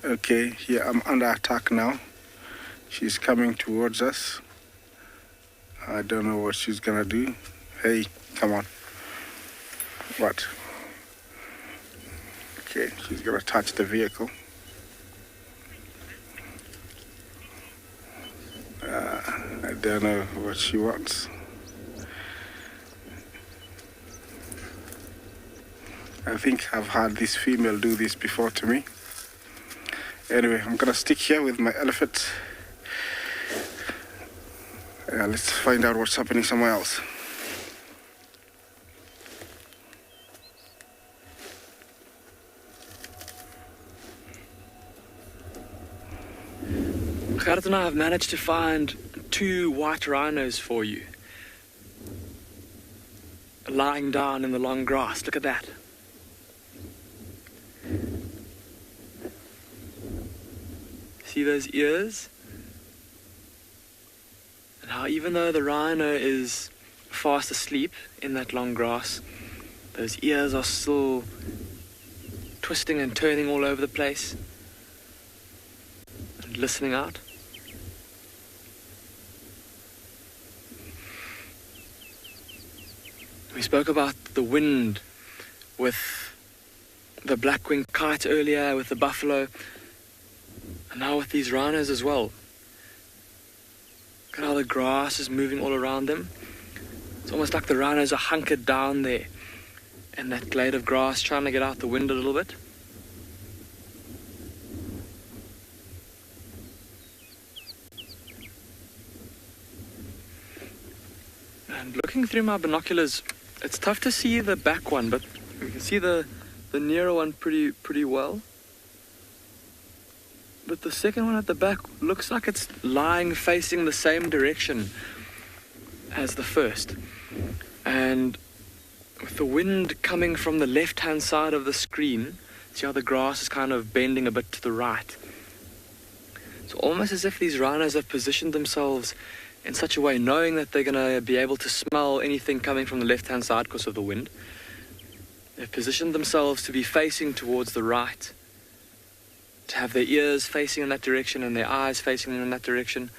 Speaker 4: Okay, here I'm under attack now. She's coming towards us. I don't know what she's gonna do. Hey, come on. What? Okay, she's gonna touch the vehicle. I don't know what she wants. I think I've had this female do this before to me. Anyway, I'm gonna stick here with my elephant. Let's find out what's happening somewhere else.
Speaker 10: Gerrit and I have managed to find 2 white rhinos for you, lying down in the long grass. Look at that. See those ears? And how even though the rhino is fast asleep in that long grass, those ears are still twisting and turning all over the place and listening out. We spoke about the wind with the black-winged kite earlier, with the buffalo, and now with these rhinos as well. Look at how the grass is moving all around them. It's almost like the rhinos are hunkered down there in that glade of grass, trying to get out the wind a little bit. And looking through my binoculars, it's tough to see the back one, but we can see the nearer one pretty well. But the second one at the back looks like it's lying facing the same direction as the first. And with the wind coming from the left-hand side of the screen, see how the grass is kind of bending a bit to the right. It's almost as if these rhinos have positioned themselves in such a way, knowing that they're going to be able to smell anything coming from the left-hand side because of the wind. They've positioned themselves to be facing towards the right, to have their ears facing in that direction and their eyes facing in that direction,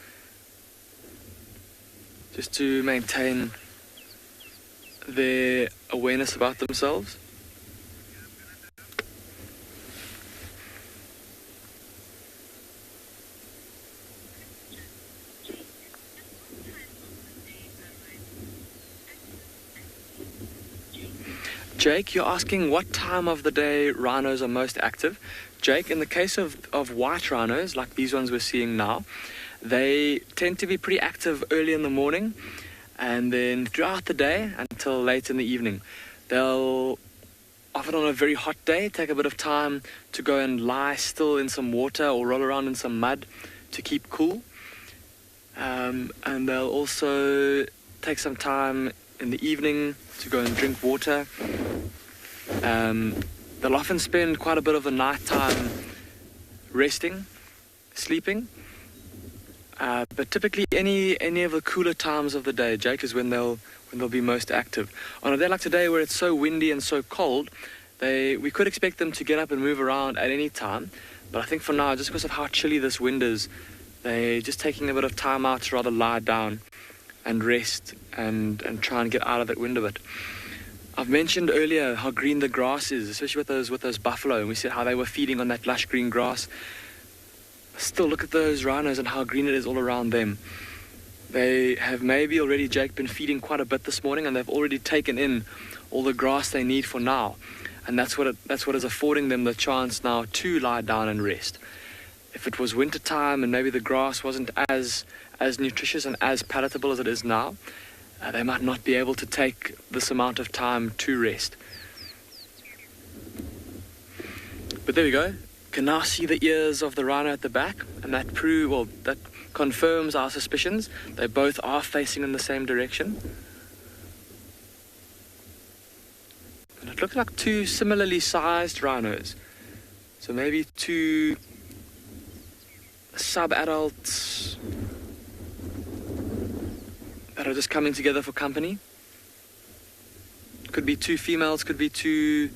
Speaker 10: just to maintain their awareness about themselves. Jake, you're asking what time of the day rhinos are most active. Jake, in the case of white rhinos, like these ones we're seeing now, they tend to be pretty active early in the morning and then throughout the day until late in the evening. They'll, often on a very hot day, take a bit of time to go and lie still in some water or roll around in some mud to keep cool. And they'll also take some time in the evening to go and drink water. They'll often spend quite a bit of the night time resting, sleeping. But typically any of the cooler times of the day, Jake, is when they'll be most active. On a day like today where it's so windy and so cold, we could expect them to get up and move around at any time. But I think for now, just because of how chilly this wind is, they're just taking a bit of time out to rather lie down and rest and try and get out of that wind a bit. I've mentioned earlier how green the grass is, especially with those buffalo, and we said how they were feeding on that lush green grass. Still, look at those rhinos and how green it is all around them. They have maybe already, Jake, been feeding quite a bit this morning, and they've already taken in all the grass they need for now. And that's what is affording them the chance now to lie down and rest. If it was winter time and maybe the grass wasn't as nutritious and as palatable as it is now, they might not be able to take this amount of time to rest. But there we go. Can now see the ears of the rhino at the back, and that confirms our suspicions. They both are facing in the same direction. And it looks like two similarly sized rhinos. So maybe two sub-adults that are just coming together for company. Could be two females, could be two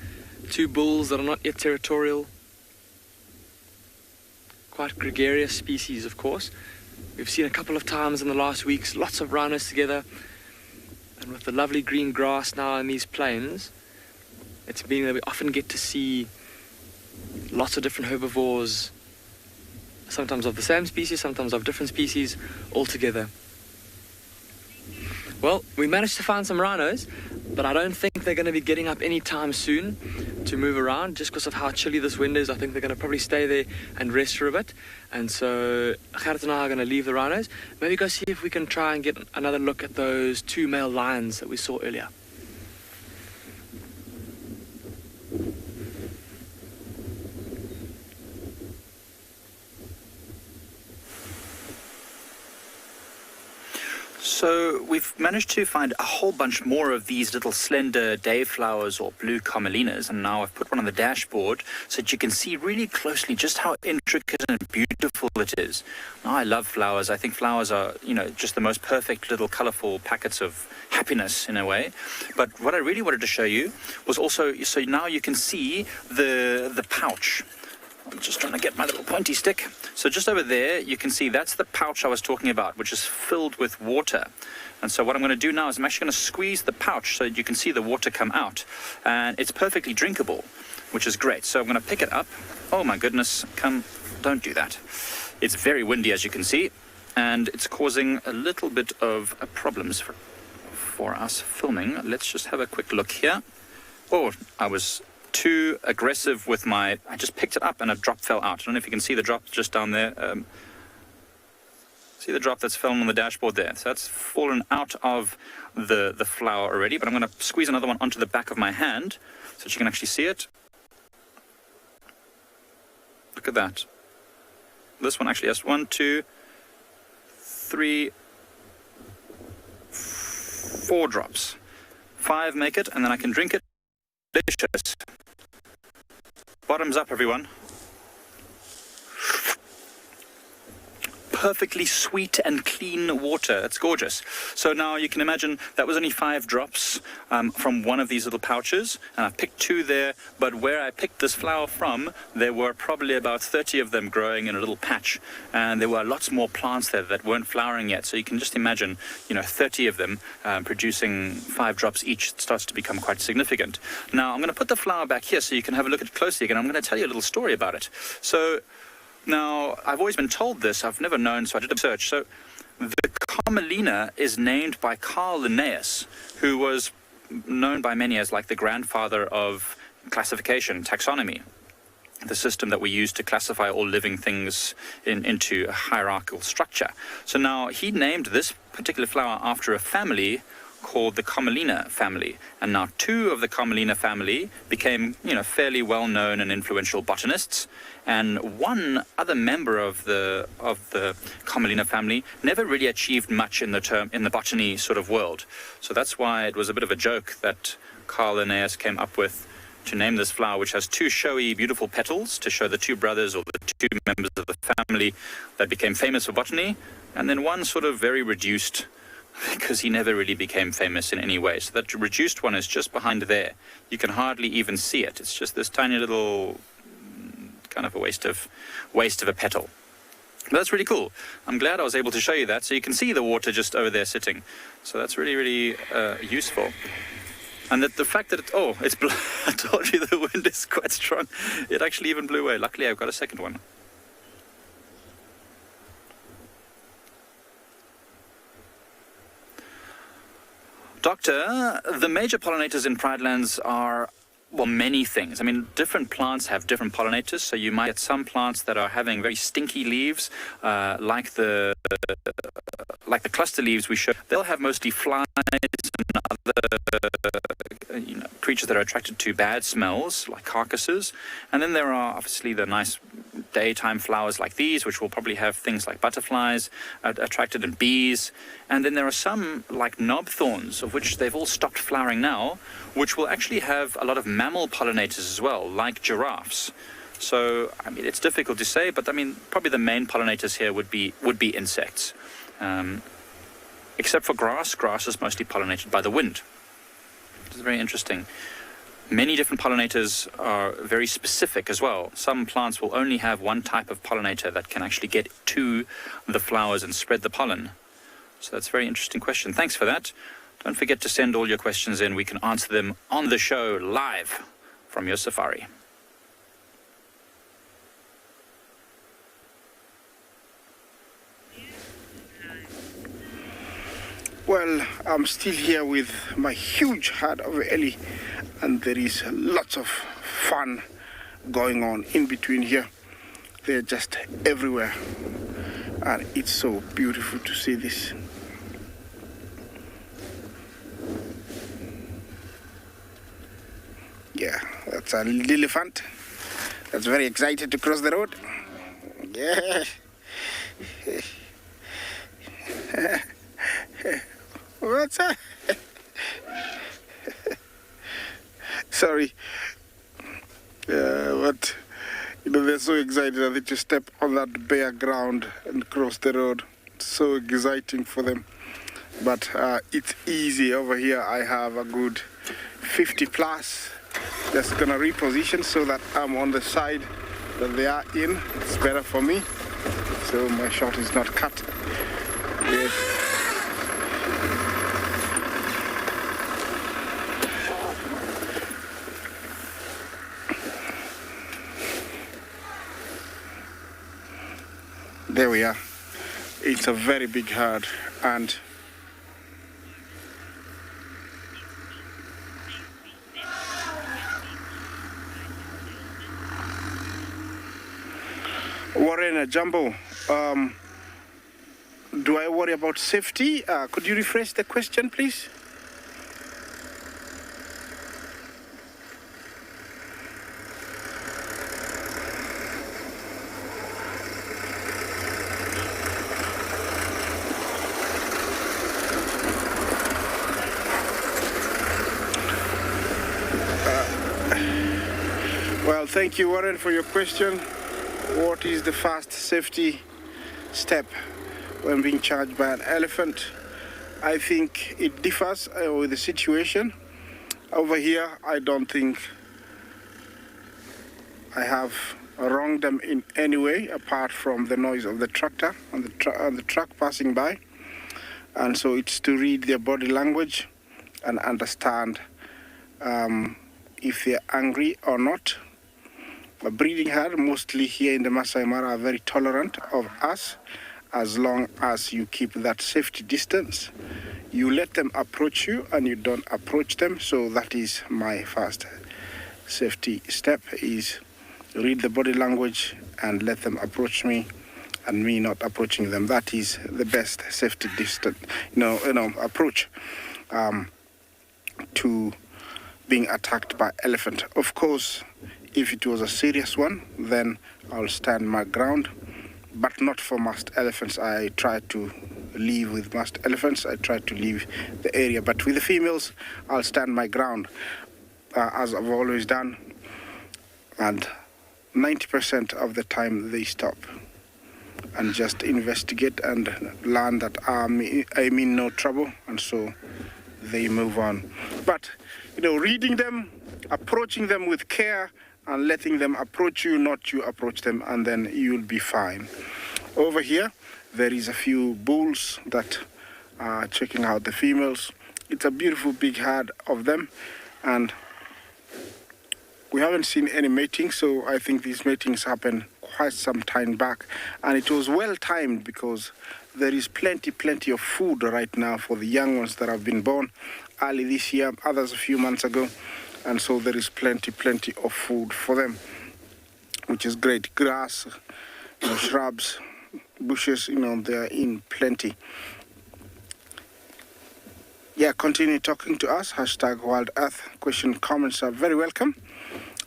Speaker 10: bulls that are not yet territorial. Quite gregarious species, of course. We've seen a couple of times in the last weeks, lots of rhinos together. And with the lovely green grass now in these plains, it's been that we often get to see lots of different herbivores, sometimes of the same species, sometimes of different species, all together. Well, we managed to find some rhinos, but I don't think they're going to be getting up anytime soon to move around just because of how chilly this wind is. I think they're going to probably stay there and rest for a bit. And so Gerrit and I are going to leave the rhinos. Maybe go see if we can try and get another look at those two male lions that we saw earlier.
Speaker 9: So we've managed to find a whole bunch more of these little slender dayflowers or blue comelinas, and now I've put one on the dashboard so that you can see really closely just how intricate and beautiful it is. Now, I love flowers. I think flowers are, just the most perfect little colorful packets of happiness in a way. But what I really wanted to show you was also, so now you can see the pouch. I'm just trying to get my little pointy stick. So just over there, you can see that's the pouch I was talking about, which is filled with water. And so what I'm going to do now is I'm actually going to squeeze the pouch so that you can see the water come out. And it's perfectly drinkable, which is great. So I'm going to pick it up. Oh my goodness, don't do that. It's very windy, as you can see, and it's causing a little bit of problems for us filming. Let's just have a quick look here. Oh, I was too aggressive with I just picked it up and a drop fell out. I don't know if you can see the drop just down there. See the drop that's fallen on the dashboard there? So that's fallen out of the flour already, but I'm going to squeeze another one onto the back of my hand so that you can actually see it. Look at that. This one actually has 1, 2, 3, 4 drops. 5 make it, and then I can drink it. Delicious. Bottoms up, everyone. Perfectly sweet and clean water. It's gorgeous. So now you can imagine that was only 5 drops from one of these little pouches, and I picked 2 there, but where I picked this flower from, there were probably about 30 of them growing in a little patch, and there were lots more plants there that weren't flowering yet. So you can just imagine, 30 of them producing 5 drops each. It starts to become quite significant. Now I'm going to put the flower back here so you can have a look at it closely again. I'm going to tell you a little story about it. So now, I've always been told this, I've never known, so I did a search. So, the Commelina is named by Carl Linnaeus, who was known by many as like the grandfather of classification, taxonomy, the system that we use to classify all living things into a hierarchical structure. So now, he named this particular flower after a family called the Commelina family, and now 2 of the Commelina family became, fairly well-known and influential botanists, and 1 other member of the Commelina family never really achieved much in the botany sort of world. So that's why it was a bit of a joke that Carl Linnaeus came up with to name this flower, which has 2 showy, beautiful petals to show the 2 brothers or the 2 members of the family that became famous for botany, and then 1 sort of very reduced, because he never really became famous in any way. So that reduced one is just behind there. You can hardly even see it. It's just this tiny little kind of a waste of a petal. But that's really cool. I'm glad I was able to show you that. So you can see the water just over there sitting. So that's really, really useful. And the fact that I told you the wind is quite strong. It actually even blew away. Luckily, I've got a second one. Doctor, the major pollinators in Pridelands are, well, many things. I mean, different plants have different pollinators, so you might get some plants that are having very stinky leaves, like the cluster leaves we showed. They'll have mostly flies and other creatures that are attracted to bad smells, like carcasses. And then there are obviously the nice daytime flowers like these, which will probably have things like butterflies attracted and bees. And then there are some like knob thorns, of which they've all stopped flowering now, which will actually have a lot of mammal pollinators as well, like giraffes. So, I mean, it's difficult to say, but I mean, probably the main pollinators here would be insects. Except for grass. Grass is mostly pollinated by the wind. It's very interesting. Many different pollinators are very specific as well. Some plants will only have one type of pollinator that can actually get to the flowers and spread the pollen. So that's a very interesting question. Thanks for that. Don't forget to send all your questions in. We can answer them on the show live from your safari.
Speaker 4: Well, I'm still here with my huge herd of Ellie, and there is lots of fun going on in between here. They're just everywhere, and it's so beautiful to see this. Yeah, that's an elephant that's very excited to cross the road. Yeah. What's that? Sorry. But, they're so excited that they just step on that bare ground and cross the road. It's so exciting for them. But it's easy. Over here, I have a good 50 plus. Just gonna reposition so that I'm on the side that they are in. It's better for me. So my shot is not cut. Yes. There we are. It's a very big herd, and Warren, Jumbo, Do I worry about safety? Could you rephrase the question, please? Well, thank you, Warren, for your question. What is the first safety step when being charged by an elephant? I think it differs with the situation. Over here, I don't think I have wronged them in any way apart from the noise of the tractor and the truck passing by. And so it's to read their body language and understand if they're angry or not. A breeding herd, mostly here in the Masai Mara, are very tolerant of us as long as you keep that safety distance. You let them approach you and you don't approach them. So that is my first safety step, is read the body language and let them approach me and me not approaching them. That is the best safety distance, approach to being attacked by elephant. Of course, if it was a serious one, then I'll stand my ground, but not for masked elephants. I try to leave with masked elephants. I try to leave the area, but with the females, I'll stand my ground, as I've always done. And 90% of the time they stop and just investigate and learn that I'm in no trouble, and so they move on. But, reading them, approaching them with care, and letting them approach you, not you approach them, and then you'll be fine. Over here, there is a few bulls that are checking out the females. It's a beautiful big herd of them, and we haven't seen any mating, so I think these matings happened quite some time back, and it was well timed because there is plenty of food right now for the young ones that have been born early this year, others a few months ago. And so there is plenty of food for them, which is great. Grass, shrubs, bushes, they are in plenty. Yeah, continue talking to us. #WildEarth. Question, comments are very welcome.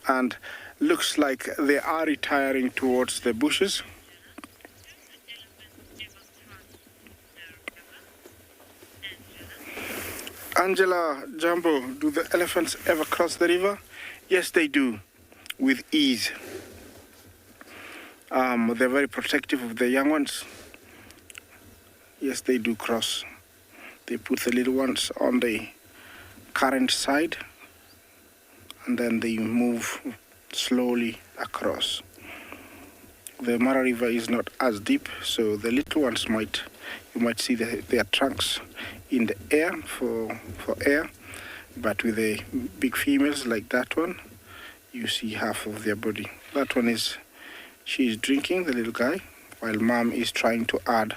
Speaker 4: And looks like they are retiring towards the bushes. Angela, Jumbo, do the elephants ever cross the river? Yes, they do, with ease. They're very protective of the young ones. Yes, they do cross. They put the little ones on the current side, and then they move slowly across. The Mara River is not as deep, so the little ones you might see their trunks in the air for air, but with the big females like that one, you see half of their body. That one she's drinking, the little guy, while mom is trying to add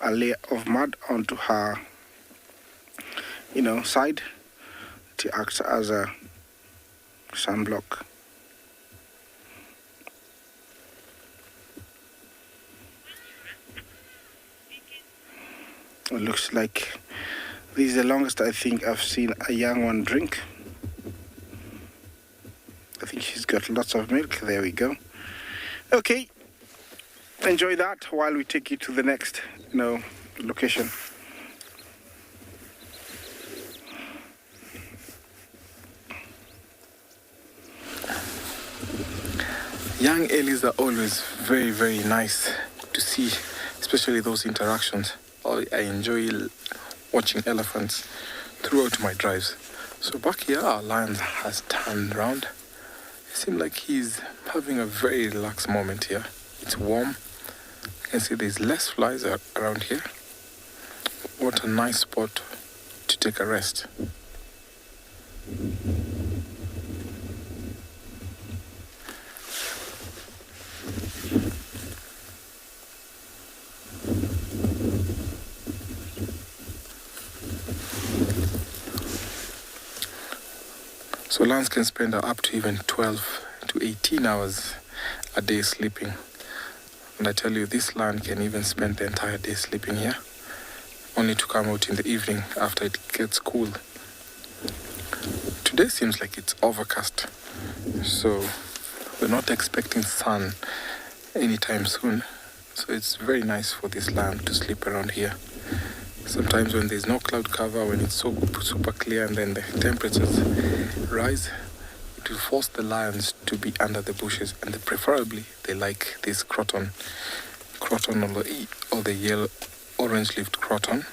Speaker 4: a layer of mud onto her, side. It acts as a sunblock. It looks like this is the longest I think I've seen a young one drink. I think she's got lots of milk. There we go. Okay, enjoy that while we take you to the next, location.
Speaker 3: Young Ellies are always very nice to see, especially those interactions. I enjoy watching elephants throughout my drives. So back here, our lion has turned around. It seems like he's having a very relaxed moment here. It's warm. You can see there's less flies around here. What a nice spot to take a rest. So lions can spend up to even 12 to 18 hours a day sleeping. And I tell you, this lion can even spend the entire day sleeping here, only to come out in the evening after it gets cool. Today seems like it's overcast, so we're not expecting sun anytime soon. So it's very nice for this lion to sleep around here. Sometimes when there's no cloud cover, when it's so super clear and then the temperatures rise, it will force the lions to be under the bushes, and preferably they like this croton or the yellow orange-leaved croton,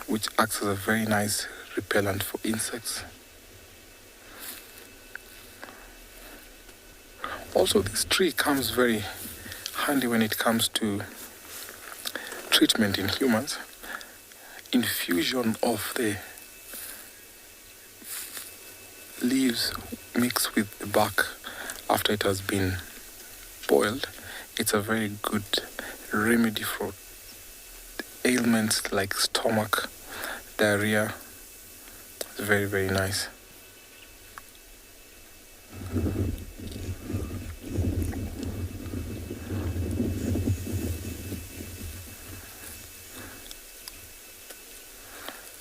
Speaker 3: which acts as a very nice repellent for insects. Also, this tree comes very handy when it comes to treatment in humans. Infusion of the leaves mixed with the bark after it has been boiled. It's a very good remedy for ailments like stomach, diarrhea. It's very, very nice.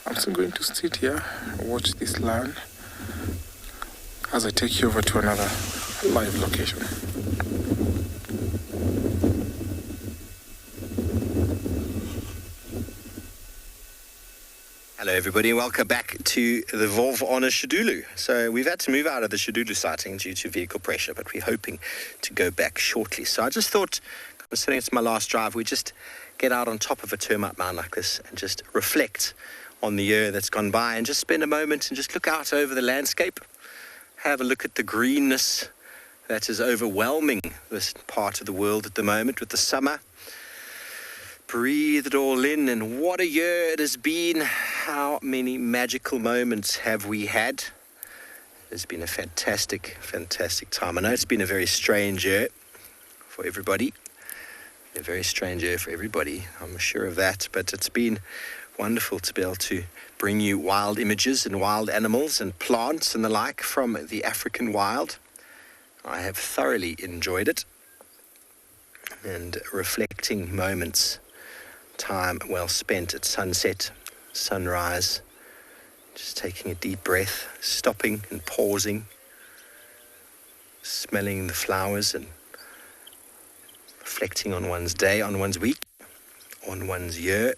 Speaker 3: I'm still going to sit here and watch this lion as I take you over to another live location.
Speaker 7: Hello everybody, welcome back to the Volvo on a Shadulu. So we've had to move out of the Shadulu sighting due to vehicle pressure, but we're hoping to go back shortly. So I just thought, considering it's my last drive, we just get out on top of a termite mound like this and just reflect on the year that's gone by and just spend a moment and just look out over the landscape, have a look at the greenness that is overwhelming this part of the world at the moment with the summer. Breathe it all in, and what a year it has been. How many magical moments have we had? It's been a fantastic, fantastic time. I know it's been a very strange year for everybody. A very strange year for everybody, I'm sure of that, but it's been wonderful to be able to bring you wild images and wild animals and plants and the like from the African wild. I have thoroughly enjoyed it, and reflecting moments, time well spent at sunset, sunrise, just taking a deep breath, stopping and pausing, smelling the flowers and reflecting on one's day, on one's week, on one's year.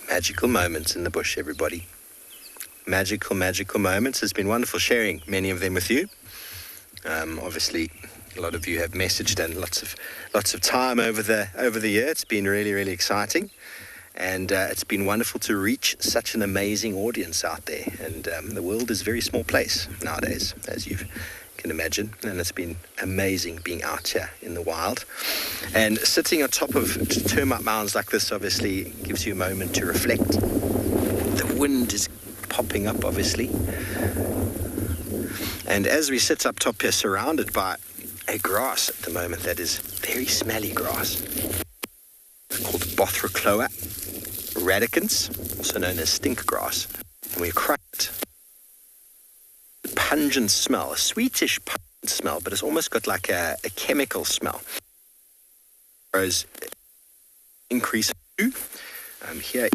Speaker 7: Magical moments in the bush, everybody. Magical, magical moments. It's been wonderful sharing many of them with you. Obviously, a lot of you have messaged and lots of time over the year. It's been really, really exciting, and it's been wonderful to reach such an amazing audience out there. And the world is a very small place nowadays, as you can imagine, and it's been amazing being out here in the wild. And sitting on top of termite mounds like this obviously gives you a moment to reflect. The wind is popping up, obviously. And as we sit up top here, surrounded by a grass at the moment that is very smelly grass, called Bothrocloa radicans, also known as stink grass. And we crush it. Pungent smell, a sweetish pungent smell, but it's almost got like a chemical smell. Whereas increase here,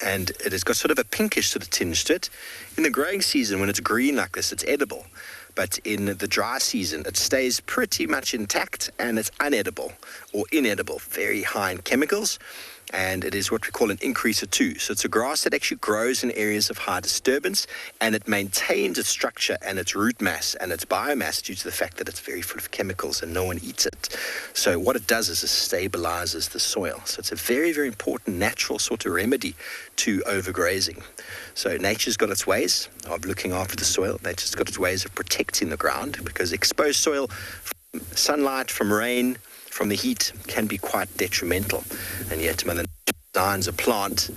Speaker 7: and it has got sort of a pinkish sort of tinge to it. In the growing season, when it's green like this, it's edible, but in the dry season, it stays pretty much intact and it's unedible or inedible, very high in chemicals. and it is what we call an increaser too. So it's a grass that actually grows in areas of high disturbance, and it maintains its structure and its root mass and its biomass due to the fact that it's very full of chemicals and no one eats it. So what it does is it stabilizes the soil. So it's a very, very important natural sort of remedy to overgrazing. So nature's got its ways of looking after the soil. Nature's got its ways of protecting the ground, because exposed soil from sunlight, from rain, from the heat can be quite detrimental. And yet Mother Nature designs a plant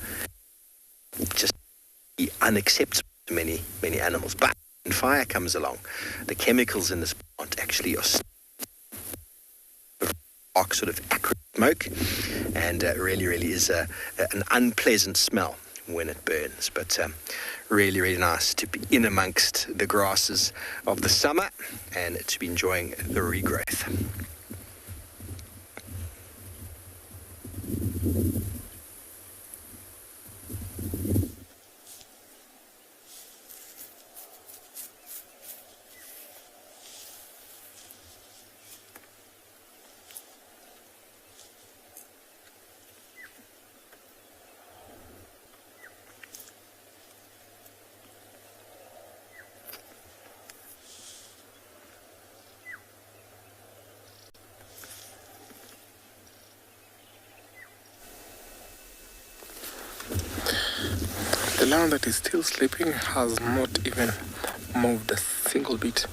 Speaker 7: just be unacceptable to many, many animals. But when fire comes along, the chemicals in this plant actually are sort of acrid smoke, and really is an unpleasant smell when it burns. But really, really nice to be in amongst the grasses of the summer and to be enjoying the regrowth.
Speaker 3: The lion that is still sleeping has not even moved a single bit.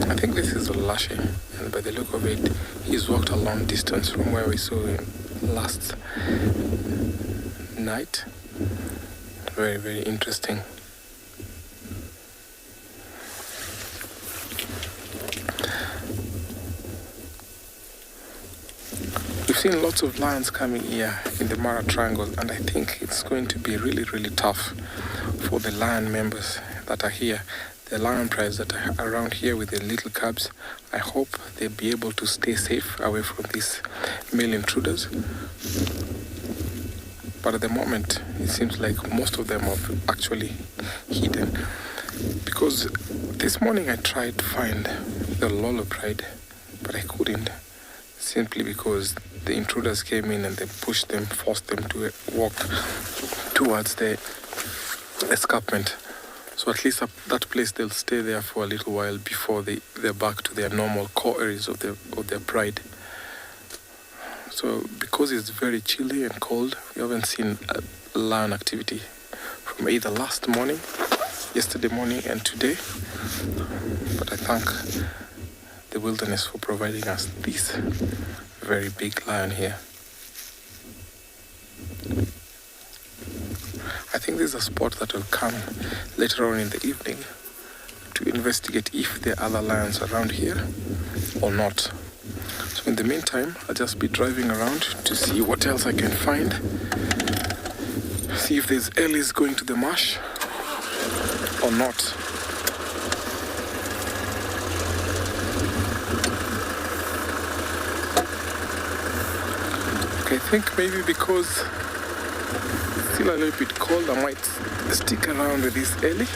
Speaker 3: I think this is Lashe, and by the look of it, he's walked a long distance from where we saw him last night. Very, very interesting. We've seen lots of lions coming here in the Mara Triangle, and I think it's going to be really, really tough for the lion members that are here, the lion prides that are around here with the little cubs. I hope they'll be able to stay safe away from these male intruders. But at the moment, it seems like most of them are actually hidden. Because this morning I tried to find the Lolo pride, but I couldn't, simply because the intruders came in and they pushed them, forced them to walk towards the escarpment. So at least at that place they'll stay there for a little while before they're back to their normal core areas of their pride. So because it's very chilly and cold, we haven't seen lion activity from either last morning, yesterday morning and today. But I thank the wilderness for providing us this very big lion here. I think this is a spot that will come later on in the evening to investigate if there are other lions around here or not. So in the meantime, I'll just be driving around to see what else I can find. See if there's Ellis going to the marsh or not. I think maybe because it's still a little bit cold, I might stick around with this Ellie,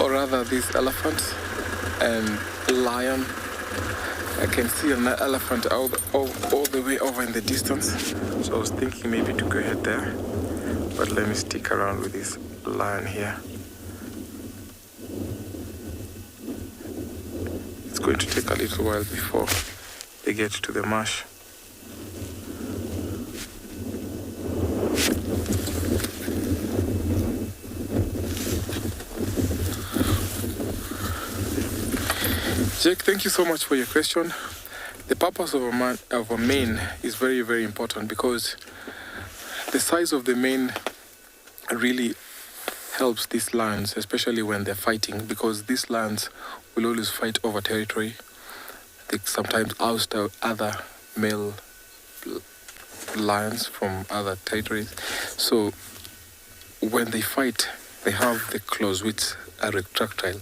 Speaker 3: or rather this elephant and lion. I can see an elephant all the way over in the distance, so I was thinking maybe to go ahead there, but let me stick around with this lion here. It's going to take a little while before they get to the marsh. Jake, thank you so much for your question. The purpose of a mane is very, very important, because the size of the mane really helps these lions, especially when they're fighting, because these lions will always fight over territory. They sometimes oust out other male lions from other territories. So when they fight, they have the claws which are retractile.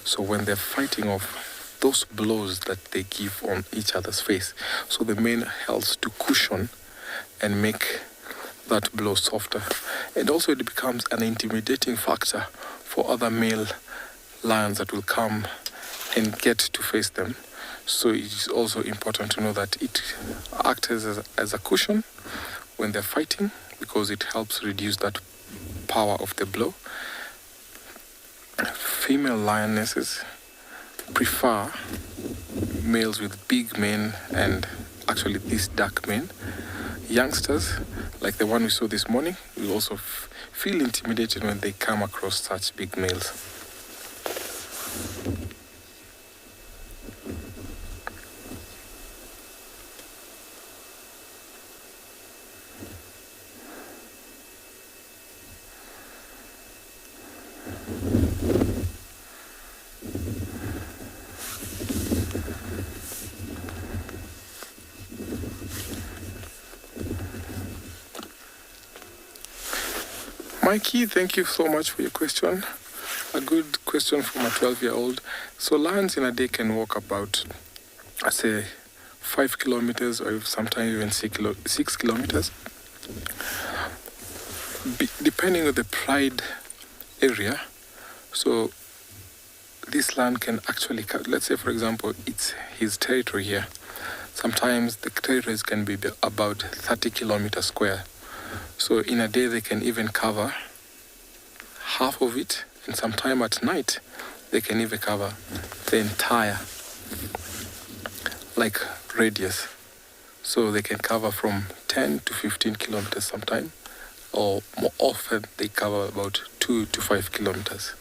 Speaker 3: So when they're fighting off those blows that they give on each other's face, so the mane helps to cushion and make that blow softer. And also it becomes an intimidating factor for other male lions that will come and get to face them. So it is also important to know that it acts as a cushion when they're fighting, because it helps reduce that power of the blow. Female lionesses prefer males with big mane and actually these dark mane. Youngsters, like the one we saw this morning, will also feel intimidated when they come across such big males. Mikey, thank you so much for your question. A good question from a 12-year-old. So lions in a day can walk about, I say, 5 kilometers or sometimes even 6 kilometers. Depending on the pride area, so this lion can actually, let's say for example, it's his territory here. Sometimes the territories can be about 30 kilometers square. So in a day they can even cover half of it, and sometime at night they can even cover the entire radius. So they can cover from 10 to 15 kilometers sometime, or more often they cover about 2 to 5 kilometers.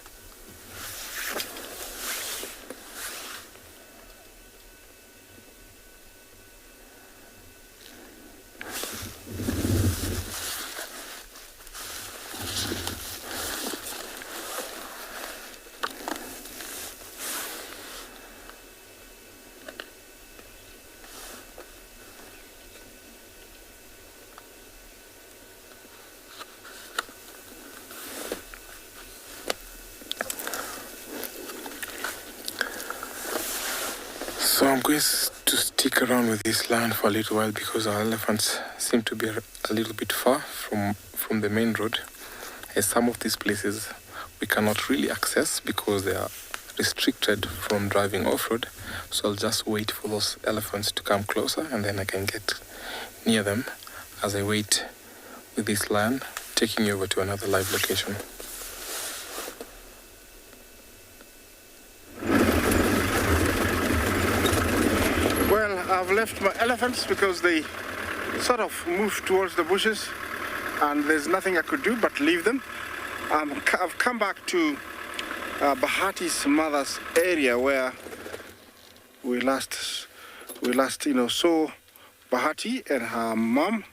Speaker 3: So I'm going to stick around with this lion for a little while because our elephants seem to be a little bit far from the main road. As some of these places we cannot really access because they are restricted from driving off-road. So I'll just wait for those elephants to come closer and then I can get near them as I wait with this lion, taking you over to another live location.
Speaker 4: I've left my elephants because they sort of moved towards the bushes and there's nothing I could do but leave them. I've come back to Bahati's mother's area where we last saw Bahati and her mom.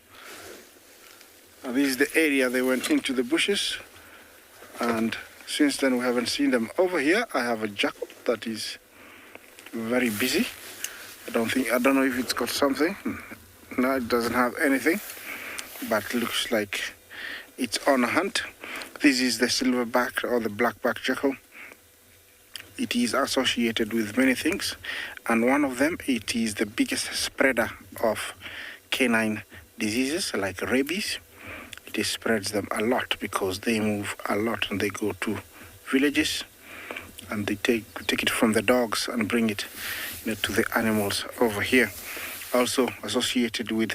Speaker 4: This is the area they went into the bushes, and since then we haven't seen them. Over here I have a jackal that is very busy. I don't know if it's got something. No, it doesn't have anything, but looks like it's on a hunt. This is the silverback or the blackback jackal. It is associated with many things, and one of them, it is the biggest spreader of canine diseases like rabies. It spreads them a lot because they move a lot and they go to villages and they take it from the dogs and bring it to the animals over here. Also associated with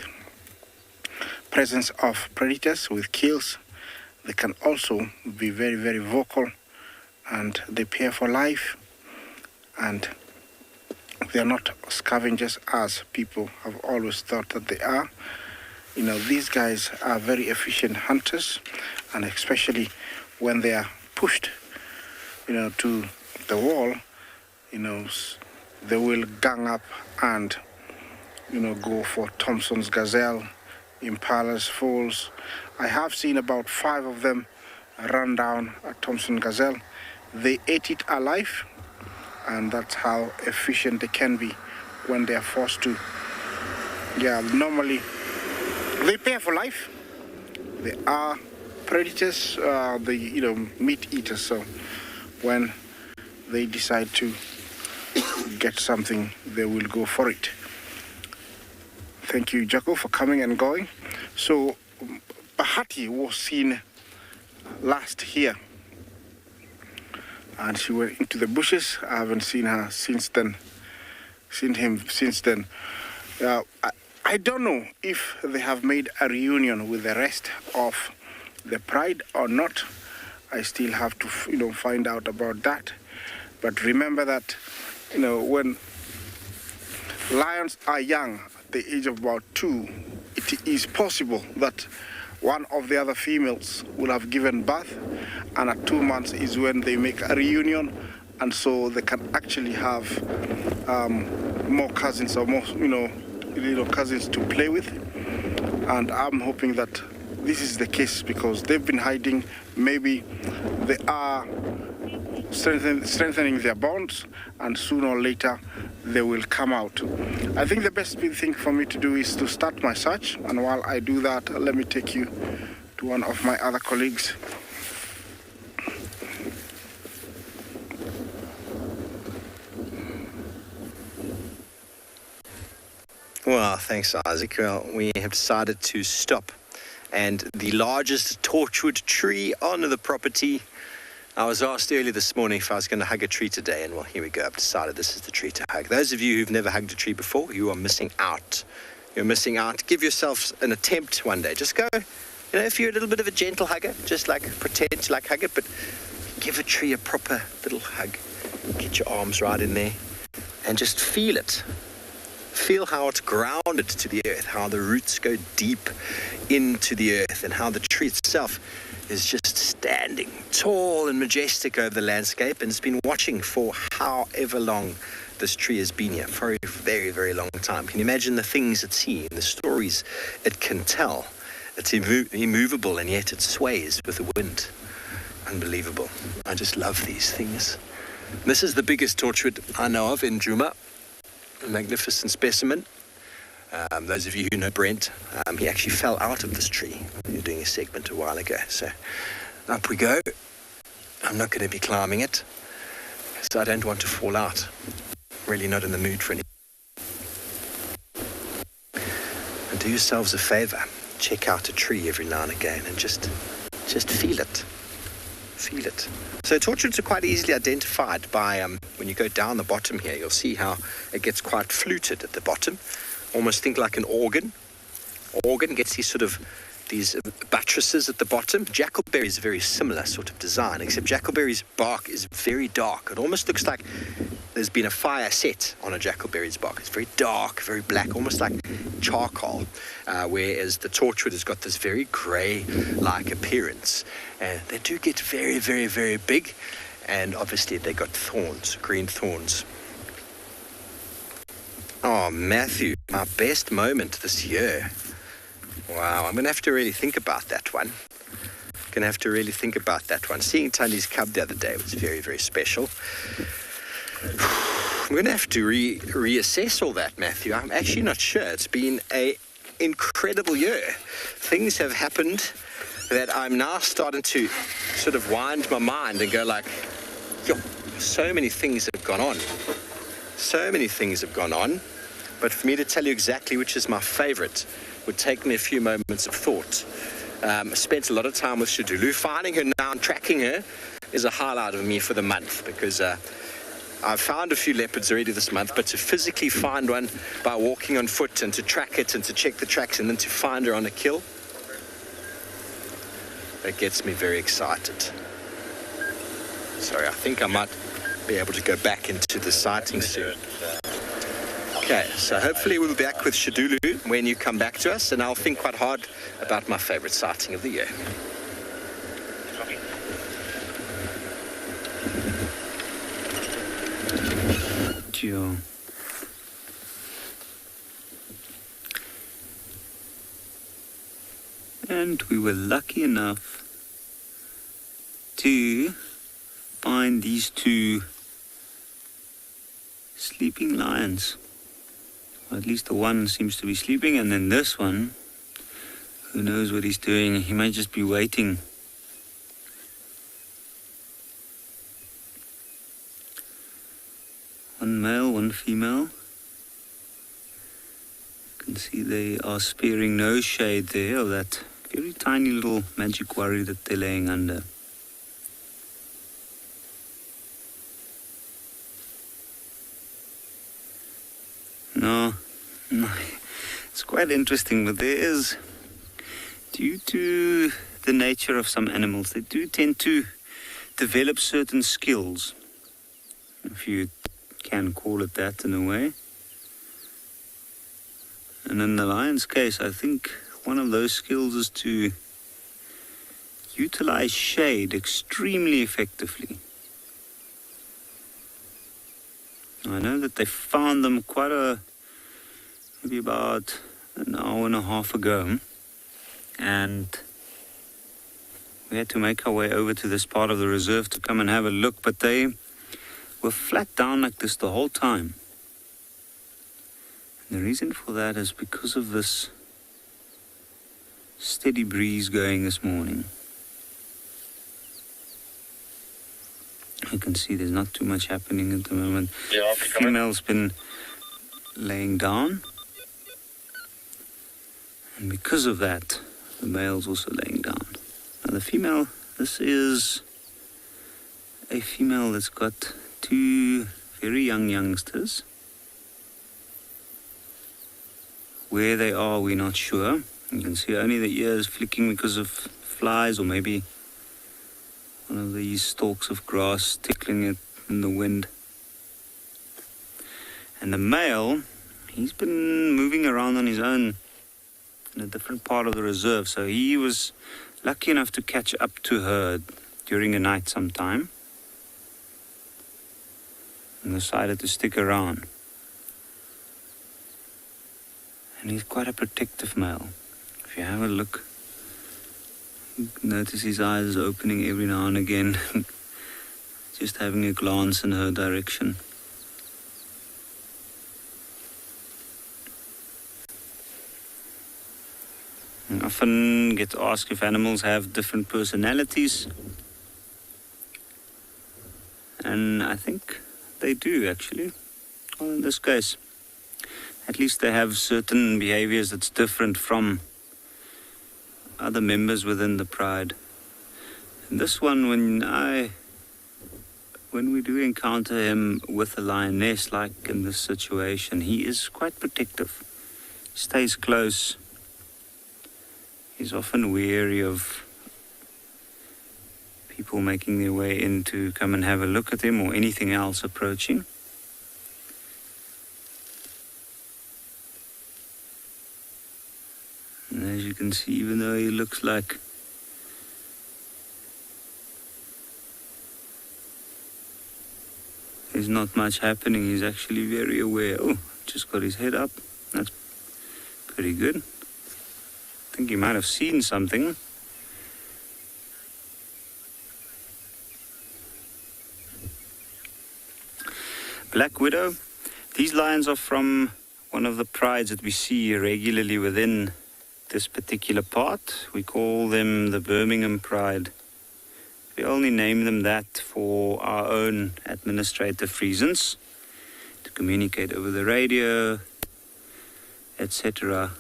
Speaker 4: presence of predators with kills. They can also be very, very vocal, and they pair for life, and they are not scavengers as people have always thought that they are. These guys are very efficient hunters, and especially when they are pushed to the wall, they will gang up and go for Thompson's gazelle, impalas, foals. I have seen about 5 of them run down a Thompson gazelle. They ate it alive, and that's how efficient they can be when they are forced to. Yeah, normally they pair for life. They are predators, meat eaters. So when they decide to get something, they will go for it. Thank you, Jaco, for coming and going. So Bahati was seen last here, and she went into the bushes. I haven't seen her since then. seen him since then. I don't know if they have made a reunion with the rest of the pride or not. I still have to, find out about that. But remember that, when lions are young, at the age of about 2, it is possible that one of the other females will have given birth, and at 2 months is when they make a reunion, and so they can actually have more cousins or more, cousins to play with. And I'm hoping that this is the case because they've been hiding. Maybe they are strengthening their bonds, and sooner or later they will come out. I think the best thing for me to do is to start my search, and while I do that, let me take you to one of my other colleagues.
Speaker 7: Well, thanks, Isaac. Well, we have decided to stop, and the largest torchwood tree on the property. I was asked earlier this morning if I was going to hug a tree today, and well, here we go. I've decided this is the tree to hug. Those of you who've never hugged a tree before, you are missing out. You're missing out. Give yourselves an attempt one day. Just go, if you're a little bit of a gentle hugger, just like pretend to like hug it, but give a tree a proper little hug. Get your arms right in there and just feel it. Feel how it's grounded to the earth, how the roots go deep into the earth, and how the tree itself is just standing tall and majestic over the landscape, and it's been watching for however long this tree has been here, for a very, very long time. Can you imagine the things it's seen, the stories it can tell? It's immovable, and yet it sways with the wind. Unbelievable. I just love these things. This is the biggest torchwood I know of in Djuma. A magnificent specimen. Those of you who know Brent, he actually fell out of this tree. We were doing a segment a while ago. So up we go. I'm not going to be climbing it because I don't want to fall out. Really not in the mood for any. And do yourselves a favor. Check out a tree every now and again and just feel it. Feel it. So torchwoods are quite easily identified by, when you go down the bottom here, you'll see how it gets quite fluted at the bottom. Almost think like an organ. Organ gets these buttresses at the bottom. Jackalberry is a very similar sort of design, except jackalberry's bark is very dark. It almost looks like there's been a fire set on a jackalberry's bark. It's very dark, very black, almost like charcoal, whereas the torchwood has got this very grey-like appearance. And they do get very, very, very big, and obviously they got thorns, green thorns. Oh, Matthew, my best moment this year. Wow, I'm going to have to really think about that one. Seeing Tanya's cub the other day was very, very special. I'm going to have to reassess all that, Matthew. I'm actually not sure. It's been an incredible year. Things have happened that I'm now starting to sort of wind my mind and go like, yo, so many things have gone on. But for me to tell you exactly which is my favorite would take me a few moments of thought. I spent a lot of time with Shadulu. Finding her now and tracking her is a highlight of me for the month, because I've found a few leopards already this month, but to physically find one by walking on foot and to track it and to check the tracks and then to find her on a kill, that gets me very excited. Sorry, I think I might be able to go back into the sighting soon. Okay, so hopefully we'll be back with Shadulu when you come back to us, and I'll think quite hard about my favorite sighting of the year.
Speaker 8: Sure. And we were lucky enough to find these two sleeping lions. Or at least the one seems to be sleeping, and then this one, who knows what he's doing? He might just be waiting. One male, one female. You can see they are sparing no shade there of that very tiny little magic worry that they're laying under. quite interesting, but there is, due to the nature of some animals, they do tend to develop certain skills, if you can call it that in a way. And in the lion's case, I think one of those skills is to utilize shade extremely effectively. I know that they found them maybe about an hour and a half ago, and we had to make our way over to this part of the reserve to come and have a look, but they were flat down like this the whole time. And the reason for that is because of this steady breeze going this morning. You can see there's not too much happening at the moment.
Speaker 6: Yeah,
Speaker 8: Female's been laying down, and because of that, the male's also laying down. Now the female, this is a female that's got two very young youngsters. Where they are, we're not sure. You can see only the ears flicking because of flies, or maybe one of these stalks of grass tickling it in the wind. And the male, he's been moving around on his own in a different part of the reserve, so he was lucky enough to catch up to her during the night sometime and decided to stick around. And he's quite a protective male. If you have a look, notice his eyes opening every now and again, just having a glance in her direction. I often get asked if animals have different personalities, and I think they do actually. Well, in this case, at least they have certain behaviors that's different from other members within the pride. And this one, when we do encounter him with a lioness, like in this situation, he is quite protective. He stays close. He's often wary of people making their way in to come and have a look at him or anything else approaching. And as you can see, even though he looks like there's not much happening, he's actually very aware. Oh, just got his head up. That's pretty good. I think he might have seen something. Black Widow. These lions are from one of the prides that we see regularly within this particular part. We call them the Birmingham Pride. We only name them that for our own administrative reasons, to communicate over the radio, etc.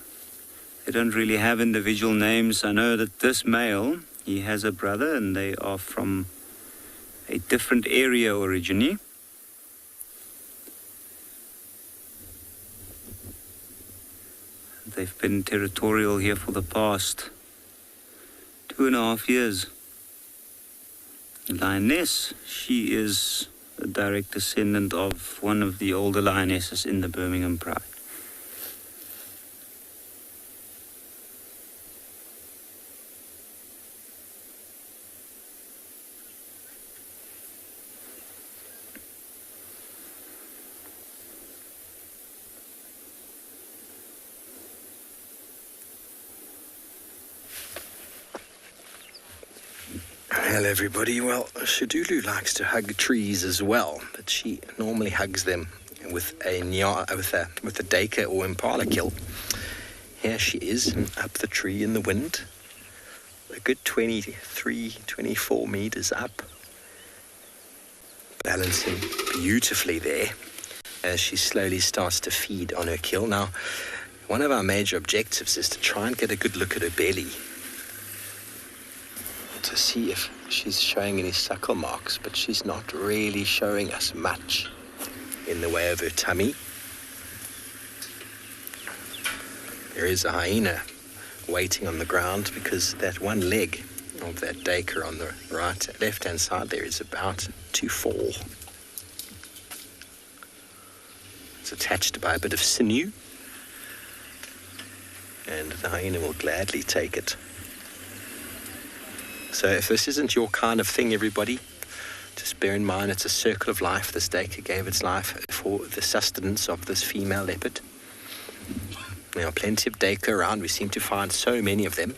Speaker 8: They don't really have individual names. I know that this male, he has a brother, and they are from a different area originally. They've been territorial here for the past 2.5 years. The lioness, she is a direct descendant of one of the older lionesses in the Birmingham Pride.
Speaker 7: Hello everybody. Well, Shadulu likes to hug trees as well, but she normally hugs them with a dacre or impala kill. Here she is, up the tree in the wind, a good 23, 24 meters up, balancing beautifully there as she slowly starts to feed on her kill. Now, one of our major objectives is to try and get a good look at her belly, to see if she's showing any suckle marks, but she's not really showing us much in the way of her tummy. There is a hyena waiting on the ground because that one leg of that duiker on the left-hand side there is about to fall. It's attached by a bit of sinew, and the hyena will gladly take it. So if this isn't your kind of thing, everybody, just bear in mind it's a circle of life. This duiker gave its life for the sustenance of this female leopard. There are plenty of duiker around. We seem to find so many of them.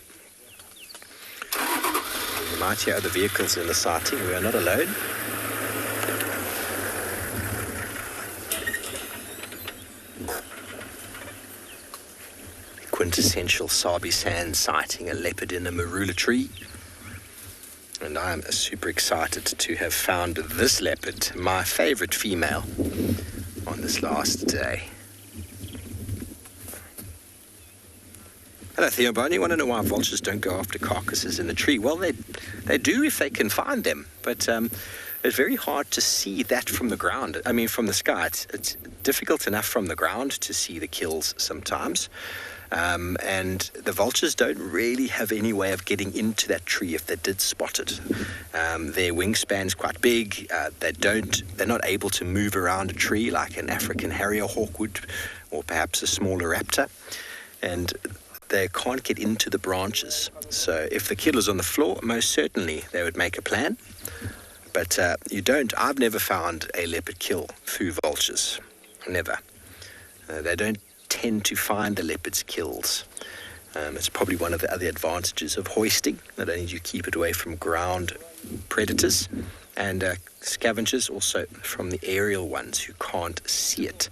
Speaker 7: You might hear other vehicles in the sighting. We are not alone. Quintessential Sabi Sands sighting, a leopard in a marula tree. And I'm super excited to have found this leopard, my favorite female, on this last day. Hello, Theo Bone. You want to know why vultures don't go after carcasses in the tree? Well, they do if they can find them, but it's very hard to see that from the ground. I mean, from the sky. It's difficult enough from the ground to see the kills sometimes. And the vultures don't really have any way of getting into that tree if they did spot it. Their wingspan's quite big. They're not able to move around a tree like an African harrier hawk would, or perhaps a smaller raptor. And they can't get into the branches. So if the killer's on the floor, most certainly they would make a plan. But I've never found a leopard kill through vultures. Never. They don't tend to find the leopard's kills. It's probably one of the other advantages of hoisting. Not only do you keep it away from ground predators and scavengers, also from the aerial ones who can't see it.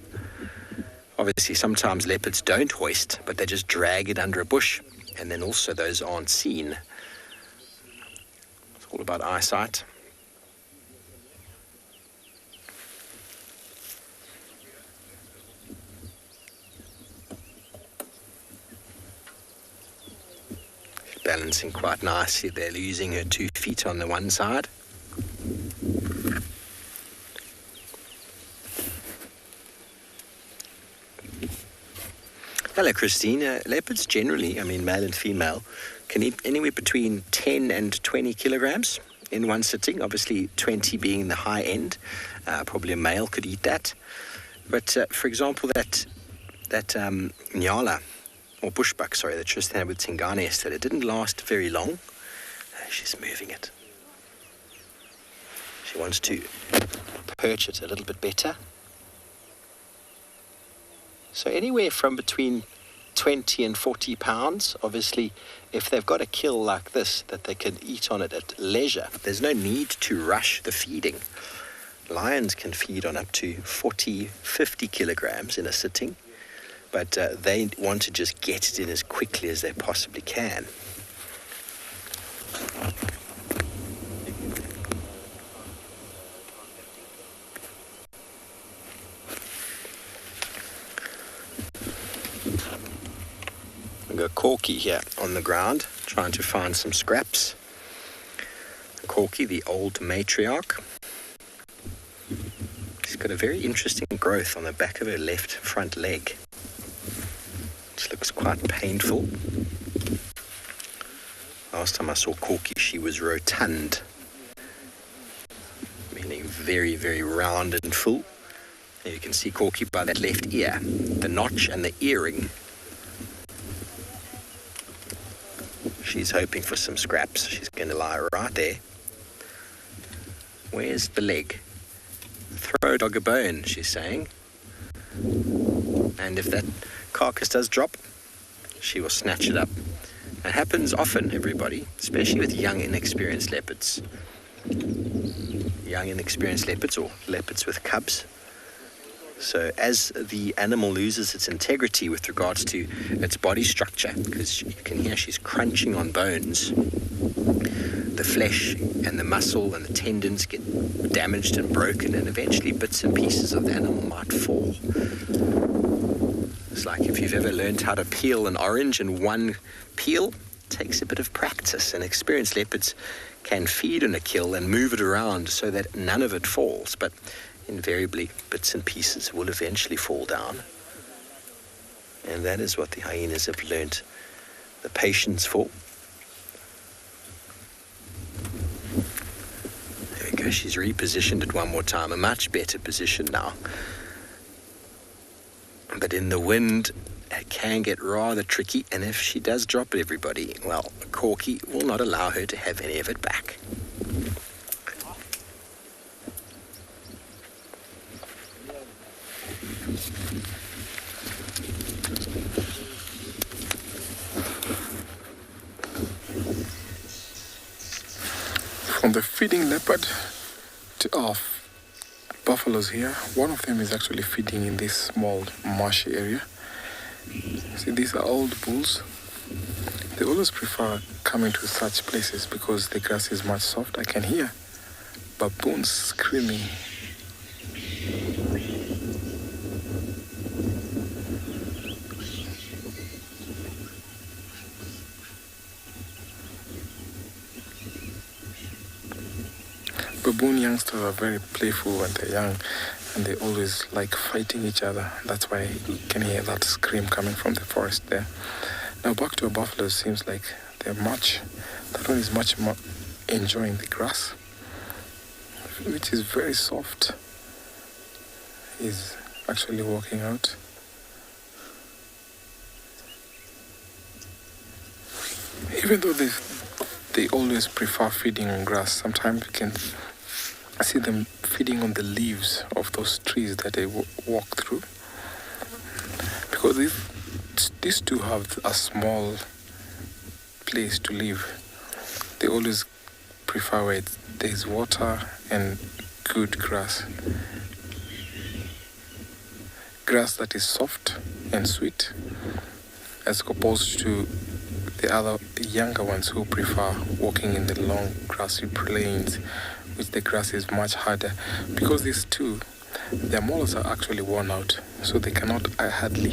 Speaker 7: Obviously, sometimes leopards don't hoist, but they just drag it under a bush, and then also those aren't seen. It's all about eyesight. She's balancing quite nicely there, using her 2 feet on the one side. Hello, Christine. Leopards generally, male and female, can eat anywhere between 10 and 20 kilograms in one sitting. Obviously, 20 being the high end. Probably a male could eat that. But, for example, that nyala, or bushbuck, that Tristan had with Tingane yesterday, it didn't last very long. She's moving it. She wants to perch it a little bit better. So anywhere from between 20 and 40 pounds, obviously, if they've got a kill like this, that they can eat on it at leisure. There's no need to rush the feeding. Lions can feed on up to 40, 50 kilograms in a sitting, but they want to just get it in as quickly as they possibly can. We've got Corky here on the ground, trying to find some scraps. Corky, the old matriarch. She's got a very interesting growth on the back of her left front leg, which looks quite painful. Last time I saw Corky, she was rotund, meaning very, very round and full. And you can see Corky by that left ear, the notch and the earring. She's hoping for some scraps. She's going to lie right there. Where's the leg? Throw dog a bone, she's saying. And if that carcass does drop, she will snatch it up. It happens often, everybody, especially with young, inexperienced leopards. Young, inexperienced leopards, or leopards with cubs. So as the animal loses its integrity with regards to its body structure, because you can hear she's crunching on bones, the flesh and the muscle and the tendons get damaged and broken, and eventually bits and pieces of the animal might fall. It's like if you've ever learned how to peel an orange in one peel, it takes a bit of practice, and experienced leopards can feed on a kill and move it around so that none of it falls, but invariably bits and pieces will eventually fall down. And that is what the hyenas have learnt the patience for. There we go, she's repositioned it one more time, a much better position now. But in the wind, it can get rather tricky, and if she does drop everybody, well, Corky will not allow her to have any of it back.
Speaker 3: From the feeding leopard to our buffaloes here, one of them is actually feeding in this small marshy area. See, these are old bulls. They always prefer coming to such places because the grass is much soft. I can hear baboons screaming. Baboon youngsters are very playful when they're young, and they always like fighting each other. That's why you can hear that scream coming from the forest there. Now back to our buffaloes, seems like that one is much more enjoying the grass, which is very soft. He's actually walking out. Even though they always prefer feeding on grass, sometimes you can see them feeding on the leaves of those trees that they walk through. Because these two have a small place to live. They always prefer where there's water and good grass. Grass that is soft and sweet, as opposed to the younger ones who prefer walking in the long grassy plains, which the grass is much harder. Because these two, their molars are actually worn out, so they cannot hardly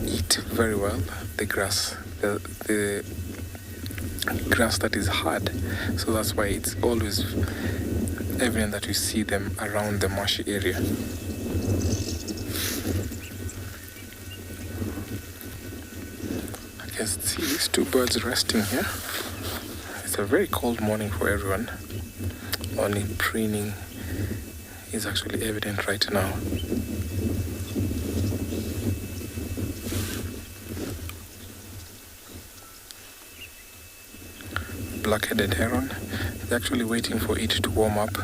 Speaker 3: eat very well the grass, the grass that is hard. So that's why it's always evident that you see them around the marshy area. I can see these two birds resting here. It's a very cold morning for everyone. Only preening is actually evident right now. Black-headed heron, they're actually waiting for it to warm up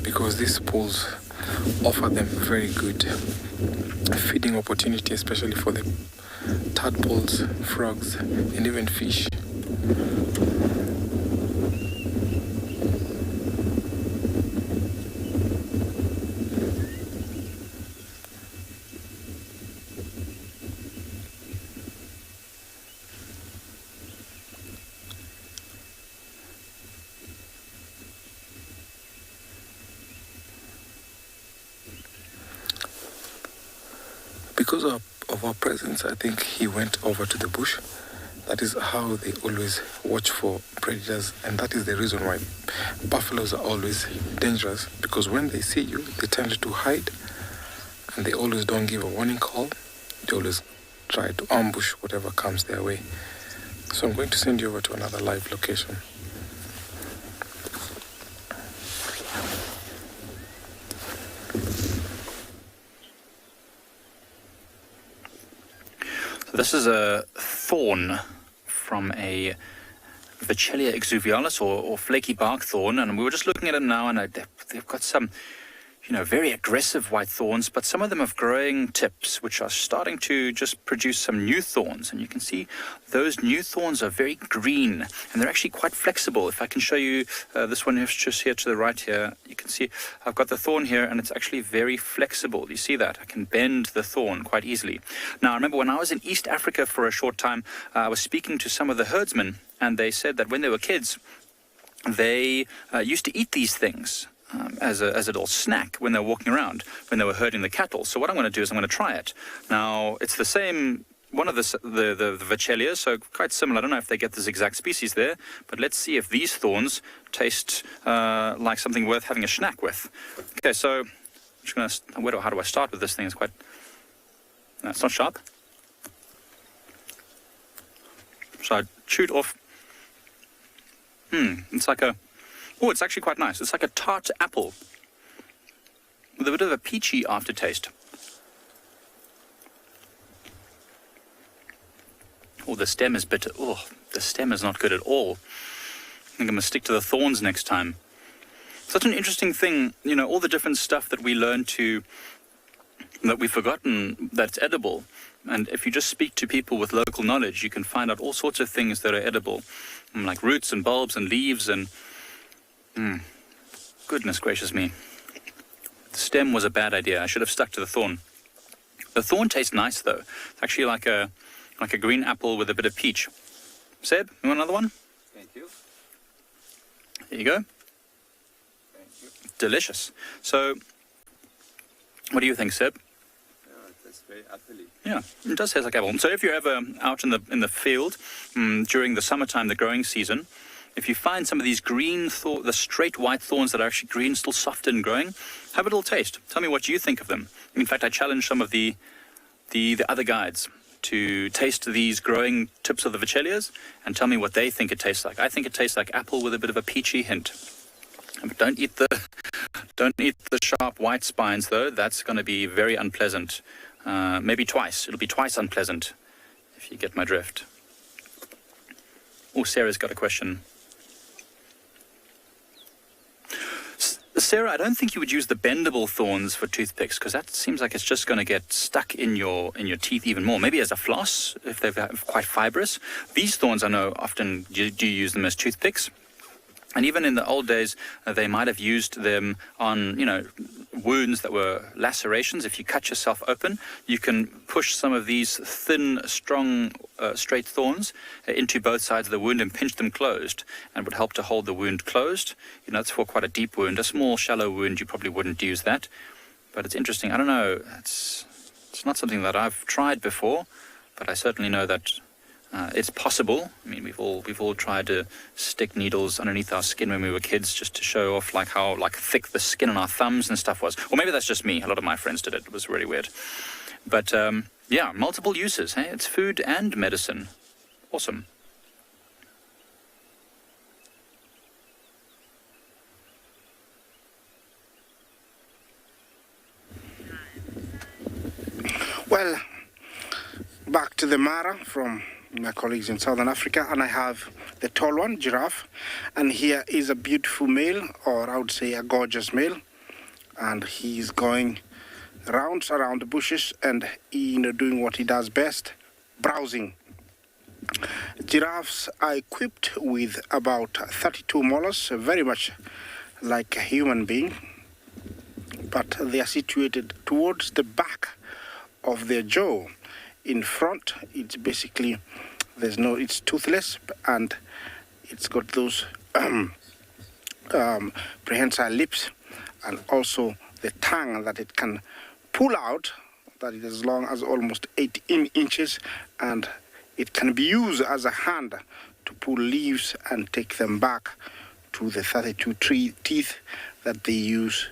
Speaker 3: because these pools offer them very good feeding opportunity, especially for the tadpoles, frogs, and even fish. Because of our presence, I think he went over to the bush. That is how they always watch for predators, and that is the reason why buffaloes are always dangerous, because when they see you, they tend to hide, and they always don't give a warning call. They always try to ambush whatever comes their way. So I'm going to send you over to another live location.
Speaker 9: This is a thorn from a Vachelia exuvialis or flaky bark thorn, and we were just looking at it now, and they've got some, very aggressive white thorns, but some of them have growing tips, which are starting to just produce some new thorns. And you can see those new thorns are very green, and they're actually quite flexible. If I can show you this one just here to the right here, you can see I've got the thorn here, and it's actually very flexible. Do you see that? I can bend the thorn quite easily. Now, I remember when I was in East Africa for a short time, I was speaking to some of the herdsmen, and they said that when they were kids, they used to eat these things as a little snack when they were walking around, when they were herding the cattle. So what I'm going to do is I'm going to try it. Now, it's the same, one of the Vachelias, so quite similar. I don't know if they get this exact species there, but let's see if these thorns taste like something worth having a snack with. Okay, so I'm just going to, how do I start with this thing? It's quite, it's not sharp. So I chewed off. It's like it's actually quite nice. It's like a tart apple with a bit of a peachy aftertaste. Oh, the stem is bitter. Oh, the stem is not good at all. I think I'm going to stick to the thorns next time. Such an interesting thing, all the different stuff that we learn that we've forgotten that's edible. And if you just speak to people with local knowledge, you can find out all sorts of things that are edible, like roots and bulbs and leaves and... goodness gracious me. The stem was a bad idea. I should have stuck to the thorn. The thorn tastes nice, though. It's actually like a green apple with a bit of peach. Seb, you want another one?
Speaker 8: Thank you.
Speaker 9: There you go.
Speaker 8: Thank you.
Speaker 9: Delicious. So, what do you think, Seb?
Speaker 8: That's very apply.
Speaker 9: Yeah, it does taste like apple. So if you're ever out in the field during the summertime, the growing season, if you find some of these green, the straight white thorns that are actually green, still soft and growing, have a little taste. Tell me what you think of them. In fact, I challenge some of the other guides to taste these growing tips of the Vachellias and tell me what they think it tastes like. I think it tastes like apple with a bit of a peachy hint. But don't eat the sharp white spines, though. That's going to be very unpleasant. Maybe twice. It'll be twice unpleasant, if you get my drift. Oh, Sarah's got a question. Sarah, I don't think you would use the bendable thorns for toothpicks, because that seems like it's just going to get stuck in your teeth even more. Maybe as a floss, if they're quite fibrous. These thorns, I know, often you do use them as toothpicks. And even in the old days, they might have used them on, wounds that were lacerations. If you cut yourself open, you can push some of these thin, strong, straight thorns into both sides of the wound and pinch them closed, and would help to hold the wound closed. It's for quite a deep wound. A small, shallow wound, you probably wouldn't use that. But it's interesting. I don't know. It's not something that I've tried before, but I certainly know that it's possible. I mean, we've all tried to stick needles underneath our skin when we were kids, just to show off how thick the skin on our thumbs and stuff was. Or maybe that's just me. A lot of my friends did it. It was really weird. But yeah, multiple uses. Hey, it's food and medicine. Awesome.
Speaker 4: Well, back to the Mara from my colleagues in Southern Africa, and I have the tall one, Giraffe, and here is a beautiful male, or I would say a gorgeous male, and he's going rounds around the bushes and doing what he does best, browsing. Giraffes are equipped with about 32 molars, very much like a human being, but they are situated towards the back of their jaw. In front, it's basically, it's toothless, and it's got those prehensile lips, and also the tongue that it can pull out, that is as long as almost 18 inches, and it can be used as a hand to pull leaves and take them back to the 32 teeth that they use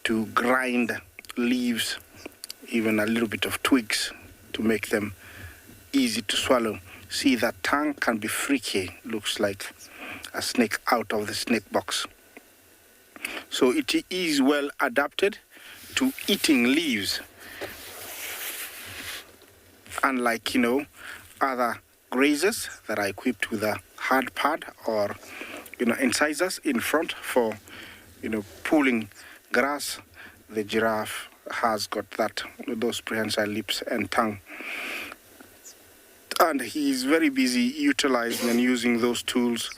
Speaker 4: to grind leaves, even a little bit of twigs, to make them easy to swallow. See, that tongue can be freaky. Looks like a snake out of the snake box. So it is well adapted to eating leaves. Unlike, other grazers that are equipped with a hard pad or, incisors in front for, pulling grass, the giraffe has got those prehensile lips and tongue. And he's very busy utilizing and using those tools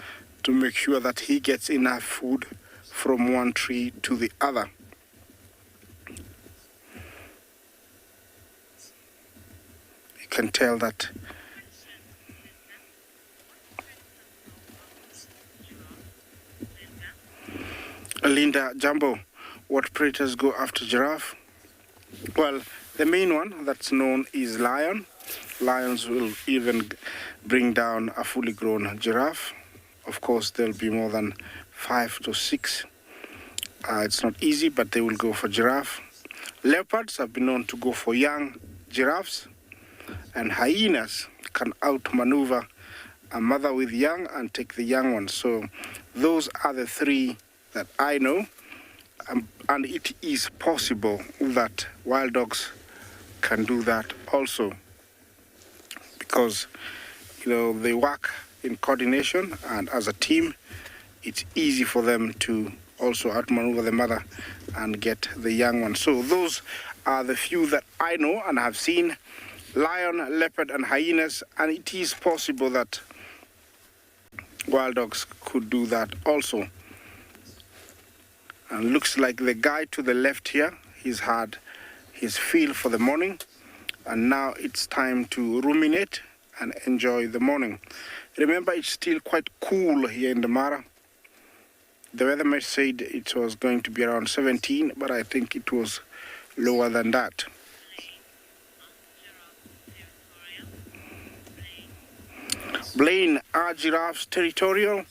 Speaker 4: to make sure that he gets enough food from one tree to the other. You can tell that Linda, Jumbo, what predators go after giraffe? Well, the main one that's known is lion. Lions will even bring down a fully grown giraffe. Of course, there'll be more than 5 to 6. It's not easy, but they will go for giraffe. Leopards have been known to go for young giraffes, and hyenas can outmaneuver a mother with young and take the young ones. So those are the three that I know. And it is possible that wild dogs can do that also, because they work in coordination, and as a team it's easy for them to also outmaneuver the mother and get the young one. So those are the few that I know and have seen: lion, leopard and hyenas, and it is possible that wild dogs could do that also. And looks like the guy to the left here, he's had his fill for the morning, and now it's time to ruminate and enjoy the morning. Remember, it's still quite cool here in the Mara. The weatherman said it was going to be around 17, but I think it was lower than that. Blaine, are giraffes territorial?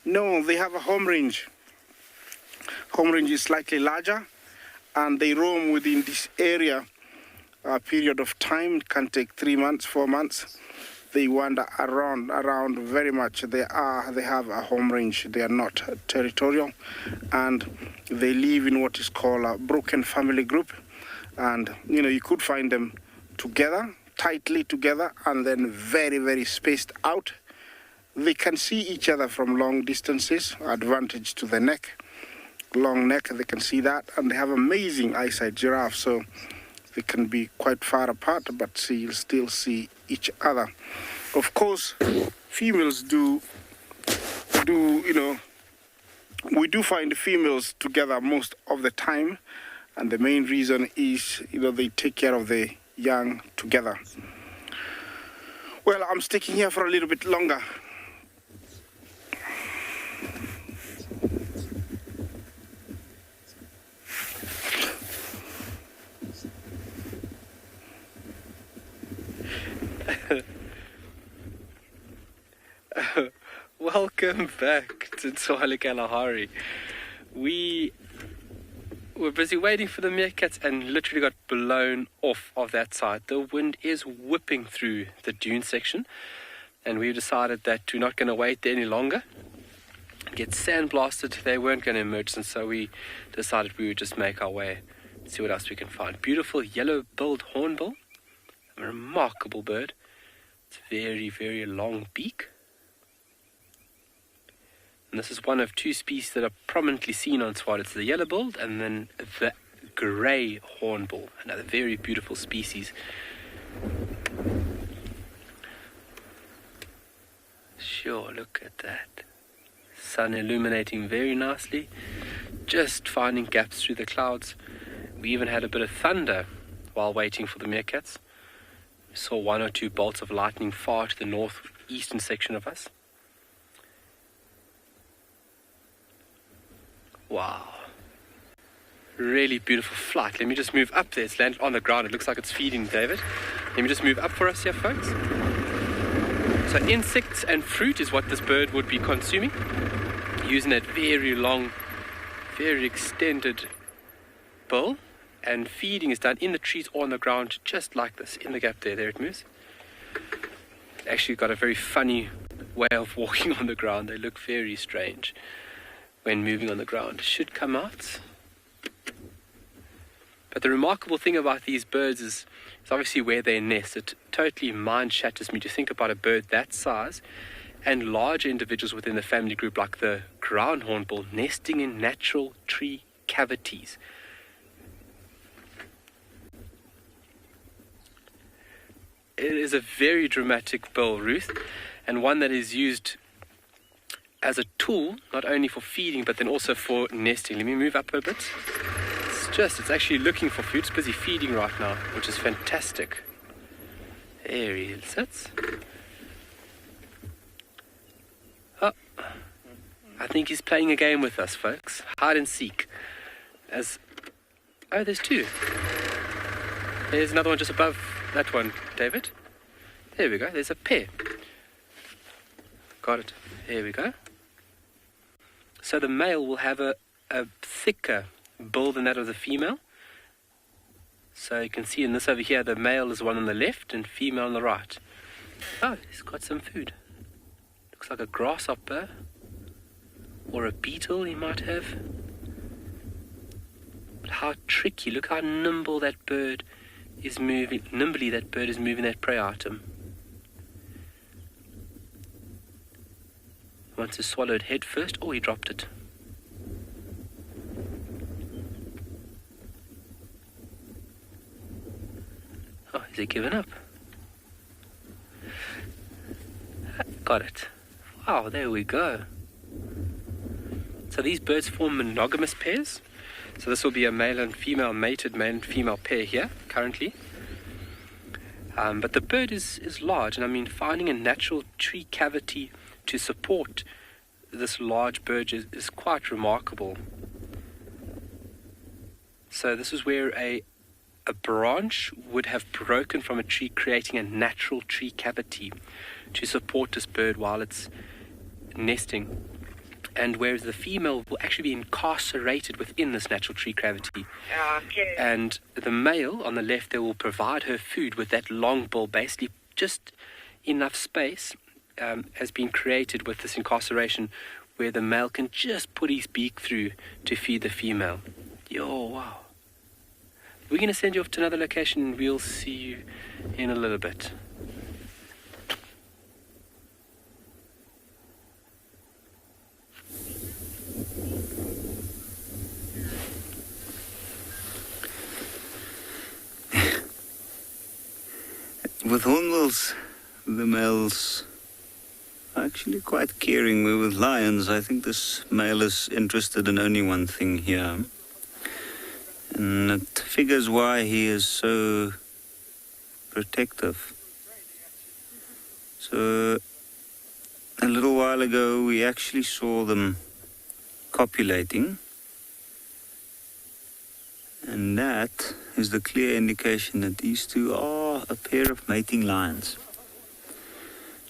Speaker 4: No, they have a home range. Home range is slightly larger, and they roam within this area a period of time. It can take 3 months, 4 months. They wander around very much. They have a home range. They are not territorial, and they live in what is called a broken family group. And you could find them together, tightly together, and then very, very spaced out. They can see each other from long distances, advantage to the neck. Long neck, they can see that, and they have amazing eyesight, giraffes, so they can be quite far apart, but still see each other. Of course, females we do find females together most of the time, and the main reason is, they take care of the young together. Well, I'm sticking here for a little bit longer.
Speaker 11: Welcome back to Tswalu Kalahari. We were busy waiting for the meerkats and literally got blown off of that side. The wind is whipping through the dune section, and we've decided that we're not going to wait there any longer. Get sandblasted, they weren't going to emerge, and so we decided we would just make our way, see what else we can find. Beautiful yellow-billed hornbill, a remarkable bird. It's very, very long beak. And this is one of two species that are prominently seen on Tswalu. It's the yellow-billed and then the grey hornbill, another very beautiful species. Sure, look at that. Sun illuminating very nicely, just finding gaps through the clouds. We even had a bit of thunder while waiting for the meerkats. We saw 1 or 2 bolts of lightning far to the northeastern section of us. Wow. Really beautiful flight. Let me just move up there. It's landed on the ground. It looks like it's feeding, David. Let me just move up for us here, folks. So insects and fruit is what this bird would be consuming, using that very long, very extended bill. And feeding is done in the trees or on the ground, just like this, in the gap there. There it moves. It actually got a very funny way of walking on the ground. They look very strange when moving on the ground. It should come out. But the remarkable thing about these birds is obviously where they nest. It totally mind shatters me to think about a bird that size and larger individuals within the family group like the ground hornbill nesting in natural tree cavities. It is a very dramatic bill, Ruth, and one that is used as a tool, not only for feeding, but then also for nesting. Let me move up a bit. It's actually looking for food. It's busy feeding right now, which is fantastic. There he sits. Oh, I think he's playing a game with us, folks. Hide and seek. Oh, there's 2. There's another one just above that one, David. There we go. There's a pair. Got it. There we go. So the male will have a thicker bill than that of the female. So you can see in this over here, the male is one on the left and female on the right. Oh, he's got some food. Looks like a grasshopper or a beetle he might have. But how tricky, look how nimble that bird is moving, nimbly that bird is moving that prey item. Wants to swallow it head first. Oh, he dropped it. Oh, is he given up? Got it. Wow, there we go. So these birds form monogamous pairs. So this will be a male and female mated male and female pair here currently. But the bird is large, and I mean finding a natural tree cavity to support this large bird is quite remarkable. So this is where a branch would have broken from a tree, creating a natural tree cavity to support this bird while it's nesting. And whereas the female will actually be incarcerated within this natural tree cavity. Okay. And the male on the left, they will provide her food with that long bill, basically just enough space has been created with this incarceration where the male can just put his beak through to feed the female. Yo, wow. We're going to send you off to another location and we'll see you in a little bit.
Speaker 8: With hornbills, the males are actually quite caring. Where with lions, I think this male is interested in only one thing here. And it figures why he is so protective. So, a little while ago, we actually saw them copulating. And that is the clear indication that these two are a pair of mating lions.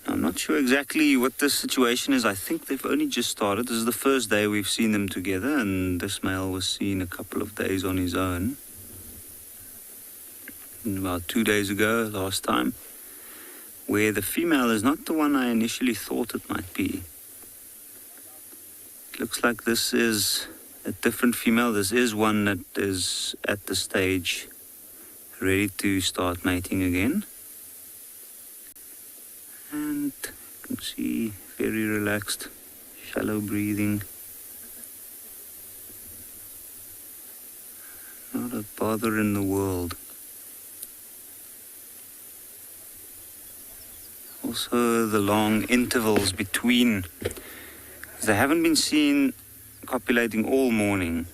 Speaker 8: Now, I'm not sure exactly what this situation is. I think they've only just started. This is the first day we've seen them together, and this male was seen a couple of days on his own. And about 2 days ago, last time, where the female is not the one I initially thought it might be. It looks like this is a different female. This is one that is at the stage ready to start mating again. And you can see very relaxed, shallow breathing. Not a bother in the world. Also the long intervals between. They haven't been seen copulating all morning,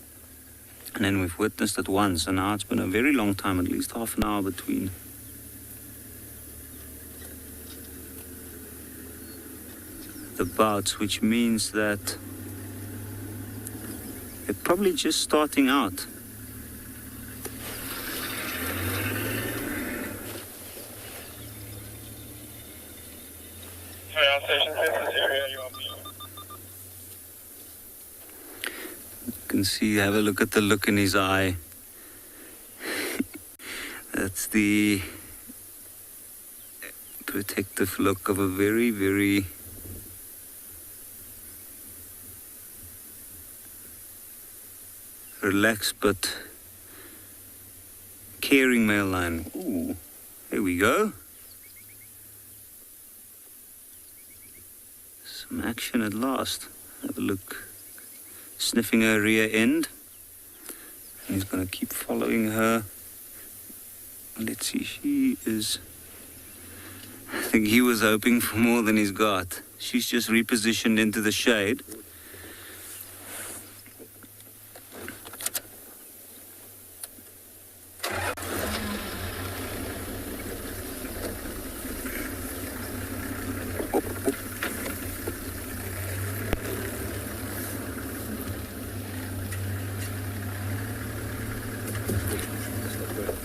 Speaker 8: and then we've witnessed it once, and now it's been a very long time, at least half an hour between. The bouts, which means that they're probably just starting out. You can see, have a look at the look in his eye. That's the protective look of a very, very relaxed but caring male lion. Ooh, there we go. Some action at last. Have a look. Sniffing her rear end. He's going to keep following her. Let's see, she is... I think he was hoping for more than he's got. She's just repositioned into the shade.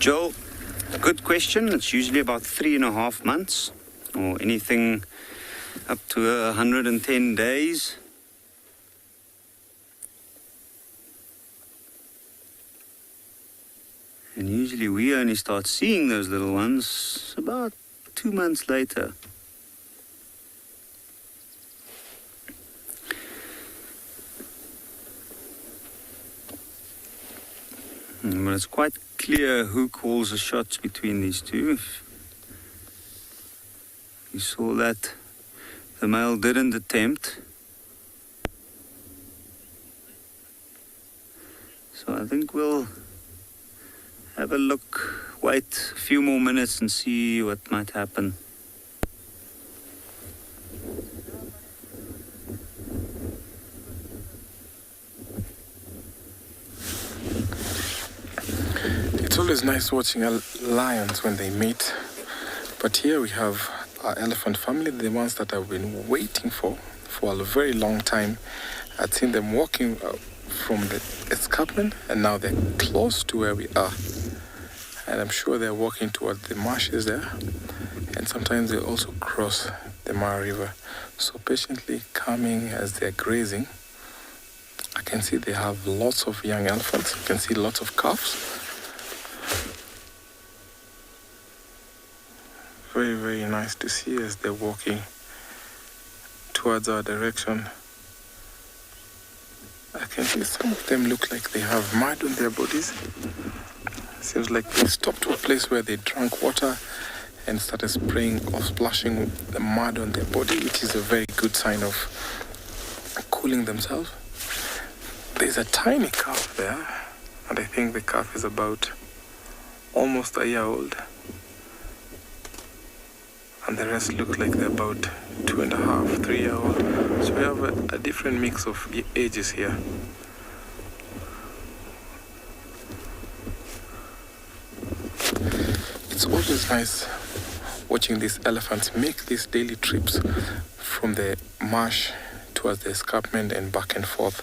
Speaker 8: Joel, good question. It's usually about 3.5 months, or anything up to 110 days. And usually we only start seeing those little ones about 2 months later. But it's quite clear who calls the shots between these two. You saw that the male didn't attempt. So I think we'll have a look, wait a few more minutes and see what might happen.
Speaker 3: It's always nice watching lions when they mate, but here we have our elephant family, the ones that I've been waiting for a very long time. I'd seen them walking from the escarpment, and now they're close to where we are. And I'm sure they're walking towards the marshes there, and sometimes they also cross the Mara River. So patiently coming as they're grazing. I can see they have lots of young elephants. You can see lots of calves. Very, very nice to see as they're walking towards our direction. I can see some of them look like they have mud on their bodies. Seems like they stopped to a place where they drank water and started spraying or splashing the mud on their body, which is a very good sign of cooling themselves. There's a tiny calf there, and I think the calf is about almost a year old. And the rest look like they're about 2.5, 3 year old. So we have a different mix of ages here. It's always nice watching these elephants make these daily trips from the marsh towards the escarpment and back and forth.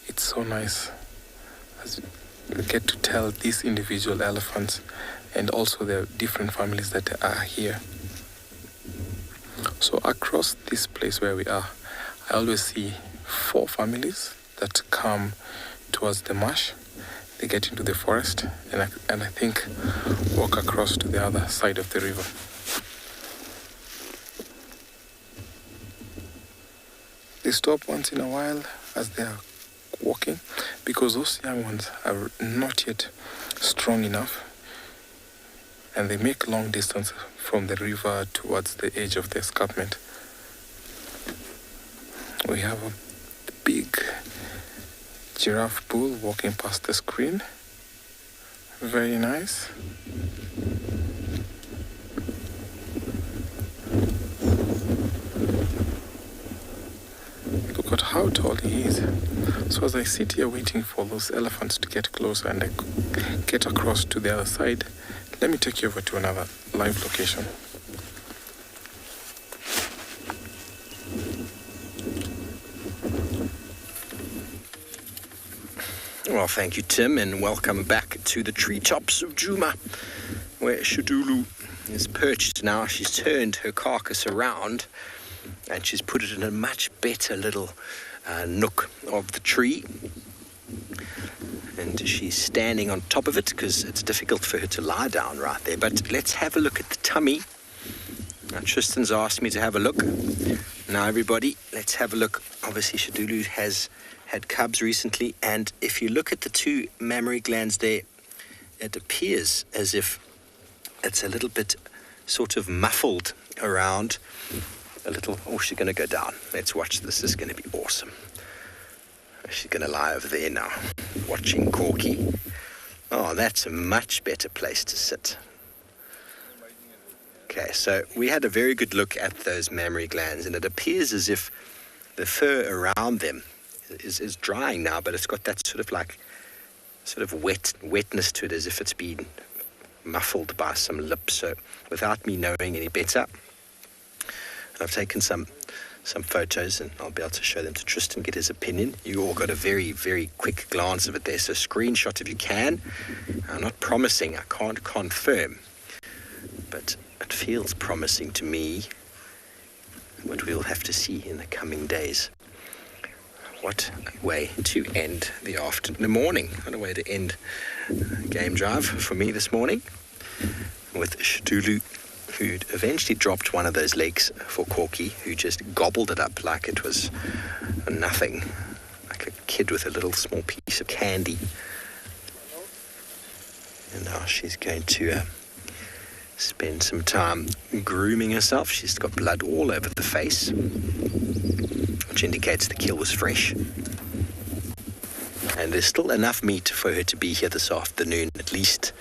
Speaker 3: It's so nice as we get to tell these individual elephants and also the different families that are here. So across this place where we are, I always see 4 families that come towards the marsh. They get into the forest and I think walk across to the other side of the river. They stop once in a while as they are walking because those young ones are not yet strong enough, and they make long distance from the river towards the edge of the escarpment. We have a big giraffe bull walking past the screen. Very nice. Look at how tall he is. So as I sit here waiting for those elephants to get closer and I get across to the other side, let me take you over to another live location.
Speaker 7: Well, thank you, Tim, and welcome back to the treetops of Djuma, where Tswalu is perched now. She's turned her carcass around and she's put it in a much better little nook of the tree. And she's standing on top of it because it's difficult for her to lie down right there. But let's have a look at the tummy. Now, Tristan's asked me to have a look. Now, everybody, let's have a look. Obviously, Tswalu has had cubs recently, and if you look at the 2 mammary glands there, it appears as if it's a little bit sort of muffled around a little. Oh, she's going to go down. Let's watch this. This is going to be awesome. She's going to lie over there now, watching Corky. Oh, that's a much better place to sit. Okay, so we had a very good look at those mammary glands, and it appears as if the fur around them is drying now, but it's got that sort of wetness to it, as if it's been muffled by some lip. So without me knowing any better, I've taken some photos and I'll be able to show them to Tristan, get his opinion. You all got a very, very quick glance of it there, so screenshot if you can. I'm not promising, I can't confirm, but it feels promising to me, but we'll have to see in the coming days. What a way to end the morning. What a way to end game drive for me this morning with Tswalu, who'd eventually dropped one of those legs for Corky, who just gobbled it up like it was nothing, like a kid with a little small piece of candy. And now she's going to spend some time grooming herself. She's got blood all over the face, which indicates the kill was fresh. And there's still enough meat for her to be here this afternoon, at least,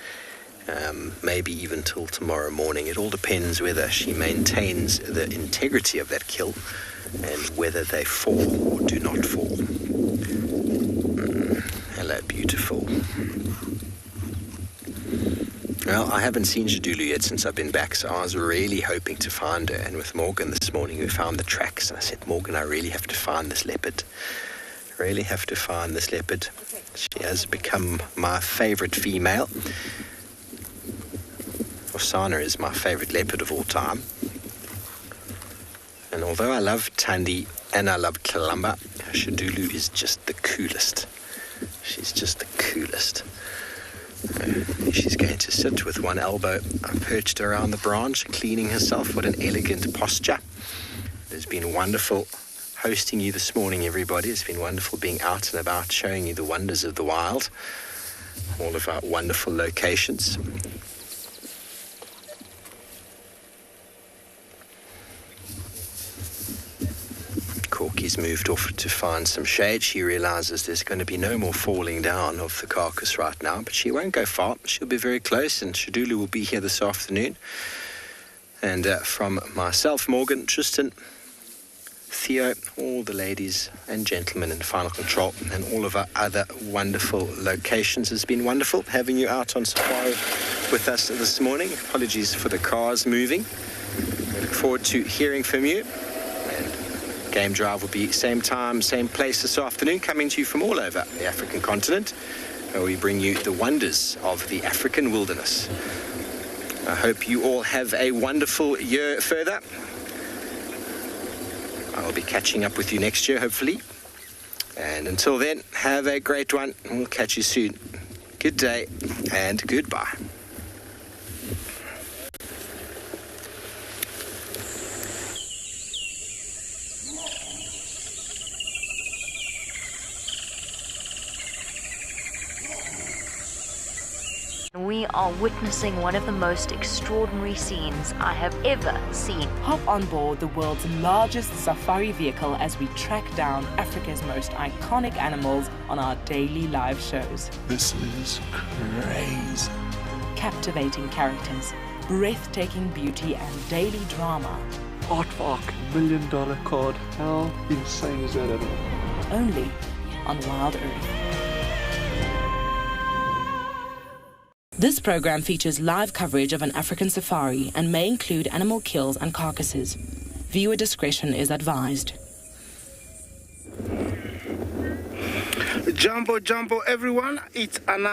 Speaker 7: maybe even till tomorrow morning. It all depends whether she maintains the integrity of that kill and whether they fall or do not fall. Hello, beautiful. Well, I haven't seen Tswalu yet since I've been back, so I was really hoping to find her. And with Morgan this morning, we found the tracks. And I said, Morgan, I really have to find this leopard. Really have to find this leopard. She has become my favorite female. Osana is my favorite leopard of all time. And although I love Thandi and I love Kalamba, Tswalu is just the coolest. She's just the coolest. She's going to sit with one elbow perched around the branch, cleaning herself. What an elegant posture. It has been wonderful hosting you this morning, everybody. It's been wonderful being out and about, showing you the wonders of the wild, all of our wonderful locations. Corky's moved off to find some shade. She realizes there's going to be no more falling down of the carcass right now, but she won't go far. She'll be very close, and Tswalu will be here this afternoon. And from myself, Morgan, Tristan, Theo, all the ladies and gentlemen in Final Control, and all of our other wonderful locations. It's been wonderful having you out on safari with us this morning. Apologies for the cars moving. We look forward to hearing from you. And Game Drive will be same time, same place this afternoon, coming to you from all over the African continent, where we bring you the wonders of the African wilderness. I hope you all have a wonderful year further. I'll be catching up with you next year, hopefully. And until then, have a great one. We'll catch you soon. Good day and goodbye.
Speaker 12: We are witnessing one of the most extraordinary scenes I have ever seen.
Speaker 2: Hop on board the world's largest safari vehicle as we track down Africa's most iconic animals on our daily live shows.
Speaker 13: This is crazy.
Speaker 2: Captivating characters, breathtaking beauty, and daily drama.
Speaker 13: Aardvark, $1 million card. How insane is that animal?
Speaker 2: Only on Wild Earth. This program features live coverage of an African safari and may include animal kills and carcasses. Viewer discretion is advised.
Speaker 4: Jumbo, everyone. It's another